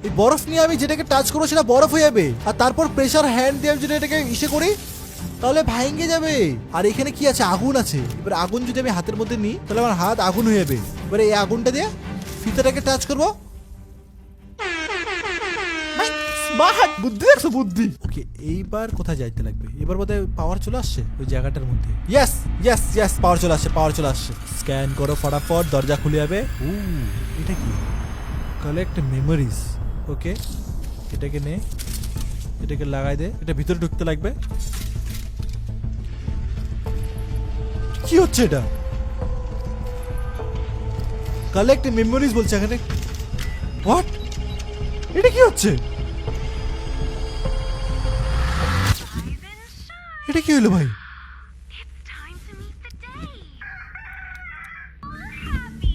এই বরফ নিয়ে আমি যেটাকে টাচ করবো সেটা বরফ হয়ে যাবে, আর তারপর প্রেসার হ্যান্ড দিয়ে আমি যদি এটাকে ইসে করি তাহলে ভাঙে যাবে। আর এখানে কি আছে? আগুন আছে। এবার আগুন যদি আমি হাতের মধ্যে নিই তাহলে আমার হাত আগুন হয়ে যাবে। এবারে এই আগুনটা দিয়ে ফিতাটাকে টাচ করবো। স্মার্ট বুদ্ধি দেখছো, বুদ্ধি। ওকে এইবার কোথায় যাইতে লাগবে? এবার বোধহয় পাওয়ার চলে আসছে ওই জায়গাটার মধ্যে। ইয়েস ইয়েস ইয়েস পাওয়ার চলে আসছে, পাওয়ার চলে আসছে। স্ক্যান করো ফটাফট, দরজা খুলে যাবে। ও এটা কি? Collect memories. ওকে এটাকে নে, এটাকে লাগাই দে, এটা ভিতরে ঢুকতে লাগবে। কি হচ্ছে এটা? কালেক্ট মেমোরিজ বলছে এখানে। হোয়াট? এটা কি হচ্ছে? এটা কি হলো ভাই?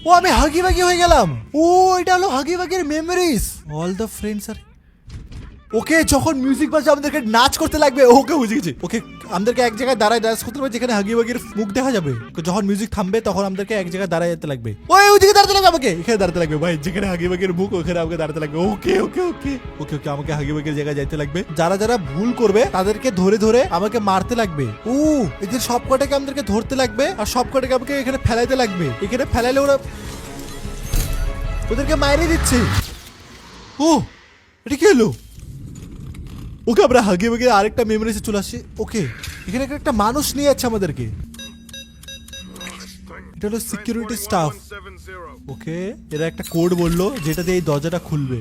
ও আমি হাগি বাগি হয়ে গেলাম। ও এটা হলো হাগি বাগির মেমোরিজ। অল দ্য ফ্রেন্ডস আর ওকে যখন মিউজিক বাজে আমাদেরকে নাচ করতে লাগবে। ওকে বুঝে গেছি। ওকে আমাদেরকে এক জায়গায় দাঁড়ায় ডান্স করতে হবে যেখানে হাগি বাগির মুখ দেখা যাবে। যখন মিউজিক থামবে তখন আমাদেরকে এক জায়গায় দাঁড়ায় যেতে লাগবে। ওইদিকে দাঁড়াতে লাগবে, আমাকে এখানে দাঁড়াতে লাগবে ভাই, যেখানে হাগি বাগির মুখ ওখানে আমাকে দাঁড়াতে লাগবে। ওকে ওকে ওকে ওকে ওকে আমাকে হাগি বাগির জায়গায় যাইতে লাগবে। যারা যারা ভুল করবে তাদেরকে ধরে ধরে আমাকে মারতে লাগবে। ও এদের সবকটাকে আমাদেরকে ধরতে লাগবে আর সবকটাকে আমাকে এখানে ফেলাইতে লাগবে। এখানে ফেলাইলে ওরা ওদেরকে মাইরে দিচ্ছে। ও এটা কি হলো? ওকে আমরা হাগে ভাগে আরেকটা মেমোরিজে চলে আসছি। ওকে এখানে একটা মানুষ নিয়ে যাচ্ছে আমাদেরকে। এটা হলো সিকিউরিটি স্টাফ। ওকে এরা একটা কোড বললো যেটা দিয়ে এই দরজাটা খুলবে।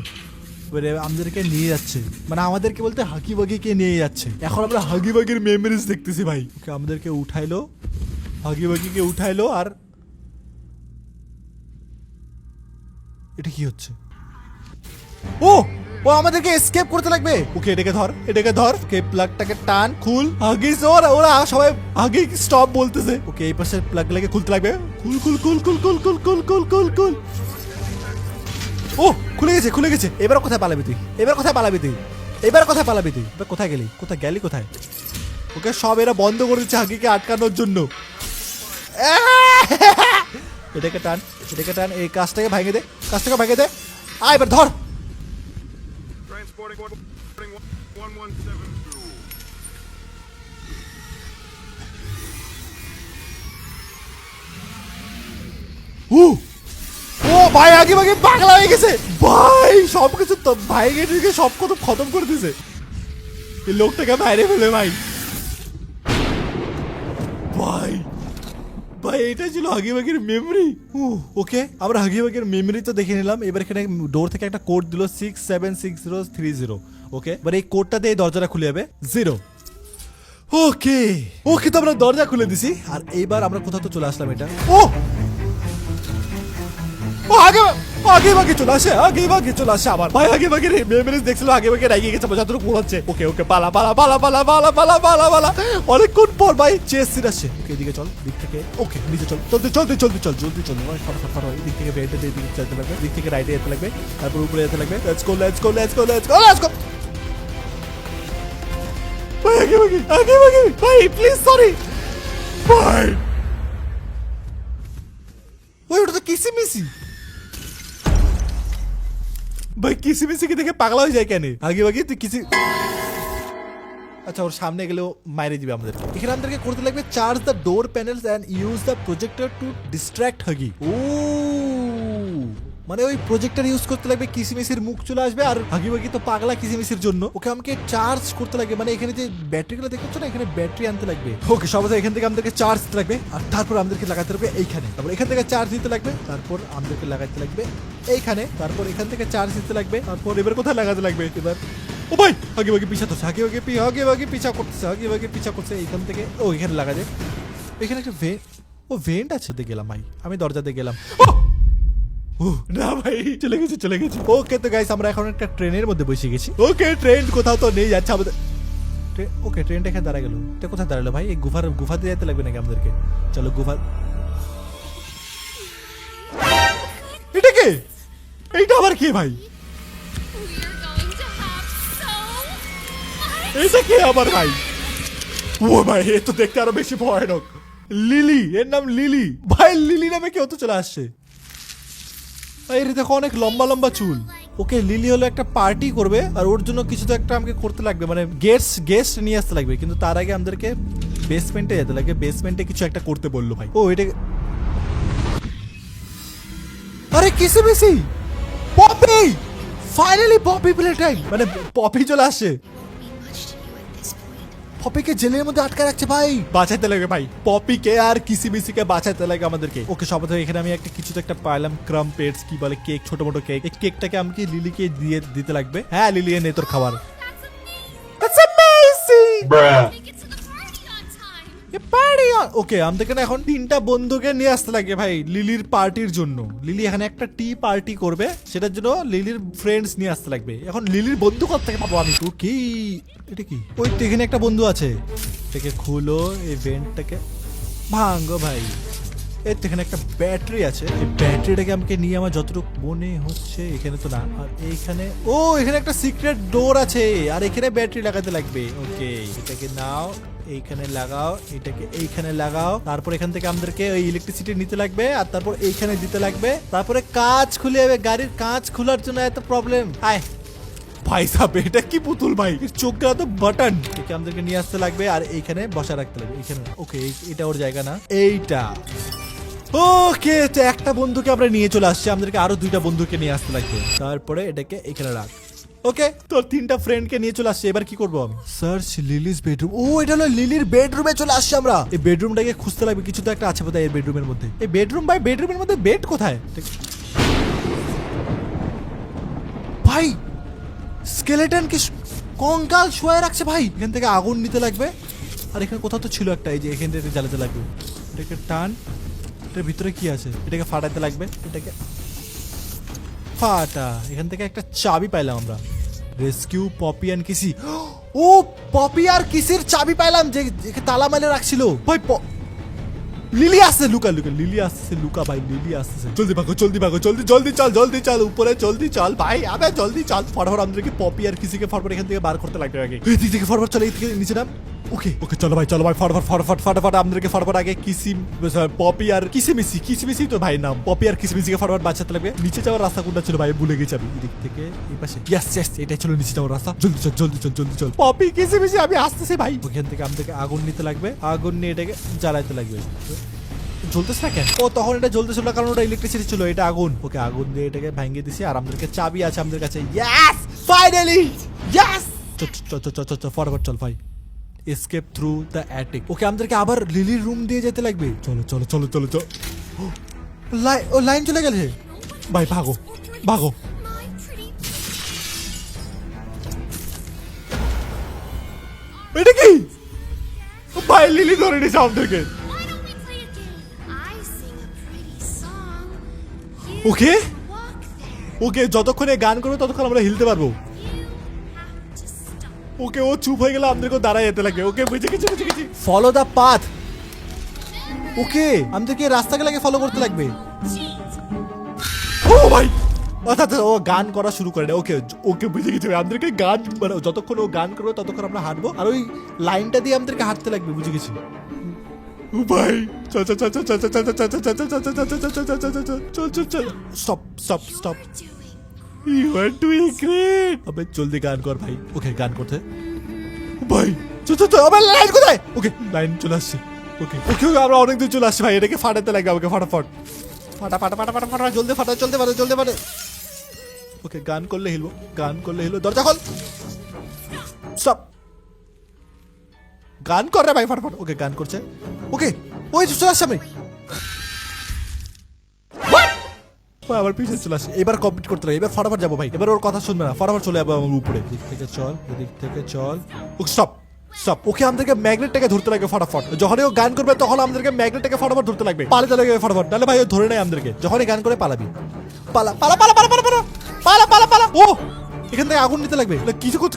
এবারে আমাদেরকে নিয়ে যাচ্ছে, মানে আমাদেরকে বলতে হাগি বাগিকে নিয়ে যাচ্ছে। এখন আমরা হাগি বাগির মেমোরিজ দেখতেছি ভাই। ওকে আমাদেরকে উঠাইলো, হাগি বাগিকে উঠাইলো। আর এটা কি হচ্ছে? ও ও আমাদেরকে এসকেপ করতে লাগবে। ওকে এটাকে ধর, এটাকে ধর। ওকে প্লাগটাকে টান, খুল। আগে ওরা সবাই আগে স্টপ বলতেছে। ওকে এই পাশে প্লাগ লাগে খুলতে লাগবে। খুল খুল খুল খুল খুল খুল খুল খুল খুল খুল। ও খুলে গেছে, খুলে গেছে। এবার কোথায় পালাবি তুই? এবার কোথায় পালাবি তুই? এবার কোথায় পালাবি তুই? এবার কোথায় গেলি? কোথায় গেলি? কোথায়? ওকে সব এরা বন্ধ করে দিচ্ছে হাগিকে আটকানোর জন্য। এটাকে টান, এটাকে টান। এই কাজটাকে ভাঙে দে, কাজটাকে ভাঙে দে। এবার ধর। Transporting 1172. ও ভাই আগে ভাগে পাগলা হয়ে গেছে ভাই। সবকিছু তো ভাই গেছে, সব কত খতম করে দিয়েছে। এই লোকটাকে বাইরে ফেলে ভাই। ভাই ভাই এটা ছিল হাগি বাগির মেমরি। ওকে আমরা হাগি বাগির মেমরি তো দেখে নিলাম। এবার এখানে ডোর থেকে একটা কোড দিল 676030। ওকে এবার এই কোডটা দিয়ে দরজাটা খুলে যাবে 0। ওকে ওকে তো আমরা দরজা খুলে দিছি। আর এইবার আমরা কোথাও তো চলে আসলাম। এটা আগে ভাগে চলে আসে, আগে ভাগে চলে আসে আবার ভাই। আগে ভাগে মেমোরিজ দেখছিল, আগে ভাগে রাগিয়ে গেছে যতটুকু হচ্ছে। ওকে ওকে পালা পালা পালা পালা পালা পালা পালা পালা। অনেকক্ষণ পর ভাই চেস সিট আসছে। ওকে এদিকে চল, দিক থেকে। ওকে নিচে চল, চলতে চলতে চলতে চল, জলদি চল। ফটাফট দিক থেকে বেডে দিকে চলতে লাগবে, দিক থেকে রাইটে যেতে লাগবে, তারপর উপরে যেতে লাগবে। Let's go let's go let's go let's go let's go. ভাই আগে ভাগে ভাই প্লিজ, সরি ভাই। ওই ওটা তো কিসিমিসি ভাই। কিসিমিসিকে দেখে পাগলা হয়ে যায় কেন? আগে ভাগে তুই কিসি। আচ্ছা ওর সামনে গেলেও মাইরে দিবে আমাদের। এখানে আমাদেরকে করতে লাগবে charge the door panels and use the projector to distract Huggy. ও মানে ওই প্রজেক্টর ইউজ করতে লাগবে, কিসিমিসির মুখ চলে আসবে। আর হাগি বাগি তো পাগলা কিসিমিসির জন্য। ওকে আমাকে চার্জ করতে লাগবে, মানে এখানে যে ব্যাটারিগুলো দেখছো না, এখানে ব্যাটারি আনতে লাগবে। ওকে সবাই এখান থেকে আমাদেরকে চার্জ দিতে লাগবে। আর তারপর আমাদেরকে লাগাতে লাগবে এইখানে। তারপর এখান থেকে চার্জ দিতে লাগবে, তারপর আমাদেরকে লাগাতে লাগবে এইখানে। তারপর এখান থেকে চার্জ দিতে লাগবে। তারপর এবার কোথায় লাগাতে লাগবে? এবার ও ভাই আগে ভাগে পিছা করছে, আগে ভাগে পিছা করছে, আগে ভাগে পিছা করছে। এইখান থেকে ও এখানে লাগা যায়। এখানে একটা ভেন্ট আছে। গেলাম ভাই, আমি দরজাতে গেলাম। ও না ভাই চলে গেছে ওকে। তো গাইস আমরা এখন একটা ট্রেনের মধ্যে বসে গেছি। ওকে ট্রেন কোথাও তো নেই যাচ্ছে আমাদের। ওকে ট্রেনটা এখানে দাঁড়া গেল। এটা কোথায় দাঁড়ালো ভাই? এই গুফাতে যেতে লাগবে নাকি আমাদেরকে? চলো গুফা। এটা কে? এইটা আবার কে ভাই? এটা কে আবার ভাই? ও ভাই এ তো দেখতে আরো বেশি ভয়ানক। লিলি, এর নাম লিলি ভাই। লিলি নামে কেউ তো চলে আসছে। এর দেখো অনেক লম্বা লম্বা চুল। ওকে লিলি হলো একটা পার্টি করবে আর ওর জন্য কিছু তো একটা আমাকে করতে লাগবে, মানে গেস্ট নিয়ে আসতে লাগবে। কিন্তু তার আগে আমাদেরকে বেসমেন্টে যেতে লাগবে। বেসমেন্টে কিছু একটা করতে বললো ভাই। ও এটা আরে কিসে বেশি Poppy, finally Poppy Playtime. মানে পপি চলে আসছে। পপিকে জেলের মধ্যে আটকে রাখছে ভাই। বাঁচাইতে লাগে ভাই পপিকে আর কিসিমিসিকে বাঁচাইতে লাগে আমাদেরকে। ওকে সব থেকে এখানে আমি একটা কিছু তো একটা পাইলাম ক্রাম্পেটস কি বলে কেক, ছোট মোটো কেক। এই কেকটাকে আমাকে লিলিকে দিয়ে দিতে লাগবে। হ্যাঁ লিলি নে তোর খাবার। That's amazing! ওকে আমাদেরকে এখন 3টা বন্ধুকে নিয়ে আসতে লাগে ভাই লিলির পার্টির জন্য। লিলি এখানে একটা টি পার্টি করবে, সেটার জন্য লিলির ফ্রেন্ডস নিয়ে আসতে লাগবে। এখন লিলির বন্ধু কোথা থেকে পাবো আমি? কি এটা কি? ওই তো এখানে একটা বন্ধু আছে। এটাকে খুলো, এই ভেন্টটাকে ভাঙো ভাই। এর তো এখানে একটা ব্যাটারি আছে। এই ব্যাটারিটাকে আমাকে নিয়ে আমার যতটুকু মনে হচ্ছে এখানে তো না। আর এইখানে ও এখানে একটা সিক্রেট ডোর আছে আর এখানে ব্যাটারি লাগাতে লাগবে। ওকে এটাকে নাও, এইখানে লাগাও, এটাকে এইখানে লাগাও। তারপর এখান থেকে আমাদেরকে ওই ইলেকট্রিসিটি নিতে লাগবে আর তারপর এইখানে দিতে লাগবে। তারপরে কাঁচ খুলে যাবে। গাড়ির কাঁচ খোলার জন্য এত প্রবলেম। আয় ভাই সাহেব এটা কি পুতুল ভাই? চোখ গেলা তো বাটন। একে আমাদেরকে নিয়ে আসতে লাগবে আর এইখানে বসা রাখতে লাগবে। এইখানে ওকে এটা ওর জায়গা না, এইটা। ওকে তো একটা বন্ধুকে আমরা নিয়ে চলে আসছি। আমাদেরকে আরো 2টা বন্ধুকে নিয়ে আসতে লাগবে। তারপরে এটাকে এখানে রাখ। ওকে তোর 3টা ফ্রেন্ডকে নিয়ে চলে আসছে। এবার কি করবো আমি? Search Lily's bedroom. ও এটা হলো লিলির বেডরুমে চলে আসছে আমরা। এই বেডরুমটাকে খুঁজতে লাগবে। কিছু তো একটা আছে বোধহয় এই বেডরুমের মধ্যে। এই বেডরুম ভাই, বেডরুমের মধ্যে বেড কোথায় ভাই? স্কেলেটন কি কঙ্কাল শুয়ে রাখছে ভাই। এখান থেকে আগুন নিতে লাগবে আর এখানে কোথাও তো ছিল একটা, এই যে এখান থেকে জ্বালাতে লাগবে। এটাকে টান, এটার ভিতরে কি আছে এটাকে ফাটাতে লাগবে। এটাকে ফাটা। এখান থেকে একটা চাবি পাইলাম আমরা। রেস্কিউ পপি অ্যান্ড কিসি। ও পপি আর কিসির চাবি পাইলাম যে তালা মেলে রাখছিল ভাই। লিলি আসছে, লুকা লিলি আসছে, লুকা ভাই লিলি আসছে। জলদি ভাগো জলদি চল উপরে জলদি চল ভাই। আবে জলদি চল ফটাফট। আমাদেরকে পপি আর কিসিকে ফটাফট এখান থেকে বার করতে লাগবে আগে। এই দিক থেকে ফটাফট চলে, এই থেকে নিচে নাম। ওকে চলো ভাই ফটাফট আমাদেরকে ফটাফট আগে পপি আর কিসিমিসি তো ভাই নাম। পপি আর কিসিমিসিকে ফটাফট বাঁচাতে লাগবে। নিচে যাওয়ার রাস্তা কোনটা ছিল ভাই? ভুলে গেছি আমি। এদিক থেকে এই পাশে। ইয়েস এটাই ছিল নিচে যাওয়ার রাস্তা। জলদি চল পপি কিসিমিসি আমি আসতেছি ভাই। ওখান থেকে আমাদেরকে আগুন নিতে লাগবে। আগুন নিয়ে এটাকে জ্বালাইতে লাগবে। জ্বলতেছে না কেন? ও তখন এটা জ্বলতেছিল না কারণ ওটা ইলেকট্রিসিটি ছিল। এটা আগুন। ওকে আগুন দিয়ে এটাকে ভাঙিয়ে দিছি আর আমাদেরকে চাবি আছে আমাদের কাছে। Yes finally yes. ফটাফট চল ভাই। Escape through the attic. Okay আমাদেরকে আবার লিলির রুম দিয়ে যেতে লাগবে। চলো ও লাইন চলে গেছে ভাই। ভাগো এটা কি ভাই? লিলি ধরে নিছে আমাদেরকে। ওকে যতক্ষণে গান করবে ততক্ষণ আমরা হিলতে পারবো। ওকে ও চুপ হয়ে গেল, আমাদেরকে দাঁড়ায় যেতে লাগে। ওকে বুঝে গেছি। Follow the path. ওকে আমাদেরকে রাস্তাগুলোকে ফলো করতে লাগবে। ও ভাই অর্থাৎ ও গান করা শুরু করে না। ওকে বুঝে গেছি। আমাদেরকে গান মানে যতক্ষণ ও গান করবে ততক্ষণ আমরা হাঁটবো আর ওই লাইনটা দিয়ে আমাদেরকে হাঁটতে লাগবে। বুঝে গেছি ভাই। চল stop. You are doing great. আবে জলদি গান কর ভাই। ওকে গান করতে ভাই। চল আবে লাইন কোথায়? ওকে লাইন চলে আসছে। ওকে আমরা অনেক দূর চলে আসছি ভাই। এটাকে ফাটাতে লাগে আমাকে। ফটাফট ফাটা জলদি ফাটা। ওকে গান করলে হিলবো। দরজা খোল। স্টপ। গান কর রে ভাই ফটাফট। ওকে গান করছে। ওকে ওই চলে আসছে আমি। আবার পিছনে চলে আসে। এবার কমপ্লিট করতে হবে। এবার ফটাফট যাবো ভাই। এবার ওর কথা শুনবে না। ফটাফট চলে যাবো আমার উপরে। এদিক থেকে চল। স্টপ। ওকে আমাদেরকে ম্যাগনেটটাকে ধরতে লাগবে ফটাফট। যখনই ও গান করবে তখন আমাদেরকে ম্যাগনেটটাকে ফটাফট ধরতে লাগবে। পালাতে লাগবে ফটাফট, নাহলে ভাই ও ধরে নেয় আমাদেরকে। যখনই গান করে পালাবি। পালা পালা পালা পালা পালা পালা পালা পালা পালা ও এখান থেকে আগুন নিতে লাগবে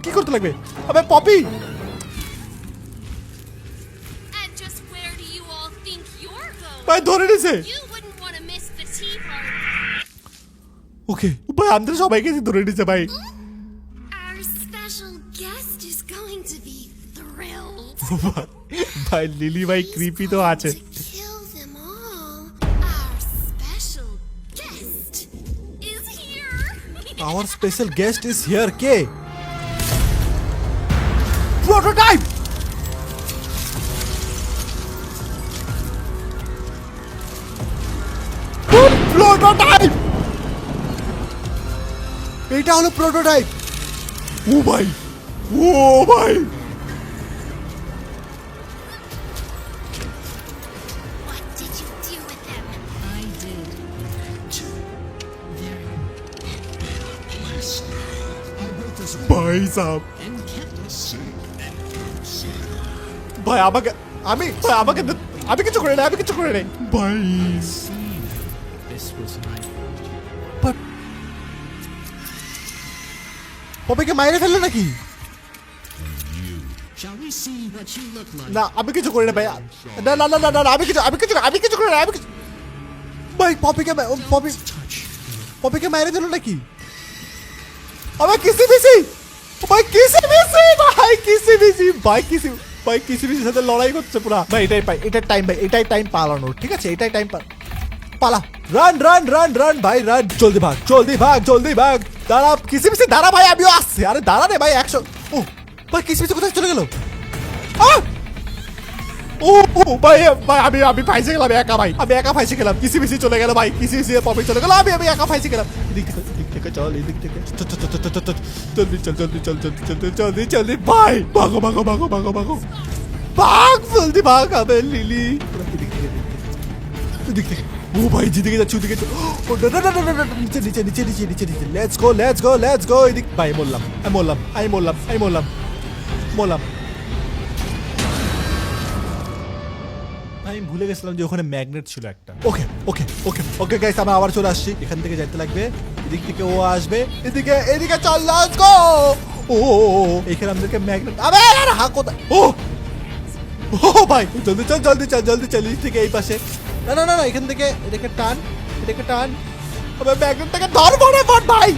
কি করতে লাগবে আবে poppy And just where do you all think you're going? ভাই ধরে নিছে You wouldn't want to miss the tea party. ওকে ভাই আমাদের সবাইকে ধরে নিছে ভাই Our special guest is going to be thrilled. ভাই লিলি ভাই ক্রিপি তো আছে To kill them all. Our special guest is here. Our special guest is here K prototype prototype এটা হলো প্রোটোটাইপ ও ভাই ও ভাই What did you do with them? I did. ভাই সাহেব and kept us safe. ভাই আমাকে আমি কিছু করে নাই ভাই This was my বাট পপিকে মাইরে ফেললো নাকি Shall we see what you look like? না আমি কিছু করি না ভাই না না না না না আমি কিছু করি না ভাই পপিকে মাইরে দিল নাকি আবার কিসি বিসি সাথে লড়াই করছে পুরা ভাই এটাই টাইম পালানোর ঠিক আছে এটাই টাইম পালা রান ভাই রান জলদি ভাগ দাঁড়া কিসি দাঁড়া ভাই আমিও আসছি আরে দাঁড়া রে ভাই 100 ও ভাই কিসি কোথায় চলে গেল ও ভাই আমি ফাইসে গেলাম একা ফাইসে গেলাম কিসি চলে গেল ভাই কিসি পপি চলে গেল আমি একা ফাইসে গেলাম এদিক থেকে চল এদিক থেকে জলদি ভাই ভাগো ভাগ জলদি ভাগ আবে লিলি এদিক থেকে ও ভাই জিতে যাচ্ছে ওদিকে ও নিচে লেটস গো এদিক ভাই বললাম আমি ভুলে গেছিলাম যে ওখানে ম্যাগনেট ছিল একটা ওকে গাইস আমরা আবার চলে আসছি এখান থেকে যেতে লাগবে এদিক থেকে ও আসবে এদিকে চল লেটস গো ও এখানে আমাদেরকে ম্যাগনেট আবে यार কোথায় ও ভাই জলদি চল এদিক থেকে এই পাশে না এখান থেকে এটাকে টান আবে ম্যাগনেটটাকে ধর ফটাফট ভাই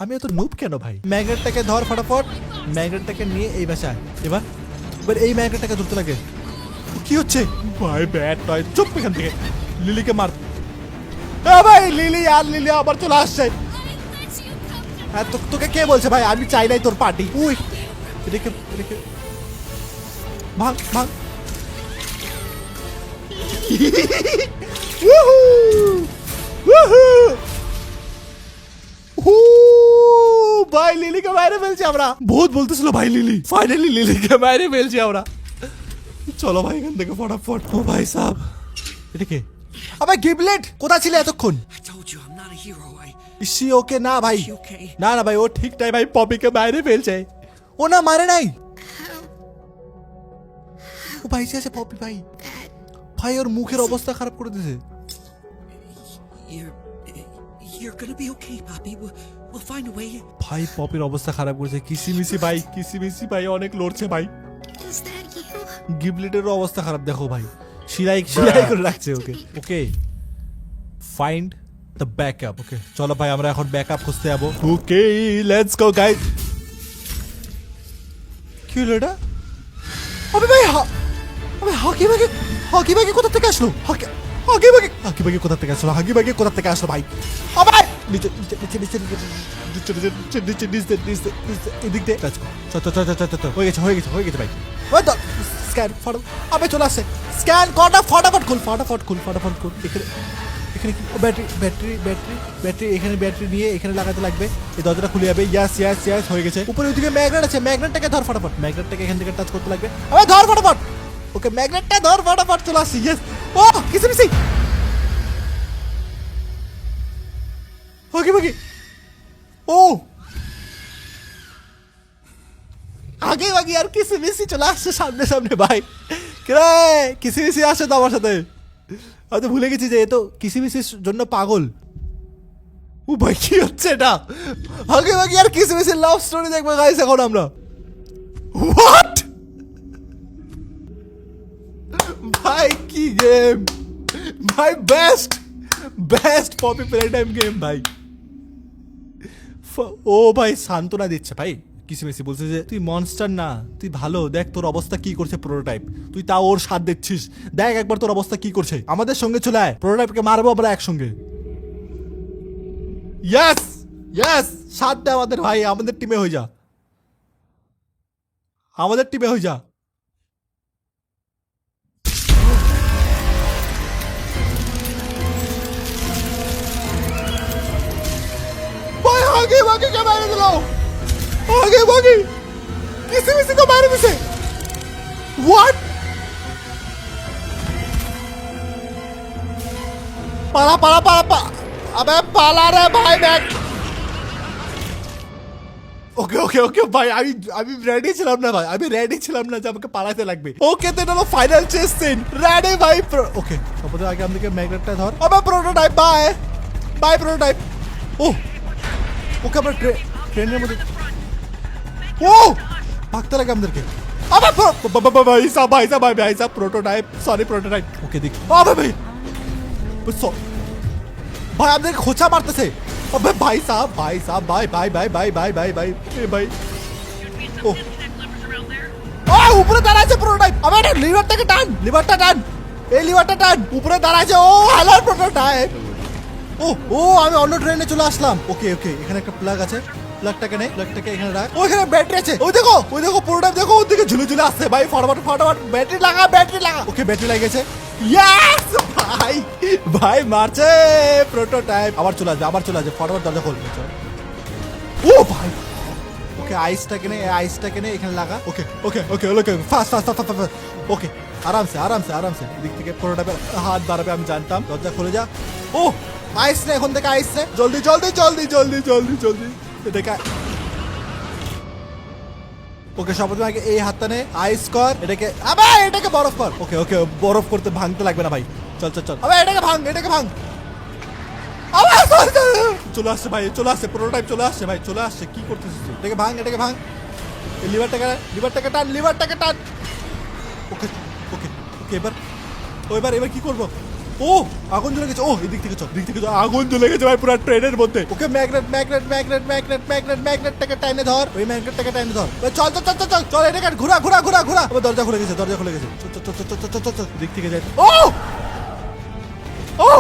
আমি এত নুব কেন ভাই ম্যাগনেটটাকে ধর ফটাফট ম্যাগনেটটাকে নিয়ে এই বাসায় এবার এই ম্যাগনেটটাকে ধরতে লাগে কি হচ্ছে ভাই ব্যাট নয় চুপ এখান থেকে লিলিকে মার ভাই লিলি আবার চলে আসছে হ্যাঁ তোকে কে বলছে ভাই আমি চাই নাই তোর পার্টি উই এদিকে ভাগ ভাই লিলিকে বাইরে ফেলছি আমরা বহুত বলতেছিল ভাই লিলি ফাইনালি লিলিকে বাইরে ফেলছি আমরা চলো ভাই এখান থেকে ফটাফট ও ভাই সাহেব এটা কে আবে গিবলেট কোথা ছিল এতক্ষণ I told you I'm not a hero. Easy okay না ভাই She okay? না ভাই ও ঠিক নাই ভাই পপিকে বাইরে ফেলছে ও না মারে নাই ও ভাই আছে পপি ভাই ওর মুখের অবস্থা খারাপ করে দিয়েছে You're gonna be okay, Poppy. We'll find a way. ভাই পপির অবস্থা খারাপ করেছে কিসিমিসি ভাই অনেক লড়ছে ভাই Is that you? গিবলেটের অবস্থা খারাপ দেখো ভাই শিলাই করে রাখছে ওকে ফাইন্ড দ্য ব্যাকআপ ওকে চলো ভাই আমরা এখন ব্যাকআপ খুঁজতে যাবো ওকে লেটস গো গাইস কি হলো এটা আবে ভাই হকি বাগে কোথা থেকে আসলো হকি বাগে কোথা থেকে আসলো ভাই আবে নিচে এদিক দিয়ে হয়ে গেছে ভাই স্ক্যান আবে চলে আসছে স্ক্যান কটা ফটাফট খুল এখানে কি ব্যাটারি এখানে ব্যাটারি নিয়ে এখানে লাগাতে লাগবে এই দরজাটা খুলে যাবে ইয়াস হয়ে গেছে উপরে ওইদিকে ম্যাগনেট আছে ম্যাগনেটটাকে ধর ফটাফট ম্যাগনেটটাকে এখান থেকে টাচ করতে লাগবে আবে ধর ফটাফট ওকে ম্যাগনেটটা ধর ফটাফট চলে আসছে ইয়েস ও কিসি ওকে ও আগে আর কিসি চলে আসছে সামনে ভাই কে কিসি আসে তো আমার সাথে আমি তো ভুলে গেছি যে এ তো কিসিমিসির জন্য পাগল। ও ভাই কি হচ্ছে এটা? আগে আগে আর কিসিমিসির লাভ স্টোরি দেখবো গাইস এখন আমরা। হোয়াট ভাই কি গেম ভাই, best Poppy Playtime game ভাই। ও ভাই সান্ত্বনা দিচ্ছে ভাই, কিসিমিসি বলছে যে তুই মনস্টার না, তুই ভালো, দেখ তোর অবস্থা কি করছে প্রোটোটাইপ, তুই তাও ওর সাথ দিচ্ছিস, দেখ একবার তোর অবস্থা কি করছে, আমাদের সঙ্গে চলে আয়, প্রোটোটাইপকে মারবো আমরা একসঙ্গে। ইয়েস ইয়েস, সাথ দে আমাদের ভাই, আমাদের টিমে হয়ে যা, আমাদের টিমে হয়ে যা। ভাই আগে আগে কে মারে দিল, আগে আগে কিসিমিসি को मार दिसे। व्हाट पाला पाला पाला अबे पाला रे भाई बैक। ওকে ওকে ওকে ভাই, আমি রেডি ছিলাম না ভাই, আমি রেডি ছিলাম না যে আমাকে পালাতে লাগবে। ওকে তো এটা হলো ফাইনাল চেস সিন, রেডি ভাই। ওকে সবথেকে আগে আমাদেরকে ম্যাগনেটটা ধর। আবে প্রোটোটাইপ বাই বাই প্রোটোটাইপ। ও ওকে আমরা ট্রেনের মধ্যে, ও ভাগতে লাগে আমাদেরকে। আবে ভাই সাব ভাই সাব ভাই সাব প্রোটোটাইপ, সরি প্রোটোটাইপ। ওকে দেখ আবে ভাই ভাই আমাদেরকে খোঁচা মারতেছে। अबे भाई साहब भाई भाई भाई भाई भाई भाई भाई ए भाई ओ ओ ऊपर দাঁড়াচ্ছে প্রোটোটাইপ। আবে এটা লিভারটাকে টান, লিভারটা টান, এই লিভারটা টান, উপরে দাঁড়াচ্ছে। ও হ্যালো প্রোটোটাইপ। ও ও আমি অন্য ট্রেনে চলে আসলাম। ওকে ওকে এখানে একটা প্লাগ আছে, প্লাগটাকে নে, প্লাগটাকে এখানে রাখ। ওখানে ব্যাটারি আছে, ওই দেখো প্রোটোটাইপ দেখো ওদিকে ঝুলে ঝুলে আসছে ভাই। ফটাফট ফটাফট ব্যাটারি লাগা, ব্যাটারি লাগা। ওকে ব্যাটারি লাগে গেছে। ইয়েস ভাই ভাই মারছে প্রোটোটাইপ। আবার চলে আসবে, আবার চলে আসবে, ফটাফট দরজা খোল। ও ভাই ওকে আইসটাকে নে, আইসটাকে নে এখানে লাগা। ওকে ওকে ওকে ওকে ফাস্ট ফাস্ট ফাস্ট ফাস্ট। ওকে আরামসে আরামসে আরামসে দিক থেকে প্রোটোটাইপের হাত বাড়াবে আমি জানতাম। দরজা খুলে যা। ও আইস নে এখন থেকে, আইস নে জলদি জলদি জলদি জলদি জলদি জলদি এটাকে। ওকে সবথেকে আগে এই হাতটা নে, আইস কর এটাকে। আবে এটাকে বরফ কর। ওকে ওকে বরফ করতে ভাঙতে লাগবে না ভাই, চল চল চল। আবে এটাকে ভাঙ, এটাকে ভাঙ। আবে চলে আসছে ভাই, চলে আসছে প্রোটোটাইপ, চলে আসছে ভাই, চলে আসছে। কি করতেছিস তুই? এটাকে ভাঙ, এটাকে ভাঙ। এই লিভারটাকে টান, লিভারটাকে টান। ওকে ওকে ওকে এবার এবার কি করব? ও আগুন জ্বলে গেছে। ও এদিক থেকে চল, দিক থেকে চল। আগুন জ্বলে গেছে ভাই পুরো ট্রেনের মধ্যে। Okay magnet magnet magnet magnet magnet ম্যাগনেটটাকে টাইনে ধর, ওই ম্যাগনেটটাকে টাইনে ধর। চল চল চল চল চল এটাকে ঘোরা ঘোরা ঘোরা ঘোরা। আবার দরজা খুলে গেছে, দরজা খুলে গেছে। চল চল চল চল চল চল দিক থেকে যাই। ও ও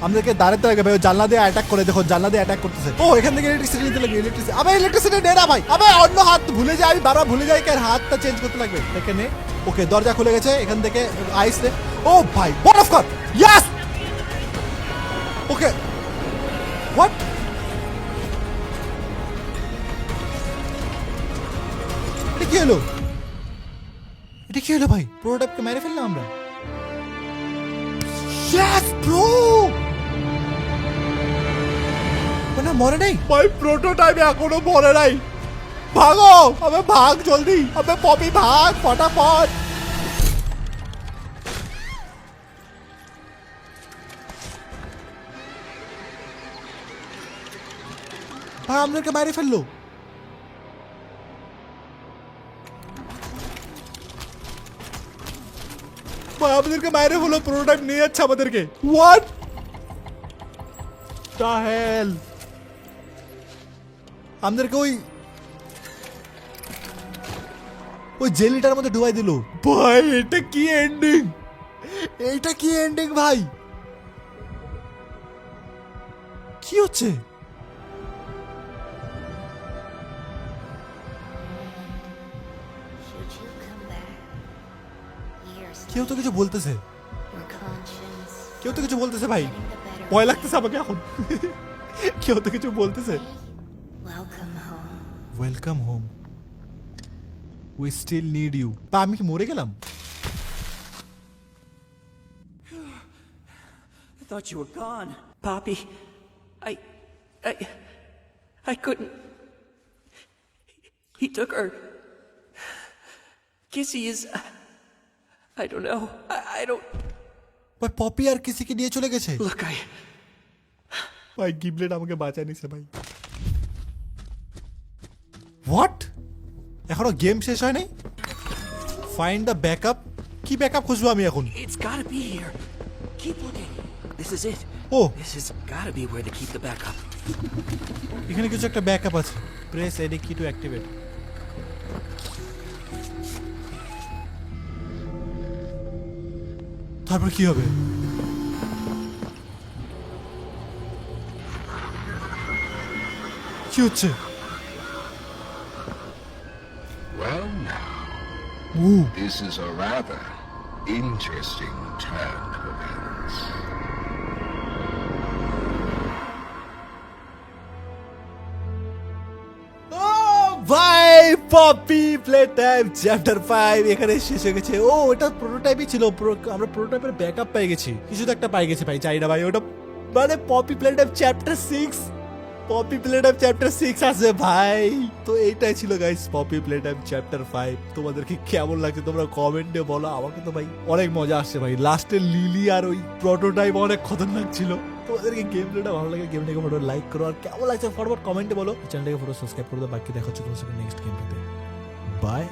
আমাদেরকে দাঁড়াতে লাগে ভাই, জানলা দিয়ে অ্যাটাক করে। দেখো জানলা দিয়ে অ্যাটাক করতেছে। ও এখান থেকে ইলেকট্রিসিটি নিতে লাগবে, ইলেকট্রিসিটি। আবে ইলেকট্রিসিটি নে না ভাই। আবে অন্য হাত ভুলে যাই আমি, বারবার ভুলে যাই, কার হাতটা চেঞ্জ করতে লাগবে। দেখে নে। ওকে দরজা খুলে গেছে, এখান থেকে আইস নে। ও ভাই বরফ কর। ইয়েস ওকে হোয়াট এটা কি হলো? এটা কি হলো ভাই? প্রোটোটাইপকে মেরে ফেললাম আমরা। ইয়েস ব্রো, মানে মরে নাই ভাই, প্রোটোটাইপ এখনো মরে নাই। ভাগো আবে ভাগ জলদি, আবে পপি ভাগ ফটাফট। ভাই আমাদেরকে বাইরে ফেললো। ভাই আমাদেরকে বাইরে হলো, প্রোটোটাইপ নিয়ে যাচ্ছে আমাদেরকে। What the hell? আমাদেরকে ওই জেলিটার মধ্যে ডুবাই দিল ভাই। এটা কি এন্ডিং? এটা কি এন্ডিং ভাই? কি হচ্ছে? Should you come back years কেউ তো কিছু বলতেছে, your conscience কেউ তো কিছু বলতেছে ভাই। getting the better ভয় লাগতেছে আমাকে এখন। কেউ তো কিছু বলতেছে। welcome home welcome home, we still need you. বা আমি কি মরে গেলাম? I thought you were gone, Poppy. I couldn't. He took her. Kissy is. I don't know. I don't. ভাই পপি আর কিসিকে নিয়ে চলে গেছে। Look, ভাই গিবলেট আমাকে বাঁচায় নিছে ভাই। হোয়াট? এখনো গেম শেষ হয় নাই? Find the backup. কি ব্যাকআপ খুঁজবো আমি এখন? it's gotta be here. Keep looking. This is it. O This has gotta be where they keep the backup. এখানে কিছু একটা ব্যাকআপ আছে। প্রেস এনি কি টু অ্যাক্টিভেট। তারপর কি হবে? কি হচ্ছে? Well, now, this is a rather interesting turn of events. ভাই পপি প্লে টাইম চ্যাপ্টার 5 এখানে শেষ হয়ে গেছে। ও এটা প্রোটোটাইপই ছিল, আমরা প্রোটোটাইপের ব্যাকআপ পেয়ে গেছি, কিছু তো একটা পাই গেছি ভাই, চাই না ভাই ওটা। মানে Poppy Playtime chapter 6, Poppy Playtime chapter 6 আছে ভাই। তো এইটাই ছিল guys Poppy Playtime chapter 5। তোমাদেরকে কেমন লাগছে তোমরা কমেন্টে বলো। আমাকে তো ভাই অনেক মজা আসছে ভাই, লাস্টের লিলি আর ওই প্রোটোটাইপ অনেক খতরনাক ছিল। তোমাদেরকে গেম প্লেটা ভালো লাগে, গেমটাকে ফটো লাইক করো, আর কেমন লাগছে ফটোফট কমেন্টে বলো। চ্যানেলটাকে ফটো সাবস্ক্রাইব করে দাও। বাকি দেখা হচ্ছে তোমার সাথে নেক্সট গেম প্লেতে। বাই।